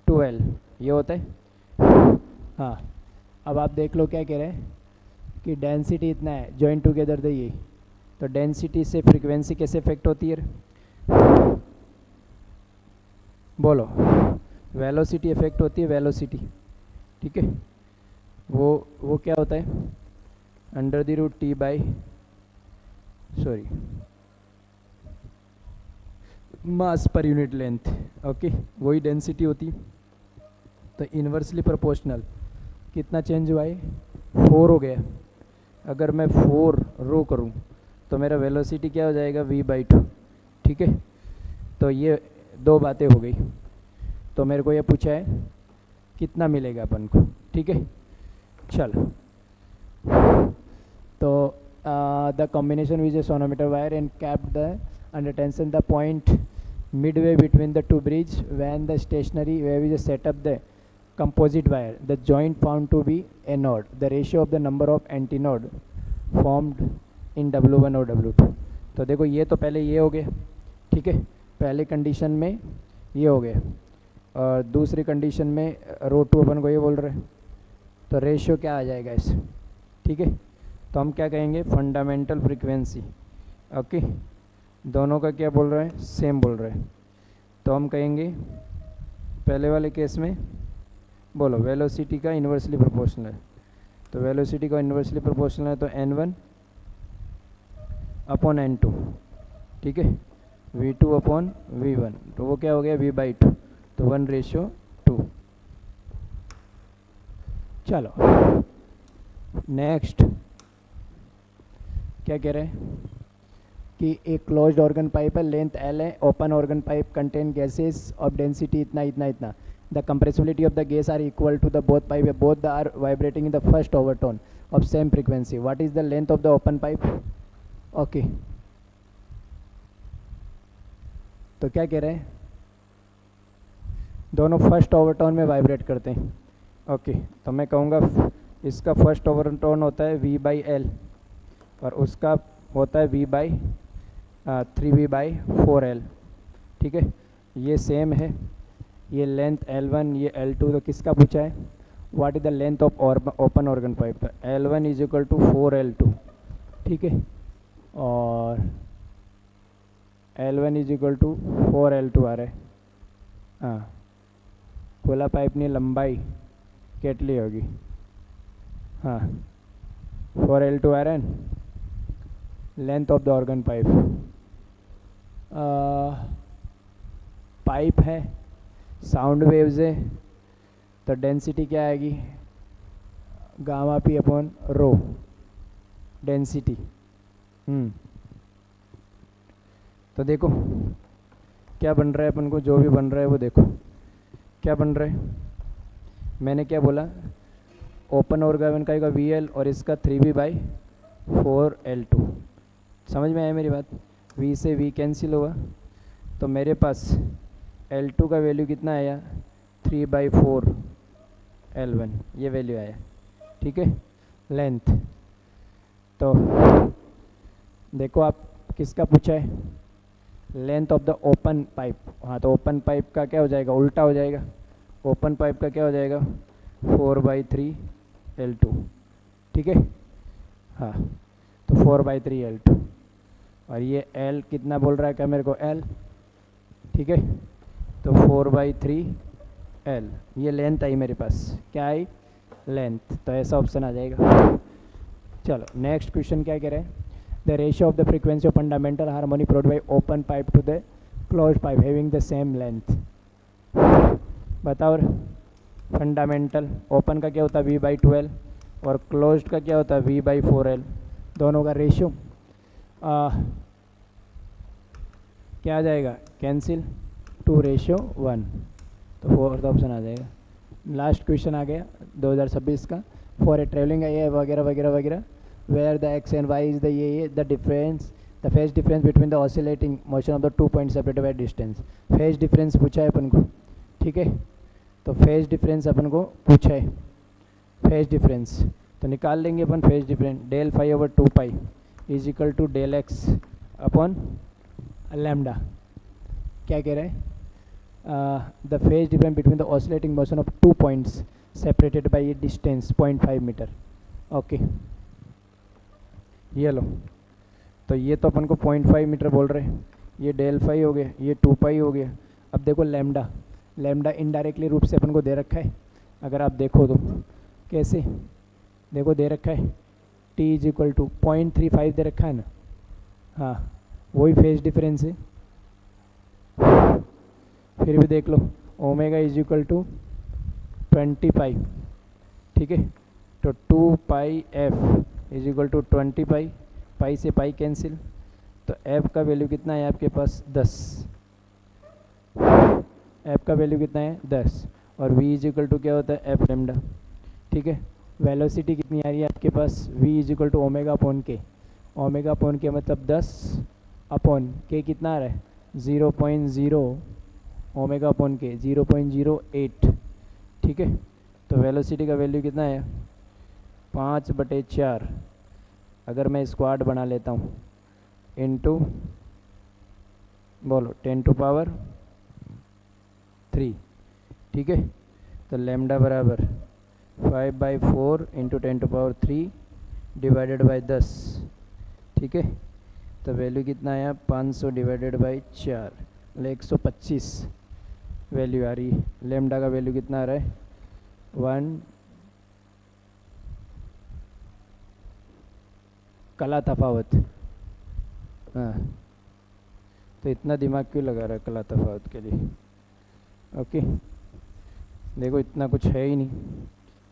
12 ये होता है। हाँ अब आप देख लो क्या कह रहे हैं कि डेंसिटी इतना है जॉइन टुगेदर द ये तो डेंसिटी से फ्रीक्वेंसी कैसे इफेक्ट होती है बोलो वेलोसिटी इफेक्ट होती है वेलोसिटी ठीक है वो क्या होता है under the root T by sorry mass per unit length okay वही डेंसिटी होती तो इन्वर्सली प्रोपोर्शनल कितना चेंज हुआ है 4 हो गया। अगर मैं 4 रो करूं तो मेरा वेलोसिटी क्या हो जाएगा v/2 ठीक है। तो ये 2 बातें हो गई। तो मेरे को ये पूछा है कितना मिलेगा अपन को ठीक है। चलो तो the combination with a sonometer wire and capped the under tension the point midway between the two bridge when the stationary wave is set up the composite wire the joint found to be a node the ratio of the number of antinode formed in W1 और W2। तो देखो ये तो पहले ये हो गया ठीक है पहले कंडीशन में ये हो गया और दूसरी कंडीशन में रो 2 अपन को ये बोल रहे हैं तो रेशियो क्या आ जाएगा इस ठीक है। तो हम क्या कहेंगे फंडामेंटल फ्रीक्वेंसी ओके दोनों का क्या बोल रहे हैं सेम बोल रहे हैं। तो हम कहेंगे पहले वाले केस में बोलो वेलोसिटी का इन्वर्सली प्रोपोर्शनल है तो वेलोसिटी का इन्वर्सली प्रोपोर्शनल है तो n1 अपॉन n2 ठीक है v2 अपॉन v1 तो वो क्या हो गया v/2 तो 1:2। चलो नेक्स्ट क्या कह रहे हैं कि एक क्लोज्ड ऑर्गन पाइप है लेंथ L है open organ pipe contain gases of density इतना इतना इतना the compressibility of the gas are equal to the both pipe both the are vibrating in the first overtone of same frequency what is the length of the open pipe okay. तो क्या कह रहे हैं दोनों first overtone में vibrate करते हैं okay. तो मैं कहूँगा इसका फर्स्ट ओवरटोन होता है V/L और उसका होता है V/3V/4L ठीक है। ये सेम है ये लेंथ L1 ये L2 तो किसका पूछा है what is the length of open organ pipe तो L1 is equal to 4L2 ठीक है और L1 is equal to 4L2 आ रहा है। हाँ खुला पाइप ની लंबाई કેટલી होगी हाँ 4L2 आ रहा है length of the organ pipe pipe है साउंड वेव्स है तो डेंसिटी क्या आएगी gamma P upon rho density तो देखो क्या बन रहा है अपन को जो भी बन रहा है वो देखो क्या बन रहा है मैंने क्या बोला ओपन ऑर्गन का VL और इसका 3V/4L2 समझ में आया मेरी बात V से V कैंसिल हुआ तो मेरे पास L2 का वैल्यू कितना आया 3/4L1 ये वैल्यू आया ठीक है लेंथ। तो देखो आप किसका पूछा है length of the open pipe हाँ तो ओपन पाइप का क्या हो जाएगा उल्टा हो जाएगा ओपन पाइप का क्या हो जाएगा 4/3L2 ठीक है हाँ तो 4/3L2 और ये L कितना बोल रहा है क्या मेरे को L ठीक है तो 4/3L ये लेंथ आई मेरे पास क्या आई लेंथ तो ऐसा ऑप्शन आ जाएगा। चलो नेक्स्ट क्वेश्चन क्या कह रहे हैं the ratio of the frequency of fundamental harmony produced by open pipe to the closed pipe having the same length बताओ फंडामेंटल ओपन का क्या होता है V/12 और क्लोज्ड का क्या होता है V/4L दोनों का रेशियो क्या आ जाएगा कैंसिल 2:1, तो फोर्थ ऑप्शन आ जाएगा। लास्ट क्वेश्चन आ गया 2026 का। फॉर ए ट्रेवलिंग ये वगैरह वगैरह वगैरह, where the X and Y is the ये the difference, the phase difference between the oscillating motion of the 2 point separated by distance. Phase difference पूछा है अपन को, ठीक है। तो फेज डिफरेंस अपन को पूछा है, फेज डिफरेंस तो निकाल लेंगे अपन। Phase difference del phi over 2 pi is equal to del x upon lambda. क्या कह रहे हैं? The phase difference between the oscillating motion of 2 points separated by ये डिस्टेंस 0.5 मीटर। ओके, ये लो, तो ये तो अपन को 0.5 मीटर बोल रहे हैं, ये डेल फाई हो गया, ये 2 पाई हो गया। अब देखो लैम्डा, लैम्डा इनडायरेक्टली रूप से अपन को दे रखा है, अगर आप देखो तो कैसे देखो दे रखा है, t इज इक्वल टू 0.35 दे रखा है ना, हाँ वही फेज डिफरेंस है। फिर भी देख लो ओमेगा इज इक्वल टू 20 पाई, ठीक है। तो 2 पाई एफ इज इक्वल टू 20 पाई, पाई से पाई कैंसिल, तो एफ का वैल्यू कितना है आपके पास 10, एफ का वैल्यू कितना है 10, और v इज इक्वल टू क्या होता है एफ लैम्डा, ठीक है। वेलोसिटी कितनी आ रही है आपके पास, v is equal to omega upon k, omega upon k मतलब 10 अपॉन के कितना आ रहा है 0.0, ओमेगा अपॉन के 0.08, ठीक है। तो वेलोसिटी का वैल्यू कितना है 5/4, अगर मैं स्क्वाड बना लेता हूँ इनटू बोलो 10 टू पावर 3, ठीक है। तो लैम्डा बराबर 5/4 into 10 to power 3 divided by 10, ठीक है। तो वैल्यू कितना आया 500 डिवाइडेड बाई 4, मतलब 125 वैल्यू आ रही है। लैम्डा का वैल्यू कितना आ रहा है 1, कला तफावत, हाँ तो इतना दिमाग क्यों लगा रहा है कला तफावत के लिए? ओके, देखो इतना कुछ है ही नहीं,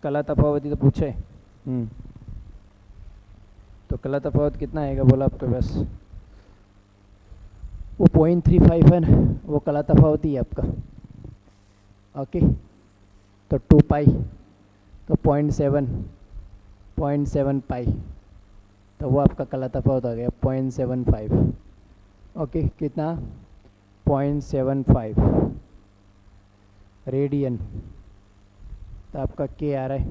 कला तफावत ही तो पूछा है। तो कला तफावत कितना आएगा बोला आपके पास, वो 0.35 है ना, वो कला तफावत ही है आपका। ओके, तो 2 पाई तो 0.7 पाई, तो वो आपका कला तफावत आ गया 0.75। ओके, कितना 0.75 रेडियन, तो आपका के आ रहा है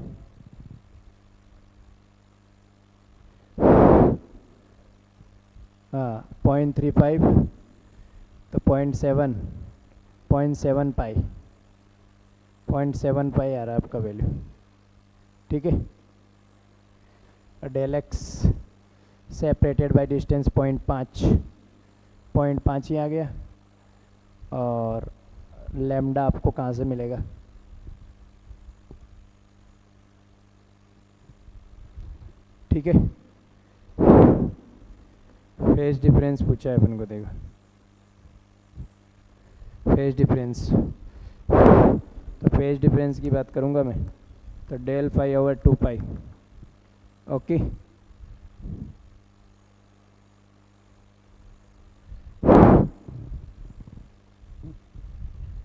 हाँ 0.35, तो 0.7 पाई, 0.7 पाई आ रहा है आपका वैल्यू, ठीक है। Del x separated by distance 0.5 ही आ गया, और लैम्डा आपको कहाँ से मिलेगा, ठीक है। फेज डिफरेंस पूछा है अपन को, देखो फेज डिफरेंस, तो फेज डिफरेंस की बात करूँगा मैं, तो del phi over 2 pi, okay.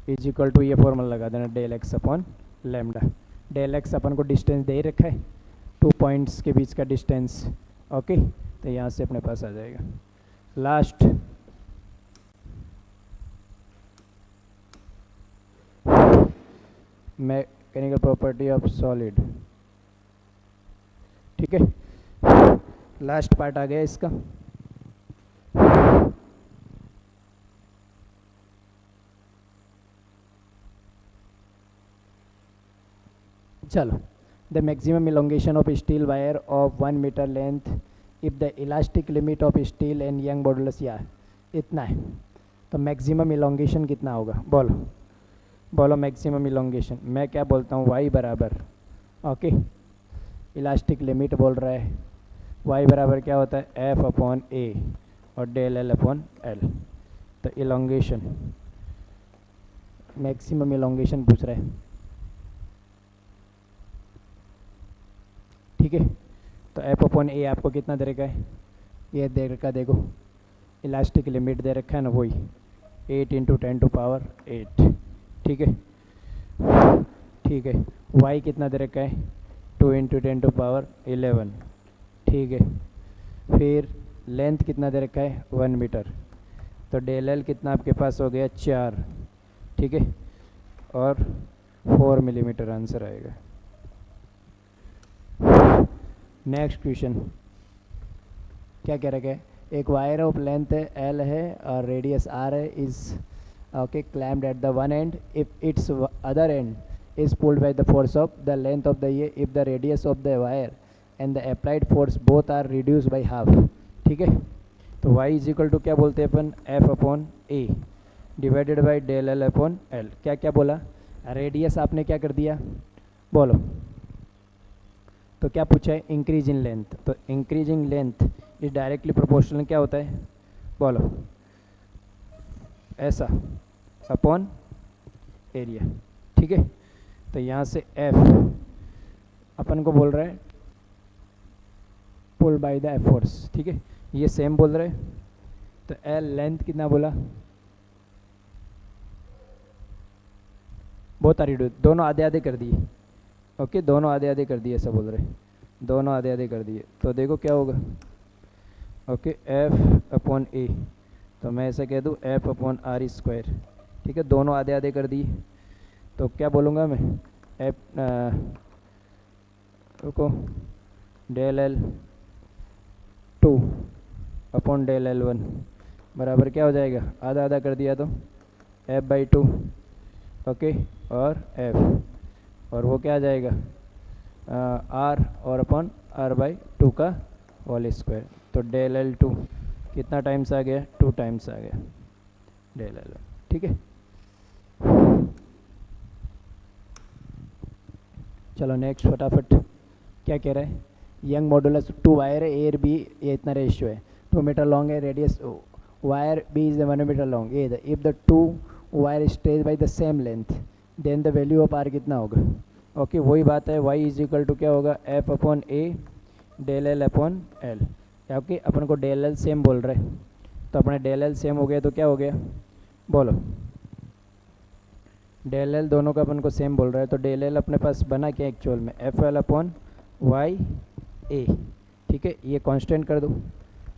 Is equal to ये फॉर्मूला लगा देना del x upon lambda. Del X अपन को डिस्टेंस दे ही रखा है, 2 पॉइंट्स के बीच का डिस्टेंस, ओके। तो यहाँ से अपने पास आ जाएगा last mechanical property of solid, ठीक है। लास्ट पार्ट आ गया इसका। चलो, the maximum elongation of steel wire of 1 metre length if the elastic limit of steel and Young modulus या इतना है, तो मैक्सिमम इलोंगेशन कितना होगा बोलो, बोलो मैक्सिमम इलोंगेशन। मैं क्या बोलता हूँ y बराबर, ओके इलास्टिक लिमिट बोल रहा है, y बराबर क्या होता है f अपॉन a और डेल l अपॉन l। तो इलोंगेशन, मैक्सिमम इलोंगेशन पूछ रहा है, ठीक है। तो f अपॉन a आपको कितना दे रखा है, ये दे रखा, देखो इलास्टिक लिमिट दे रखा है ना, वही 8 इंटू 10⁸ 8। ठीक है, ठीक है। y कितना दे रखा है, 2 इंटू 10⁻11। ठीक है, फिर लेंथ कितना दे रखा है, 1 मीटर। तो डेल एल कितना आपके पास हो गया, 4। ठीक है, और 4 मिलीमीटर आंसर आएगा। नेक्स्ट क्वेश्चन क्या कह रखा है, एक वायर ऑफ लेंथ एल है और रेडियस आर है, is okay claimed at the one and if it's other and is pulled by the force of the length of the if the radius of the wire and the applied force both are reduced by half। ठीक है, तो y is equal to क्या बोलते हैं अपन, f upon a divided by del L upon L. क्या क्या बोला, रेडियस आपने क्या कर दिया, बोलो। तो क्या पूछा है, इंक्रीज इन लेंथ। तो increasing length is directly proportional क्या होता है, बोलो, ऐसा अपॉन एरिया। ठीक है, तो यहाँ से F अपन को बोल रहा है पुल बाय द एफ फोर्स। ठीक है, ये सेम बोल रहे हैं। तो L लेंथ कितना बोला, बहुत रिड्यूस, दोनों आधे आधे कर दिए। ओके, दोनों आधे आधे कर दिए ऐसा बोल रहे हैं, दोनों आधे आधे कर दिए। तो देखो क्या होगा, ओके F अपॉन A, तो मैं ऐसा कह दूँ F अपॉन आर स्क्वायर। ठीक है, दोनों आधे आधे कर दिए। तो क्या बोलूँगा मैं, एफ रुको, del L 2 upon del L 1 बराबर क्या हो जाएगा, आधा आधा कर दिया तो F/2। ओके, और F, और वो क्या आ जाएगा, R और अपॉन R/2 का होल स्क्वायर। तो डेल एल 2 कितना टाइम्स आ गया, 2 टाइम्स आ गया डेल एल 1। ठीक है, चलो नेक्स्ट फटाफट क्या कह रहा है, यंग मॉडुलस 2 वायर है, ए और बी, ये इतना रेशियो है, 2 मीटर लॉन्ग है, radius wire B is 1 metre long. A if the 2 wire stage by the same length then the value of R कितना होगा। ओके, वही बात है, वाई इज इक्वल टू क्या होगा, F upon A del L upon L. Okay, अपन को del L same बोल रहे हैं, तो अपने डेल एल सेम हो गया तो क्या हो गया, बोलो, डेल एल दोनों का अपन को सेम बोल रहा है। तो डेल एल अपने पास बना क्या एक्चुअल में, एफ एल अपॉन वाई ए। ठीक है, ये कांस्टेंट कर दो,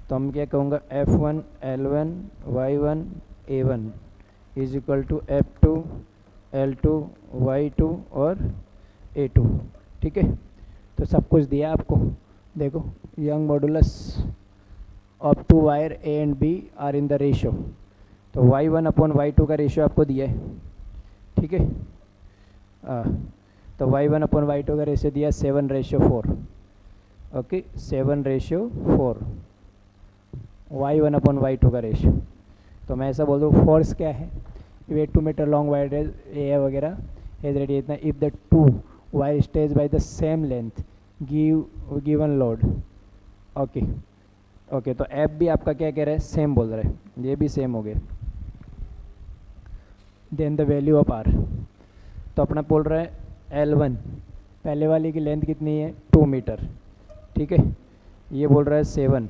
तो हम क्या कहूँगा, F1 L1 Y1 A1 is equal to F2 L2 Y2 और A2। ठीक है, तो सब कुछ दिया आपको। देखो, Young modulus of 2 wire A and B are in the ratio, तो Y1 अपॉन Y2 का रेशियो आपको दिया है। ठीक है, तो Y1 अपॉन Y2 का रेशियो दिया 7/4। ओके, 7/4 Y1 अपॉन Y2 का रेशियो। तो मैं ऐसा बोल दूँ, फोर्स क्या है, वे 2 मीटर लॉन्ग वायर ए वगैरह एज रेडी इतना, if the 2 wire stage by the same length given load. Okay okay, तो एफ भी आपका क्या कह रहा है, सेम बोल रहा है, ये भी सेम हो गया। Then the value of R, तो अपना बोल रहा है L1, पहले वाली की लेंथ कितनी है, 2 मीटर। ठीक है, ये बोल रहा है 7,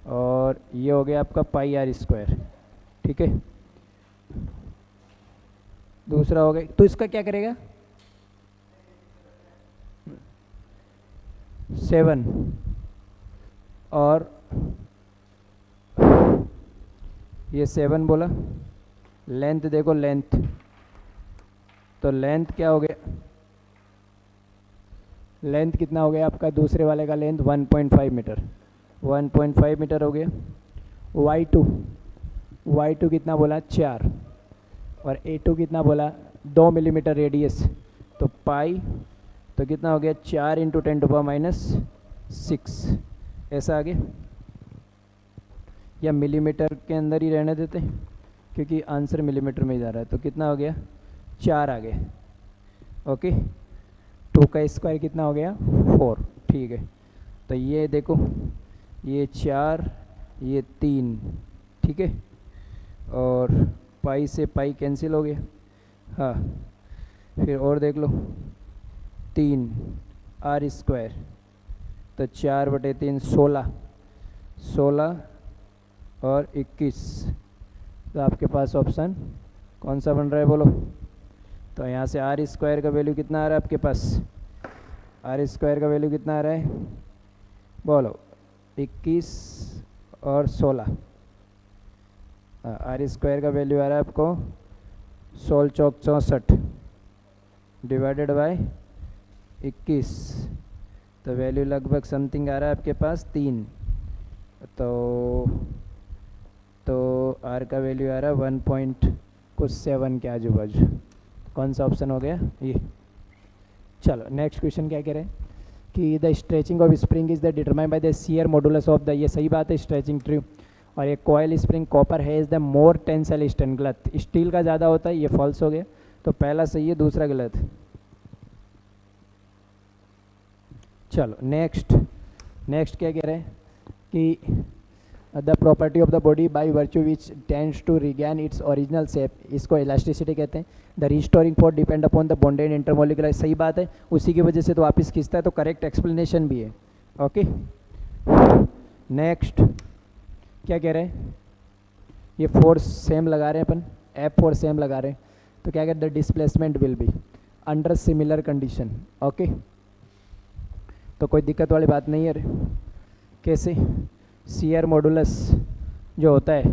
और ये हो गया आपका πr²। ठीक है, दूसरा हो गया, तो इसका क्या करेगा, 7, और ये 7 बोला। लेंथ देखो, लेंथ, तो लेंथ क्या हो गया, लेंथ कितना हो गया आपका, दूसरे वाले का लेंथ 1.5 मीटर, 1.5 मीटर हो गया। Y2 कितना बोला, 4, और A2 कितना बोला, 2 मिलीमीटर रेडियस, तो पाई, तो कितना हो गया, 4 इंटू 10⁻6, ऐसा आ गया। या मिलीमीटर के अंदर ही रहने देते, क्योंकि आंसर मिलीमीटर में ही जा रहा है। तो कितना हो गया, 4 आ गया। ओके, 2 का स्क्वायर कितना हो गया, 4। ठीक है, तो ये देखो, ये 4, ये 3। ठीक है, और पाई से पाई कैंसिल हो गया। हाँ, फिर और देख लो, 3 r², तो 4/3 16, 16 और 21, तो आपके पास ऑप्शन कौन सा बन रहा है बोलो। तो यहाँ से आर स्क्वायर का वैल्यू कितना आ रहा है आपके पास, आर स्क्वायर का वैल्यू कितना आ रहा है बोलो, 21 और 16। आर स्क्वायर का वैल्यू आ रहा है आपको 16 चौक 64 डिवाइडेड बाय 21, तो वैल्यू लगभग समथिंग आ रहा है आपके पास 3। तो आर का वैल्यू आ रहा है 1.7 के आजू बाजू। कौन सा ऑप्शन हो गया ये। चलो नेक्स्ट क्वेश्चन क्या कह रहे हैं कि the stretching of spring is the determined by the shear modulus of the, ये सही बात है, स्ट्रेचिंग ट्रू। और ये कॉयल स्प्रिंग कॉपर है is the more tensile strength, गलत, स्टील का ज़्यादा होता है, ये फॉल्स हो गया। तो पहला सही है, दूसरा गलत। चलो नेक्स्ट क्या कह रहे हैं कि the property of the body by virtue which tends to regain its original shape, इसको इलास्टिसिटी कहते हैं। The restoring force depend upon the bonded intermolecular, सही बात है, उसी की वजह से तो वापस खींचता है, तो करेक्ट एक्सप्लेनेशन भी है। ओके नेक्स्ट क्या कह रहे हैं, ये फोर्स सेम लगा रहे हैं अपन, एफ फोर्स सेम लगा रहे हैं, तो क्या कहते हैं the displacement will be under similar condition. Okay तो कोई दिक्कत वाली बात नहीं है। कैसे, शियर मॉडुलस जो होता है,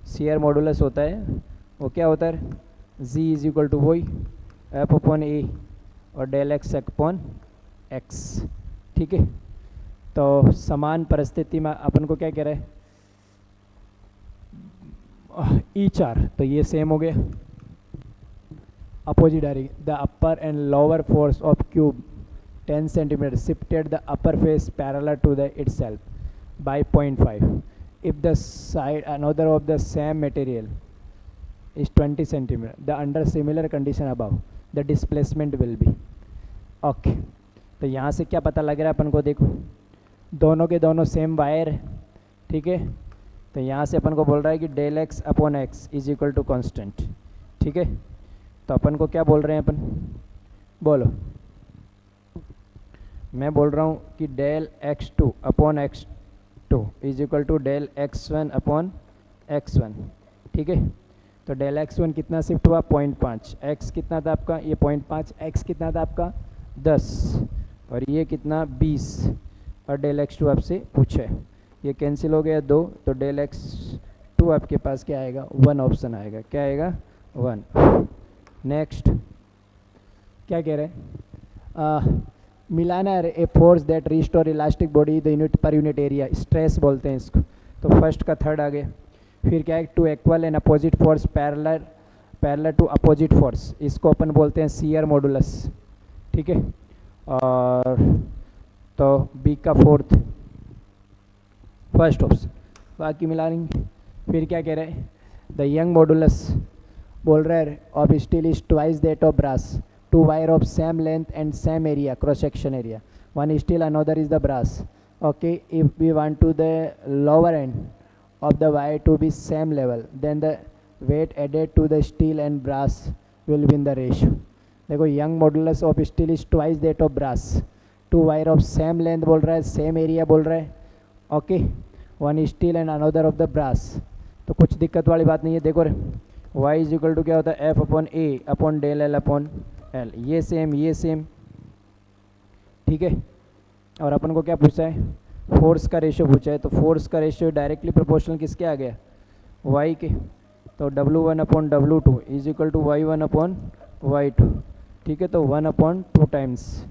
शियर मॉडुलस होता है वो क्या होता है, जी इज इक्वल टू वही एफ अपॉन ए और डेल एक्स अपॉन एक्स। ठीक है, तो समान परिस्थिति में अपन को क्या कह रहा है, ई चार, तो ये सेम हो गया, अपोजिट आ रही, the upper and lower force of cube 10 centimeter shifted the upper face parallel to the itself by 0.5 if the side another of the same material is 20 centimeter, the under similar condition above the displacement will be। Okay तो यहाँ से क्या पता लग रहा है अपन को, देखो दोनों के दोनों सेम वायर है। ठीक है, तो यहाँ से अपन को बोल रहा है कि del x upon x is equal to constant. ठीक है, तो अपन को क्या बोल रहे हैं अपन, बोलो, मैं बोल रहा हूँ कि del x2 upon x2 is equal to del x1 upon x1। ठीक है, तो डेल x1 कितना शिफ्ट हुआ 0.5, x कितना था आपका, ये 0.5, x कितना था आपका 10 और ये कितना 20, और डेल x2 आपसे पूछा है, ये कैंसिल हो गया 2, तो डेल x2 आपके पास क्या आएगा 1 ऑप्शन आएगा, क्या आएगा 1। नेक्स्ट क्या कह रहे हैं, मिलाना है a force that restore elastic body the unit per unit area, stress बोलते हैं इसको। तो फर्स्ट का थर्ड आ गया, फिर क्या है two equal and opposite force parallel to opposite force, इसको अपन बोलते हैं शियर मॉडुलस। ठीक है, और तो बी का फोर्थ फर्स्ट ऑप्शन, बाकी मिला लेंगे। फिर क्या कह रहे हैं, द यंग मॉडुलस बोल रहे हैं of steel is twice that of brass, two wire of same length and same area, cross section area, one is steel, another is the brass. Okay, if we want to the lower end of the wire to be same level, then the weight added to the steel and brass will be in the ratio। देखो young modulus of steel is twice that of brass, two wire of same length बोल रहा है, same area बोल रहा है। Okay, one is steel and another of the brass, तो कुछ दिक्कत वाली बात नहीं है। देखो y इज इक्वल टू क्या होता है F upon A upon del L upon L, ये सेम। ठीक है, और अपन को क्या पूछा है, फोर्स का रेशियो पूछा है, तो फोर्स का रेशियो डायरेक्टली प्रोपोर्शनल किसके आ गया y के, तो W1 upon W2 is equal to Y1 upon Y2। ठीक है, तो 1 अपॉन 2 टाइम्स